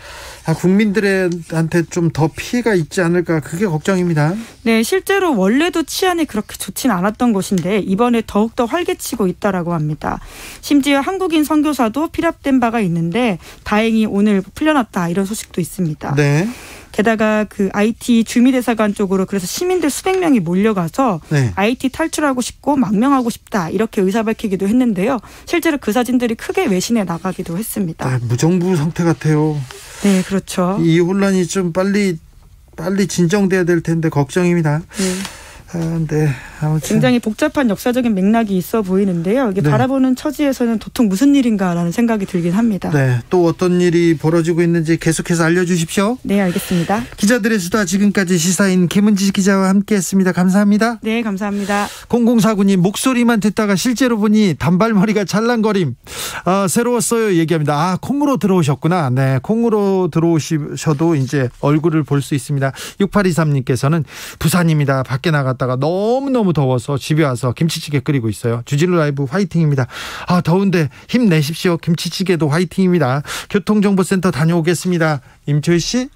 Speaker 1: 국민들한테 좀 더 피해가 있지 않을까, 그게 걱정입니다.
Speaker 13: 네, 실제로 원래도 치안이 그렇게 좋진 않았던 곳인데 이번에 더욱더 활개치고 있다라고 합니다. 심지어 한국인 선교사도 피랍된 바가 있는데 다행히 오늘 풀려났다, 이런 소식도 있습니다.
Speaker 1: 네.
Speaker 13: 게다가 IT 주미대사관 쪽으로 그래서 시민들 수백 명이 몰려가서
Speaker 1: 네.
Speaker 13: IT 탈출하고 싶고 망명하고 싶다, 이렇게 의사 밝히기도 했는데요. 실제로 그 사진들이 크게 외신에 나가기도 했습니다.
Speaker 1: 무정부 상태 같아요.
Speaker 13: 네, 그렇죠.
Speaker 1: 이 혼란이 좀 빨리 진정돼야 될 텐데 걱정입니다.
Speaker 13: 네.
Speaker 1: 네.
Speaker 13: 굉장히 복잡한 역사적인 맥락이 있어 보이는데요. 이게 바라보는 처지에서는 도통 무슨 일인가라는 생각이 들긴 합니다.
Speaker 1: 네, 또 어떤 일이 벌어지고 있는지 계속해서 알려주십시오.
Speaker 13: 네, 알겠습니다.
Speaker 1: 기자들의 수다, 지금까지 시사인 김은지 기자와 함께했습니다. 감사합니다.
Speaker 13: 네, 감사합니다.
Speaker 1: 0049님, 목소리만 듣다가 실제로 보니 단발머리가 찰랑거림. 새로웠어요 얘기합니다. 콩으로 들어오셨구나. 네, 콩으로 들어오셔도 이제 얼굴을 볼 수 있습니다. 6823님께서는 부산입니다. 밖에 나갔다가 너무너무 더워서 집에 와서 김치찌개 끓이고 있어요. 주진우 라이브 화이팅입니다. 더운데 힘내십시오. 김치찌개도 화이팅입니다. 교통정보센터 다녀오겠습니다. 임초희 씨.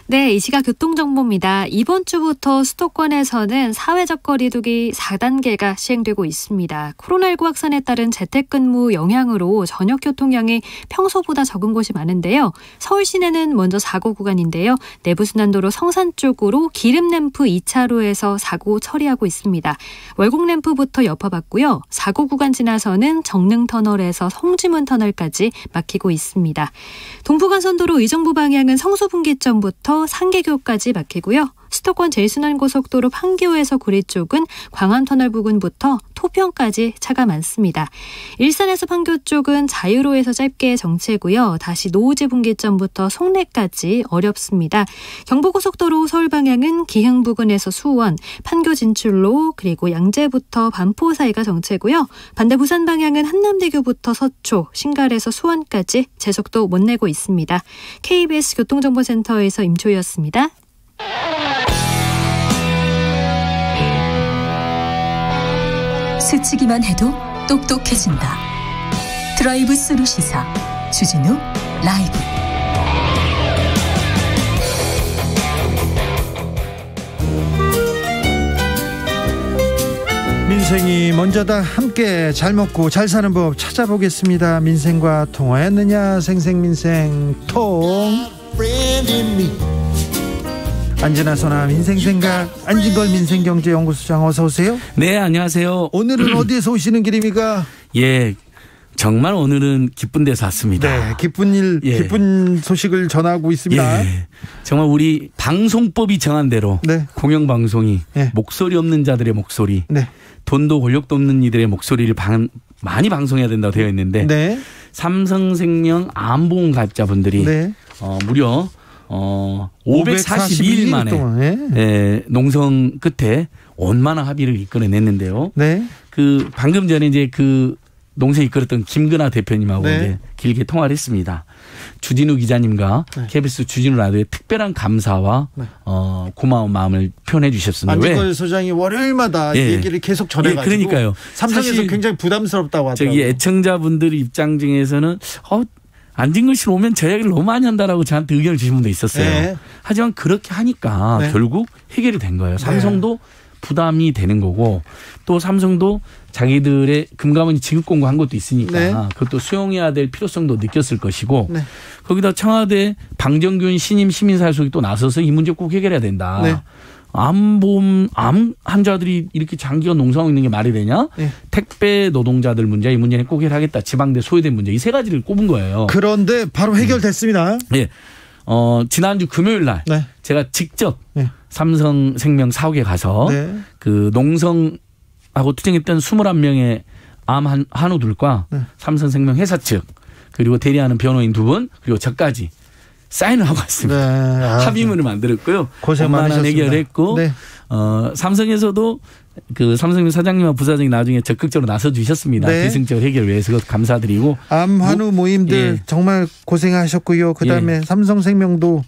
Speaker 4: 네, 이 시각 교통정보입니다. 이번 주부터 수도권에서는 사회적 거리두기 4단계가 시행되고 있습니다. 코로나19 확산에 따른 재택근무 영향으로 저녁 교통량이 평소보다 적은 곳이 많은데요. 서울 시내는 먼저 사고 구간인데요. 내부순환도로 성산 쪽으로 기름램프 2차로에서 사고 처리하고 있습니다. 월곡램프부터 여파받고요. 사고 구간 지나서는 정릉터널에서 성지문 터널까지 막히고 있습니다. 동부간선도로 의정부 방향은 성수분기점부터 상계교까지 막히고요. 수도권 제1순환고속도로 판교에서 구리 쪽은 광안터널 부근부터 토평까지 차가 많습니다. 일산에서 판교 쪽은 자유로에서 짧게 정체고요. 다시 노우지 분기점부터 송내까지 어렵습니다. 경부고속도로 서울 방향은 기흥 부근에서 수원, 판교 진출로 그리고 양재부터 반포 사이가 정체고요. 반대 부산 방향은 한남대교부터 서초, 신갈에서 수원까지 제속도 못 내고 있습니다. KBS 교통정보센터에서 임초희였습니다.
Speaker 14: 스치기만 해도 똑똑해진다. 드라이브 스루 시사 주진우 라이브.
Speaker 1: 민생이 먼저다. 함께 잘 먹고 잘 사는 법 찾아보겠습니다. 민생과 통화했느냐. 생생민생 안진아 소나 민생생각 안진걸 민생경제연구소장 어서 오세요.
Speaker 15: 네, 안녕하세요.
Speaker 1: 오늘은 어디에서 오시는 길입니까?
Speaker 15: 예, 정말 오늘은 기쁜 데서 왔습니다.
Speaker 1: 네, 기쁜 소식을 전하고 있습니다.
Speaker 15: 예, 정말 우리 방송법이 정한 대로 공영방송이 목소리 없는 자들의 목소리, 돈도 권력도 없는 이들의 목소리를 많이 방송해야 된다고 되어 있는데 삼성생명 암보험 가입자분들이 무려 542일 만에 농성 끝에 원만한 합의를 이끌어냈는데요. 그 방금 전에 이제 그 농성 이끌었던 김근하 대표님하고 이제 길게 통화를 했습니다. 주진우 기자님과 KBS 주진우 라디오에 특별한 감사와 고마운 마음을 표현해 주셨습니다.
Speaker 1: 안진걸 소장이 월요일마다 얘기를 계속 전해가지고
Speaker 15: 그러니까요.
Speaker 1: 삼성에서 굉장히 부담스럽다고 하더라고요.
Speaker 15: 저기 애청자분들 입장 중에서는 안진걸 씨 오면 저 이야기를 너무 많이 한다라고 저한테 의견을 주신 분도 있었어요. 하지만 그렇게 하니까 결국 해결이 된 거예요. 삼성도 부담이 되는 거고 또 삼성도 자기들의 금감원이 지급 공고한 것도 있으니까 그것도 수용해야 될 필요성도 느꼈을 것이고 거기다 청와대 방정균 신임 시민사회속이 또 나서서 이 문제 꼭 해결해야 된다. 암 환자들이 이렇게 장기간 농성하고 있는 게 말이 되냐? 택배 노동자들 문제, 이 문제는 꼭 해결하겠다. 지방대 소외된 문제, 이 세 가지를 꼽은 거예요.
Speaker 1: 그런데 바로 해결됐습니다.
Speaker 15: 예. 지난주 금요일 날 제가 직접 삼성생명 사옥에 가서 그 농성하고 투쟁했던 21명의 암 한우들과 삼성생명 회사 측 그리고 대리하는 변호인 2분 그리고 저까지 사인을 하고 왔습니다. 합의문을 만들었고요.
Speaker 1: 고생 많으셨습니다.
Speaker 15: 해결했고 삼성에서도 그 삼성생 사장님과 부사장이 나중에 적극적으로 나서 주셨습니다. 비승적 해결 위해서 감사드리고
Speaker 1: 암 한우 모임들 정말 고생하셨고요. 그다음에 삼성생명도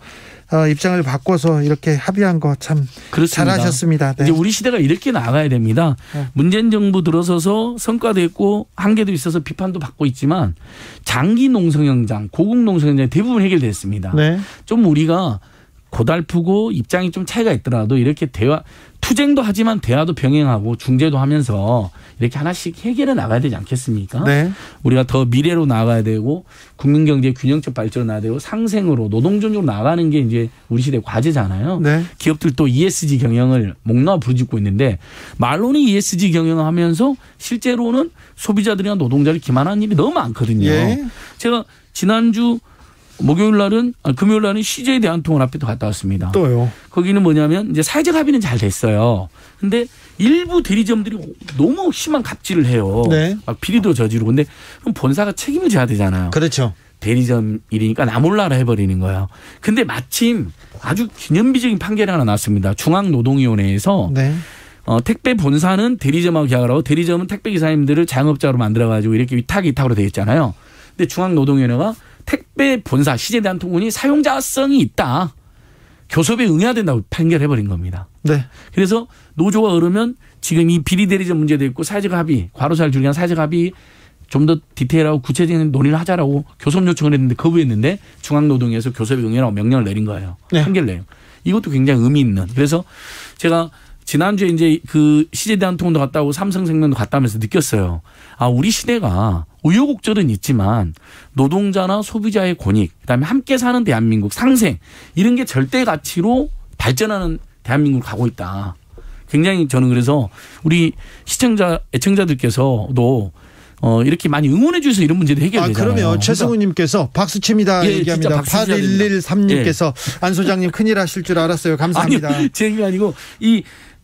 Speaker 1: 입장을 바꿔서 이렇게 합의한 거 참 잘하셨습니다.
Speaker 15: 이제 우리 시대가 이렇게 나가야 됩니다. 문재인 정부 들어서서 성과도 있고 한계도 있어서 비판도 받고 있지만 장기 농성 현장, 고국 농성 현장 대부분 해결됐습니다. 좀 우리가 고달프고 입장이 좀 차이가 있더라도 이렇게 투쟁도 하지만 대화도 병행하고 중재도 하면서 이렇게 하나씩 해결해 나가야 되지 않겠습니까? 우리가 더 미래로 나가야 되고 국민경제 균형적 발전으로 나가야 되고 상생으로 노동존중으로 나가는 게 이제 우리 시대의 과제잖아요. 기업들도 ESG 경영을 목 놓아 부르짖고 있는데 말로는 ESG 경영을 하면서 실제로는 소비자들이나 노동자를 기만하는 일이 너무 많거든요. 제가 지난주 목요일 날은 금요일 날은 CJ 대한통운 앞에도 갔다 왔습니다.
Speaker 1: 또요?
Speaker 15: 거기는 뭐냐면 이제 사회적 합의는 잘 됐어요. 근데 일부 대리점들이 너무 심한 갑질을 해요.
Speaker 1: 네.
Speaker 15: 막 비리도 저지르고. 근데 그럼 본사가 책임을 져야 되잖아요.
Speaker 1: 그렇죠.
Speaker 15: 대리점 일이니까 나 몰라라 해버리는 거예요. 근데 마침 아주 기념비적인 판결이 하나 났습니다. 중앙노동위원회에서
Speaker 1: 네.
Speaker 15: 택배 본사는 대리점하고 계약을 하고 대리점은 택배 기사님들을 자영업자로 만들어가지고 이렇게 위탁으로 되어 있잖아요. 근데 중앙노동위원회가 택배 본사 CJ대한통운이 사용자성이 있다. 교섭에 응해야 된다고 판결해버린 겁니다.
Speaker 1: 네.
Speaker 15: 그래서 노조가 그러면 지금 이 비리 대리점 문제도 있고 사회적 합의, 과로사를 줄이기 위한 사회적 합의 좀 더 디테일하고 구체적인 논의를 하자라고 교섭 요청을 했는데 거부했는데 중앙노동위에서 교섭에 응해라고 명령을 내린 거예요.
Speaker 1: 네.
Speaker 15: 판결 내용. 이것도 굉장히 의미 있는. 그래서 제가 지난주에 이제 그 CJ대한통운도 갔다 오고 삼성생명도 갔다 오면서 느꼈어요. 아, 우리 시대가 우여곡절은 있지만 노동자나 소비자의 권익, 그다음에 함께 사는 대한민국 상생 이런 게 절대 가치로 발전하는 대한민국으로 가고 있다. 굉장히 저는 그래서 우리 시청자, 애청자들께서도 이렇게 많이 응원해 주셔서 이런 문제도 해결되잖아요.
Speaker 1: 그러면 최승우님께서 박수칩니다 얘기합니다. 8113님께서 안 소장님 큰일 하실 줄 알았어요. 감사합니다.
Speaker 15: 아니, 제가 아니고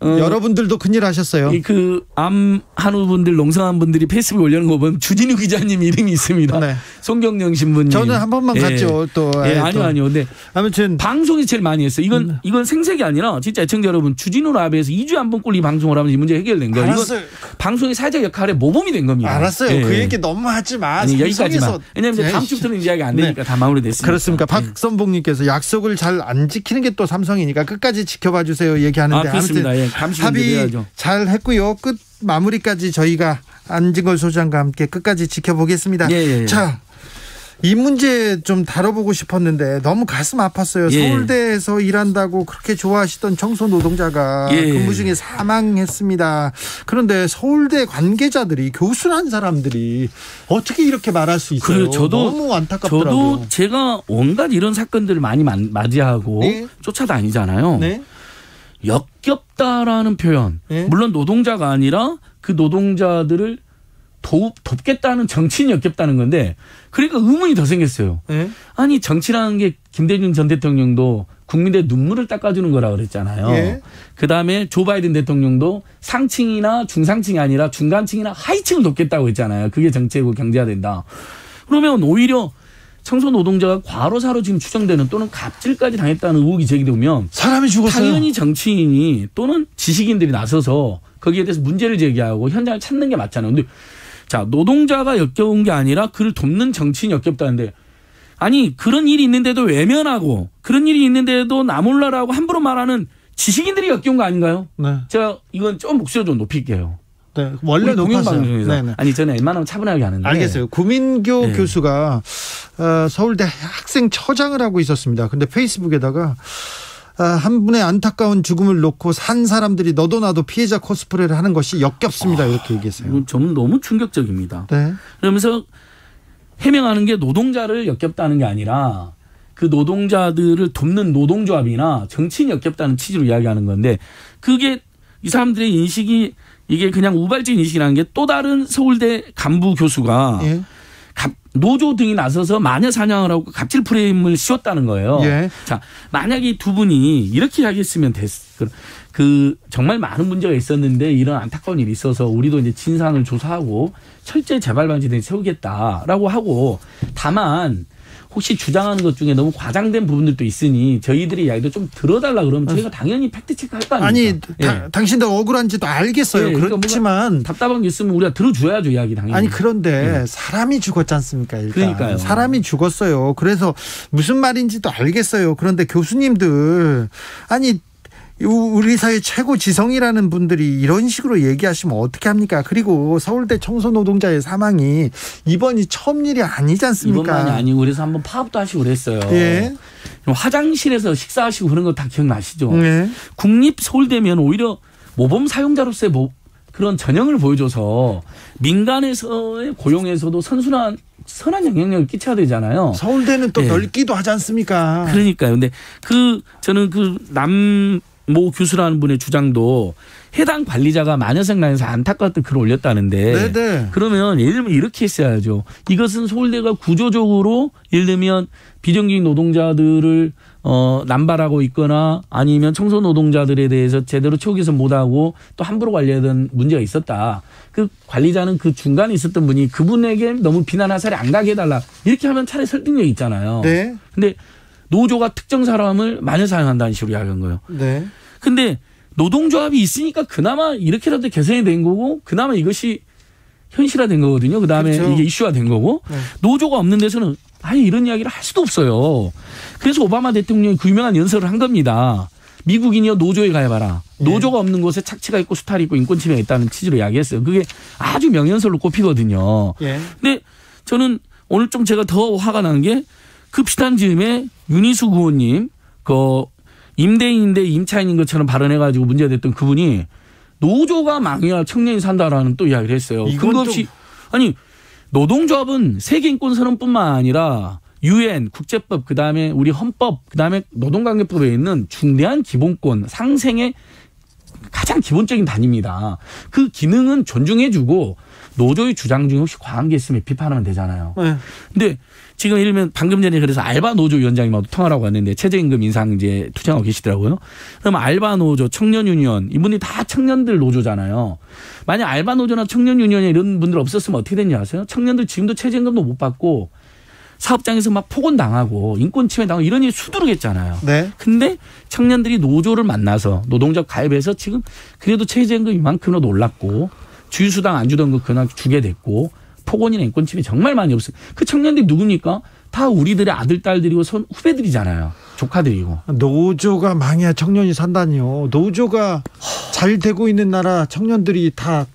Speaker 1: 여러분들도 큰일 하셨어요.
Speaker 15: 그 암한우 분들, 농성한 분들이 페이스북에 올려놓은 거 보면 주진우 기자님 이름이 있습니다.
Speaker 1: 네.
Speaker 15: 송경영 신부님.
Speaker 1: 저는 한 번만 갔죠. 또.
Speaker 15: 아니요. 근데
Speaker 1: 아무튼
Speaker 15: 방송이 제일 많이 했어요. 이건 생색이 아니라 진짜 애청자 여러분 주진우 라이브에서 2주에 한 번꼴 이 방송을 하면 이 문제 해결된 거예요.
Speaker 1: 알았어요.
Speaker 15: 이건 방송의 사회적 역할에 모범이 된 겁니다.
Speaker 1: 알았어요. 그 얘기 너무 하지 마.
Speaker 15: 아니, 여기까지만. 왜냐하면 이제 다음 주부터는 이야기 안 되니까 다 마무리됐습니다.
Speaker 1: 그렇습니까. 박선봉님께서 약속을 잘 안 지키는 게 또 삼성이니까 끝까지 지켜봐 주세요 얘기하는데
Speaker 15: 그렇습니다.
Speaker 1: 아무튼 합의 잘 했고요. 끝 마무리까지 저희가 안진걸 소장과 함께 끝까지 지켜보겠습니다. 자, 이 문제 좀 다뤄보고 싶었는데 너무 가슴 아팠어요. 서울대에서 일한다고 그렇게 좋아하시던 청소 노동자가 근무 중에 사망했습니다. 그런데 서울대 관계자들이 교수란 사람들이 어떻게 이렇게 말할 수 있어요? 너무 안타깝더라고요.
Speaker 15: 저도 제가 온갖 이런 사건들을 많이 맞이하고 쫓아다니잖아요.
Speaker 1: 네.
Speaker 15: 역겹다라는 표현. 물론 노동자가 아니라 그 노동자들을 돕겠다는 정치인이 역겹다는 건데 그러니까 의문이 더 생겼어요. 아니 정치라는 게 김대중 전 대통령도 국민의 눈물을 닦아주는 거라 그랬잖아요. 그다음에 조 바이든 대통령도 상층이나 중상층이 아니라 중간층이나 하위층을 돕겠다고 했잖아요. 그게 정치고 경제가 된다. 그러면 오히려 청소 노동자가 과로사로 지금 추정되는 또는 갑질까지 당했다는 의혹이 제기되면
Speaker 1: 사람이 죽었어요.
Speaker 15: 당연히 정치인이 또는 지식인들이 나서서 거기에 대해서 문제를 제기하고 현장을 찾는 게 맞잖아요. 근데 자, 노동자가 역겨운 게 아니라 그를 돕는 정치인이 역겹다는데 아니 그런 일이 있는데도 외면하고 그런 일이 있는데도 나 몰라라고 함부로 말하는 지식인들이 역겨운 거 아닌가요?
Speaker 1: 네.
Speaker 15: 제가 이건 좀 목소리 좀 높일게요.
Speaker 1: 네, 원래 높았어요.
Speaker 15: 네네. 아니 저는 웬만하면 차분하게 하는데.
Speaker 1: 알겠어요. 구민교 교수가 서울대 학생처장을 하고 있었습니다. 근데 페이스북에다가 한 분의 안타까운 죽음을 놓고 산 사람들이 너도 나도 피해자 코스프레를 하는 것이 역겹습니다. 이렇게 얘기했어요.
Speaker 15: 저는 너무 충격적입니다.
Speaker 1: 네.
Speaker 15: 그러면서 해명하는 게 노동자를 역겹다는 게 아니라 그 노동자들을 돕는 노동조합이나 정치인이 역겹다는 취지로 이야기하는 건데 그게 이 사람들의 인식이 이게 그냥 우발적인 인식이라는 게 또 다른 서울대 간부 교수가 노조 등이 나서서 마녀 사냥을 하고 갑질 프레임을 씌웠다는 거예요. 자, 만약에 이 두 분이 이렇게 이야기했으면 정말 많은 문제가 있었는데 이런 안타까운 일이 있어서 우리도 이제 진상을 조사하고 철저히 재발 방지대에 세우겠다라고 하고 다만 혹시 주장하는 것 중에 너무 과장된 부분들도 있으니 저희들의 이야기도 좀 들어달라 그러면 저희가 당연히 팩트체크 할 거 아닙니까?
Speaker 1: 아니 당신들 억울한지도 알겠어요. 그렇지만
Speaker 15: 답답한 게 있으면 우리가 들어줘야죠 이야기 당연히.
Speaker 1: 아니 그런데 사람이 죽었지 않습니까? 일단.
Speaker 15: 그러니까요.
Speaker 1: 사람이 죽었어요. 그래서 무슨 말인지도 알겠어요. 그런데 교수님들 아니 우리 사회 최고 지성이라는 분들이 이런 식으로 얘기하시면 어떻게 합니까? 그리고 서울대 청소노동자의 사망이 이번이 처음 일이 아니지 않습니까?
Speaker 15: 이번만이 아니고 그래서 한번 파업도 하시고 그랬어요. 화장실에서 식사하시고 그런 거 다 기억나시죠? 국립서울대면 오히려 모범 사용자로서의 그런 전형을 보여줘서 민간에서의 고용에서도 선한 영향력을 끼쳐야 되잖아요.
Speaker 1: 서울대는 또 넓기도 하지 않습니까?
Speaker 15: 그러니까요. 근데 저는 모 교수라는 분의 주장도 해당 관리자가 마녀생랑에서 안타까웠던 글을 올렸다는데 네네. 그러면 예를 들면 이렇게 했어야죠. 이것은 서울대가 구조적으로 예를 들면 비정규직 노동자들을 남발하고 있거나 아니면 청소 노동자들에 대해서 제대로 처우 개선 못하고 또 함부로 관리하던 문제가 있었다. 그 관리자는 그 중간에 있었던 분이 그분에게 너무 비난 화살이 안 가게 해달라. 이렇게 하면 차라리 설득력이 있잖아요. 네. 근데 노조가 특정 사람을 마녀 사용한다는 식으로 이야기한 거예요. 네. 근데 노동조합이 있으니까 그나마 이렇게라도 개선이 된 거고 그나마 이것이 현실화된 거거든요. 그다음에 그렇죠. 이게 이슈화 된 거고 네. 노조가 없는 데서는 아예 이런 이야기를 할 수도 없어요. 그래서 오바마 대통령이 그 유명한 연설을 한 겁니다. 미국인이요 노조에 가해봐라. 네. 노조가 없는 곳에 착취가 있고 수탈이 있고 인권 침해가 있다는 취지로 이야기했어요. 그게 아주 명연설로 꼽히거든요. 네. 근데 저는 오늘 좀 제가 더 화가 나는 게 그 비슷한 즈음에 윤희수 구호님 그 임대인인데 임차인인 것처럼 발언해가지고 문제가 됐던 그분이 노조가 망해야 청년이 산다라는 또 이야기를 했어요. 근거 없이 아니 노동조합은 세계인권선언뿐만 아니라 UN, 국제법, 그다음에 우리 헌법, 그다음에 노동관계법에 있는 중대한 기본권 상생의 가장 기본적인 단위입니다. 그 기능은 존중해주고 노조의 주장 중에 혹시 과한 게 있으면 비판하면 되잖아요. 네. 근데 지금 예를 들면 방금 전에 그래서 알바 노조 위원장님하고 통화를 하고 왔는데 최저임금 인상 이제 투쟁하고 계시더라고요. 그러면 알바 노조, 청년 유니언 이분들이 다 청년들 노조잖아요. 만약 알바 노조나 청년 유니언에 이런 분들 없었으면 어떻게 됐냐 아세요? 청년들 지금도 최저임금도 못 받고 사업장에서 막 폭언당하고 인권 침해당하고 이런 일이 수두룩했잖아요. 네. 근데 청년들이 노조를 만나서 노동조합 가입해서 지금 그래도 최저임금 이만큼이라도 올랐고 주휴수당 안 주던 거 그냥 주게 됐고 폭언이나 인권 침해 정말 많이 없어요. 그 청년들이 누굽니까? 다 우리들의 아들, 딸들이고 후배들이잖아요. 조카들이고.
Speaker 1: 노조가 망해야 청년이 산다니요. 노조가 잘 되고 있는 나라 청년들이 다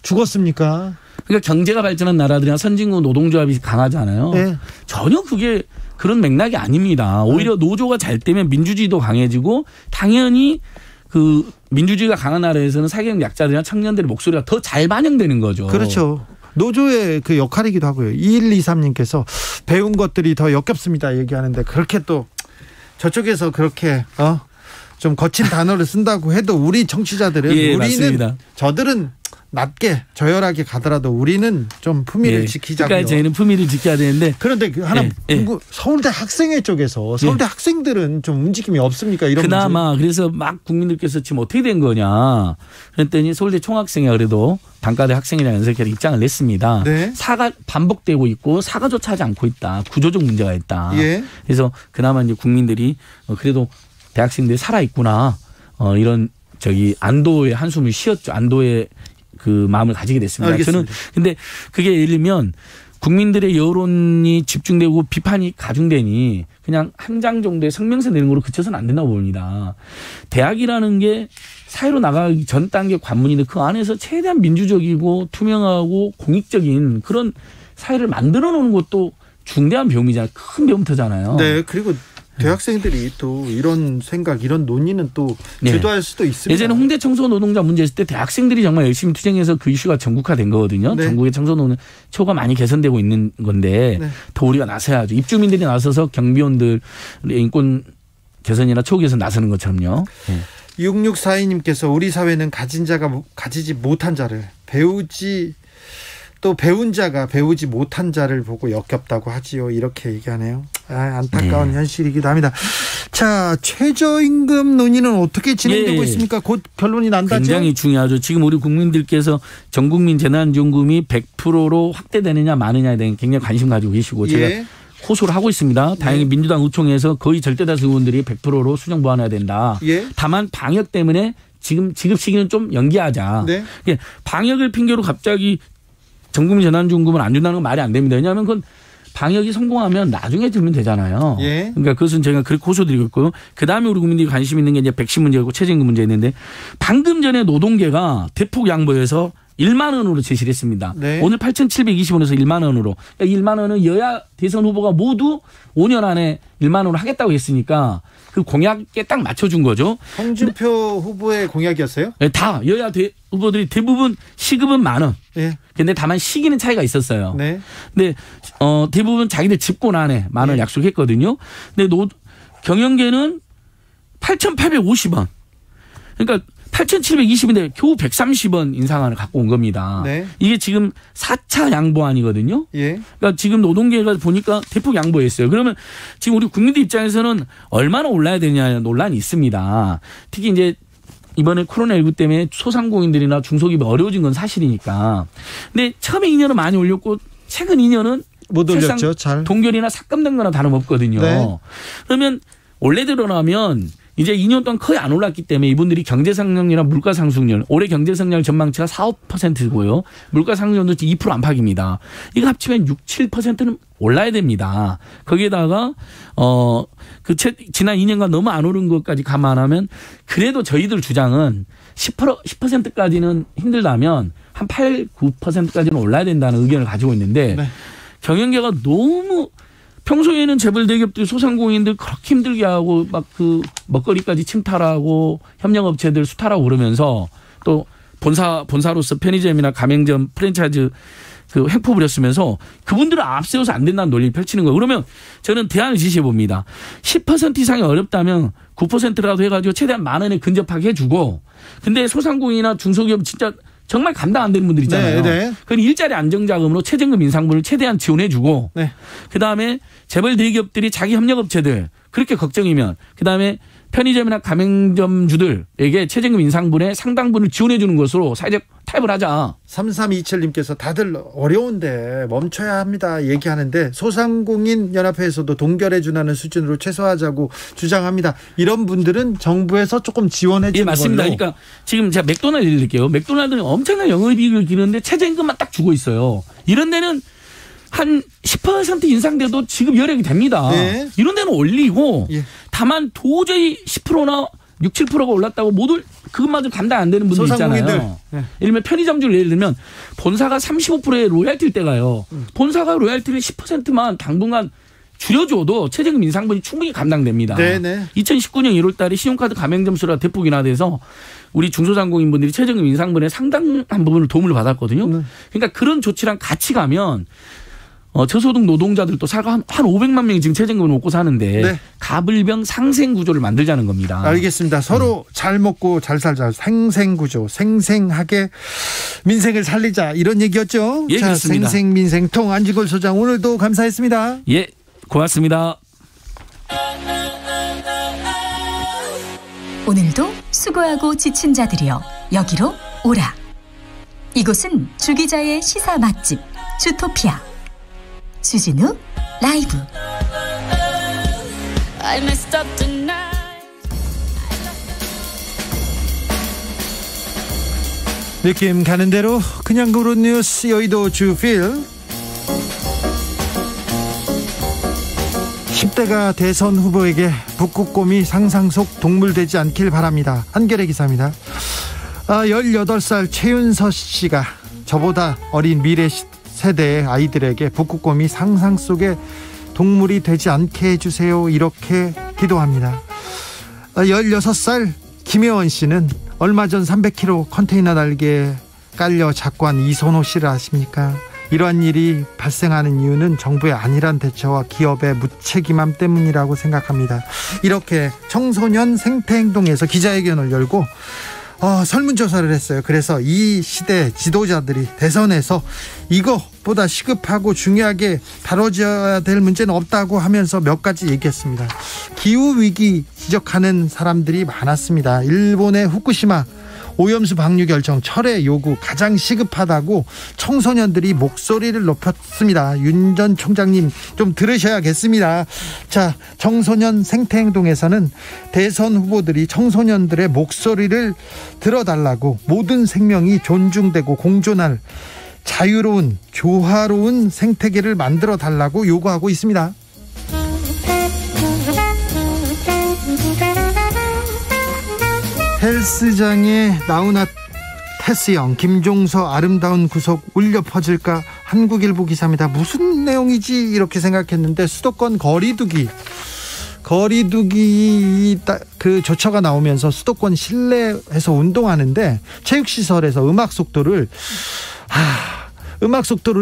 Speaker 1: 죽었습니까?
Speaker 15: 그러니까 경제가 발전한 나라들이나 선진국 노동조합이 강하잖아요. 네. 전혀 그게 그런 맥락이 아닙니다. 오히려 노조가 잘 되면 민주주의도 강해지고 당연히 그 민주주의가 강한 나라에서는 사회적 약자들이나 청년들의 목소리가 더 잘 반영되는 거죠.
Speaker 1: 그렇죠. 노조의 그 역할이기도 하고요. 2123님께서 배운 것들이 더 역겹습니다 얘기하는데 그렇게 또 저쪽에서 그렇게 좀 거친 단어를 쓴다고 해도 우리 청취자들은
Speaker 15: 예,
Speaker 1: 우리는
Speaker 15: 맞습니다.
Speaker 1: 저들은 낮게 저열하게 가더라도 우리는 좀 품위를
Speaker 15: 예.
Speaker 1: 지키자고요.
Speaker 15: 그러니까 저희는 품위를 지켜야 되는데
Speaker 1: 그런데 하나 서울대 학생회 쪽에서 서울대 학생들은 좀 움직임이 없습니까? 이런
Speaker 15: 그나마
Speaker 1: 문제.
Speaker 15: 그래서 막 국민들께서 지금 어떻게 된 거냐 그랬더니 서울대 총학생회 그래도 단과대 학생이랑 연설회에 입장을 냈습니다. 네. 사과 반복되고 있고 사과조차 하지 않고 있다. 구조적 문제가 있다. 예. 그래서 그나마 이제 국민들이 그래도 대학생들이 살아있구나 이런 안도의 한숨을 쉬었죠. 안도의 그 마음을 가지게 됐습니다.
Speaker 1: 알겠습니다.
Speaker 15: 저는 근데 그게 예를 들면 국민들의 여론이 집중되고 비판이 가중되니 그냥 한 장 정도의 성명서 내는 걸로 그쳐서는 안 된다고 봅니다. 대학이라는 게 사회로 나가기 전 단계 관문인데 그 안에서 최대한 민주적이고 투명하고 공익적인 그런 사회를 만들어 놓는 것도 중대한 배움이잖아요. 큰 배움터잖아요.
Speaker 1: 네. 그리고 대학생들이 또 이런 생각, 이런 논의는 또 주도할 수도 있습니다.
Speaker 15: 예전에 홍대 청소 노동자 문제 있을 때 대학생들이 정말 열심히 투쟁해서 그 이슈가 전국화된 거거든요. 네. 전국의 청소 노동 처우가 많이 개선되고 있는 건데 더 우리가 나서야죠. 입주민들이 나서서 경비원들의 인권 개선이나 처우 개선 나서는 것처럼요.
Speaker 1: 6642님께서 우리 사회는 가진 자가 가지지 못한 자를 배운 자가 배우지 못한 자를 보고 역겹다고 하지요. 이렇게 얘기하네요. 안타까운 현실이기도 합니다. 자, 최저임금 논의는 어떻게 진행되고 있습니까? 곧 결론이 난다죠?
Speaker 15: 굉장히 중요하죠. 지금 우리 국민들께서 전국민 재난지원금이 100%로 확대되느냐 마느냐에 대한 굉장히 관심 가지고 계시고 제가 호소를 하고 있습니다. 다행히 민주당 의총에서 거의 절대다수 의원들이 100%로 수정 보완해야 된다. 다만 방역 때문에 지금 지급 시기는 좀 연기하자. 방역을 핑계로 갑자기 전국민 재난지원금을 안 준다는 건 말이 안 됩니다. 왜냐하면 그건 방역이 성공하면 나중에 들면 되잖아요. 그러니까 그것은 제가 그렇게 호소드리고 있고요. 그다음에 우리 국민들이 관심 있는 게 이제 백신 문제고 최저임금 문제 있는데 방금 전에 노동계가 대폭 양보해서 1만 원으로 제시를 했습니다. 오늘 8,720원에서 1만 원으로. 그러니까 1만 원은 여야 대선 후보가 모두 5년 안에 1만 원을 하겠다고 했으니까 그 공약에 딱 맞춰준 거죠.
Speaker 1: 홍준표 후보의 공약이었어요?
Speaker 15: 네, 다 여야 후보들이 대부분 시급은 만 원. 근데 다만 시기는 차이가 있었어요. 근데 대부분 자기들 집권 안에 만 원 약속했거든요. 근데 경영계는 8,850원. 그러니까 8,720인데 겨우 130원 인상안을 갖고 온 겁니다. 네. 이게 지금 4차 양보안이거든요. 예. 그러니까 지금 노동계가 보니까 대폭 양보했어요. 그러면 지금 우리 국민들 입장에서는 얼마나 올라야 되냐 논란이 있습니다. 특히 이제 이번에 코로나19 때문에 소상공인들이나 중소기업이 어려워진 건 사실이니까. 근데 처음에 2년은 많이 올렸고 최근 2년은
Speaker 1: 못 올렸죠. 잘.
Speaker 15: 동결이나 삭감된 거나 다름없거든요. 네. 그러면 원래대로 나면 이제 2년 동안 거의 안 올랐기 때문에 이분들이 경제성장률이나 물가상승률, 올해 경제성장률 전망치가 4~5%고요. 물가상승률도 2% 안팎입니다. 이거 합치면 6~7%는 올라야 됩니다. 거기에다가 지난 2년간 너무 안 오른 것까지 감안하면 그래도 저희들 주장은 10%까지는 힘들다면 한 8~9%까지는 올라야 된다는 의견을 가지고 있는데 네. 경영계가 너무 평소에는 재벌 대기업들 소상공인들 그렇게 힘들게 하고 막 그 먹거리까지 침탈하고 협력업체들 수탈하고 그러면서 또 본사로서 편의점이나 가맹점 프랜차이즈 그 횡포 부렸으면서 그분들을 앞세워서 안 된다는 논리를 펼치는 거예요. 그러면 저는 대안을 지시해 봅니다. 10% 이상이 어렵다면 9%라도 해가지고 최대한 만 원에 근접하게 해주고 근데 소상공인이나 중소기업 진짜 정말 감당 안 되는 분들 있잖아요. 네. 그건 일자리 안정자금으로 최저임금 인상분을 최대한 지원해주고 네. 그다음에 재벌 대기업들이 자기 협력업체들 그렇게 걱정이면 그다음에 편의점이나 가맹점주들에게 최저임금 인상분의 상당분을 지원해 주는 것으로 사회적 타협을 하자.
Speaker 1: 3327님께서 다들 어려운데 멈춰야 합니다 얘기하는데 소상공인 연합회에서도 동결해 준다는 수준으로 최소화하자고 주장합니다. 이런 분들은 정부에서 조금 지원해 주는
Speaker 15: 예, 맞습니다. 걸로. 그러니까 지금 제가 맥도날드 드릴게요. 맥도날드는 엄청난 영업이익을 기르는데 최저임금만 딱 주고 있어요. 이런 데는 한 10% 인상돼도 지급 여력이 됩니다. 네. 이런 데는 올리고 예. 다만 도저히 10%나 6~7%가 올랐다고 모두 그것마저 감당 안 되는 분들 있잖아요. 네. 예를 들면 편의점주를 예를 들면 본사가 35%의 로얄티를 떼가요. 본사가 로얄티를 10%만 당분간 줄여줘도 최저임금 인상분이 충분히 감당됩니다. 네네. 2019년 1월 달에 신용카드 가맹점 수가 대폭 인하돼서 우리 중소상공인분들이 최저임금 인상분의 상당한 부분을 도움을 받았거든요. 그러니까 그런 조치랑 같이 가면 저소득 노동자들도 사가 한 500만 명이 지금 최저임금을 먹고 사는데 네. 가불병 상생구조를 만들자는 겁니다.
Speaker 1: 알겠습니다. 서로 잘 먹고 잘 살자. 생생구조. 생생하게 민생을 살리자. 이런 얘기였죠.
Speaker 15: 예,
Speaker 1: 자,
Speaker 15: 그렇습니다.
Speaker 1: 생생민생통 안지골 소장 오늘도 감사했습니다.
Speaker 15: 예, 고맙습니다.
Speaker 14: 오늘도 수고하고 지친 자들이여 여기로 오라. 이곳은 주기자의 시사 맛집 주토피아. 주진우 라이브.
Speaker 1: 느낌 가는 대로 그냥 고른 뉴스 여의도 주필. 10대가 대선 후보에게 북극곰이 상상 속 동물 되지 않길 바랍니다. 한겨레 기사입니다. 18살 최윤서 씨가 저보다 어린 미래 세대의 아이들에게 북극곰이 상상 속의 동물이 되지 않게 해주세요. 이렇게 기도합니다. 16살 김혜원 씨는 얼마 전 300kg 컨테이너 날개에 깔려 작고한 이선호 씨를 아십니까? 이러한 일이 발생하는 이유는 정부의 안일한 대처와 기업의 무책임함 때문이라고 생각합니다. 이렇게 청소년 생태행동에서 기자회견을 열고 설문조사를 했어요. 그래서 이 시대 지도자들이 대선에서 이거보다 시급하고 중요하게 다뤄져야 될 문제는 없다고 하면서 몇 가지 얘기했습니다. 기후위기 지적하는 사람들이 많았습니다. 일본의 후쿠시마 오염수 방류 결정 철회 요구 가장 시급하다고 청소년들이 목소리를 높였습니다. 윤 전 총장님 좀 들으셔야겠습니다. 자, 청소년 생태행동에서는 대선 후보들이 청소년들의 목소리를 들어달라고 모든 생명이 존중되고 공존할 자유로운 조화로운 생태계를 만들어 달라고 요구하고 있습니다. 헬스장에 나훈아 테스형 김종서 아름다운 구속 울려 퍼질까. 한국일보 기사입니다. 무슨 내용이지 이렇게 생각했는데 수도권 거리두기 그 조처가 나오면서 수도권 실내에서 운동하는데 체육시설에서 음악 속도를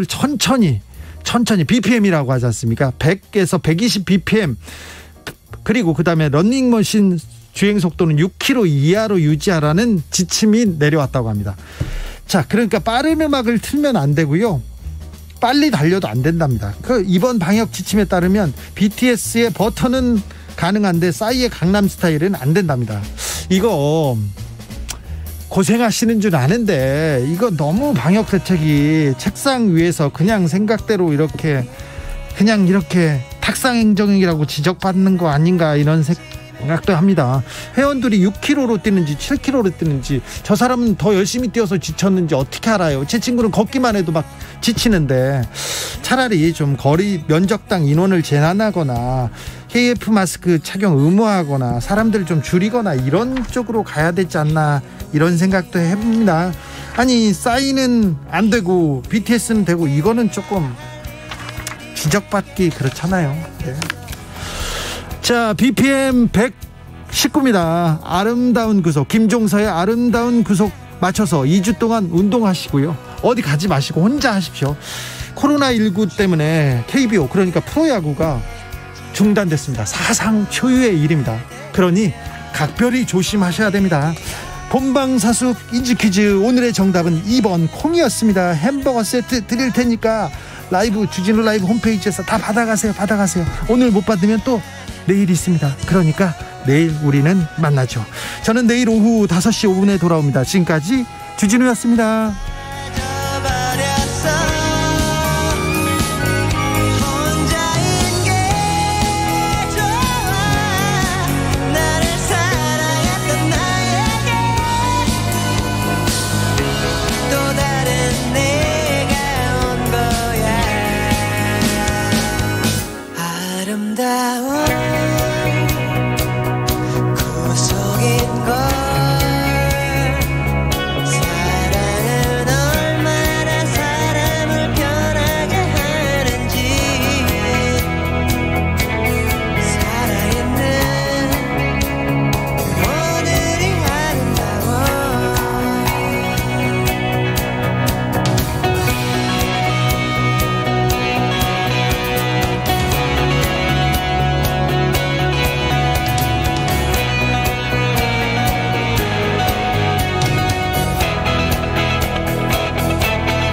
Speaker 1: 천천히 BPM이라고 하지 않습니까? 100에서 120 BPM 그리고 그 다음에 러닝머신 주행 속도는 6km 이하로 유지하라는 지침이 내려왔다고 합니다. 자, 그러니까 빠른 음악을 틀면 안 되고요. 빨리 달려도 안 된답니다. 이번 방역 지침에 따르면 BTS의 버터는 가능한데 싸이의 강남스타일은 안 된답니다. 이거 고생하시는 줄 아는데 이거 너무 방역 대책이 책상 위에서 그냥 생각대로 이렇게 탁상 행정이라고 지적받는 거 아닌가 이런 생각도 합니다. 회원들이 6km로 뛰는지 7km로 뛰는지 저 사람은 더 열심히 뛰어서 지쳤는지 어떻게 알아요? 제 친구는 걷기만 해도 막 지치는데 차라리 좀 거리 면적당 인원을 제한하거나 KF 마스크 착용 의무화하거나 사람들 좀 줄이거나 이런 쪽으로 가야 되지 않나 이런 생각도 해봅니다. 아니 싸이는 안 되고 BTS는 되고 이거는 조금 지적받기 그렇잖아요. 네. 자, BPM 119입니다. 아름다운 구속, 김종서의 아름다운 구속 맞춰서 2주 동안 운동하시고요. 어디 가지 마시고 혼자 하십시오. 코로나19 때문에 KBO 그러니까 프로야구가 중단됐습니다. 사상 초유의 일입니다. 그러니 각별히 조심하셔야 됩니다. 본방사수 인지퀴즈 오늘의 정답은 2번 콩이었습니다. 햄버거 세트 드릴 테니까 주진우 라이브 홈페이지에서 다 받아가세요. 오늘 못 받으면 또 내일 있습니다. 그러니까 내일 우리는 만나죠. 저는 내일 오후 5시 5분에 돌아옵니다. 지금까지 주진우였습니다.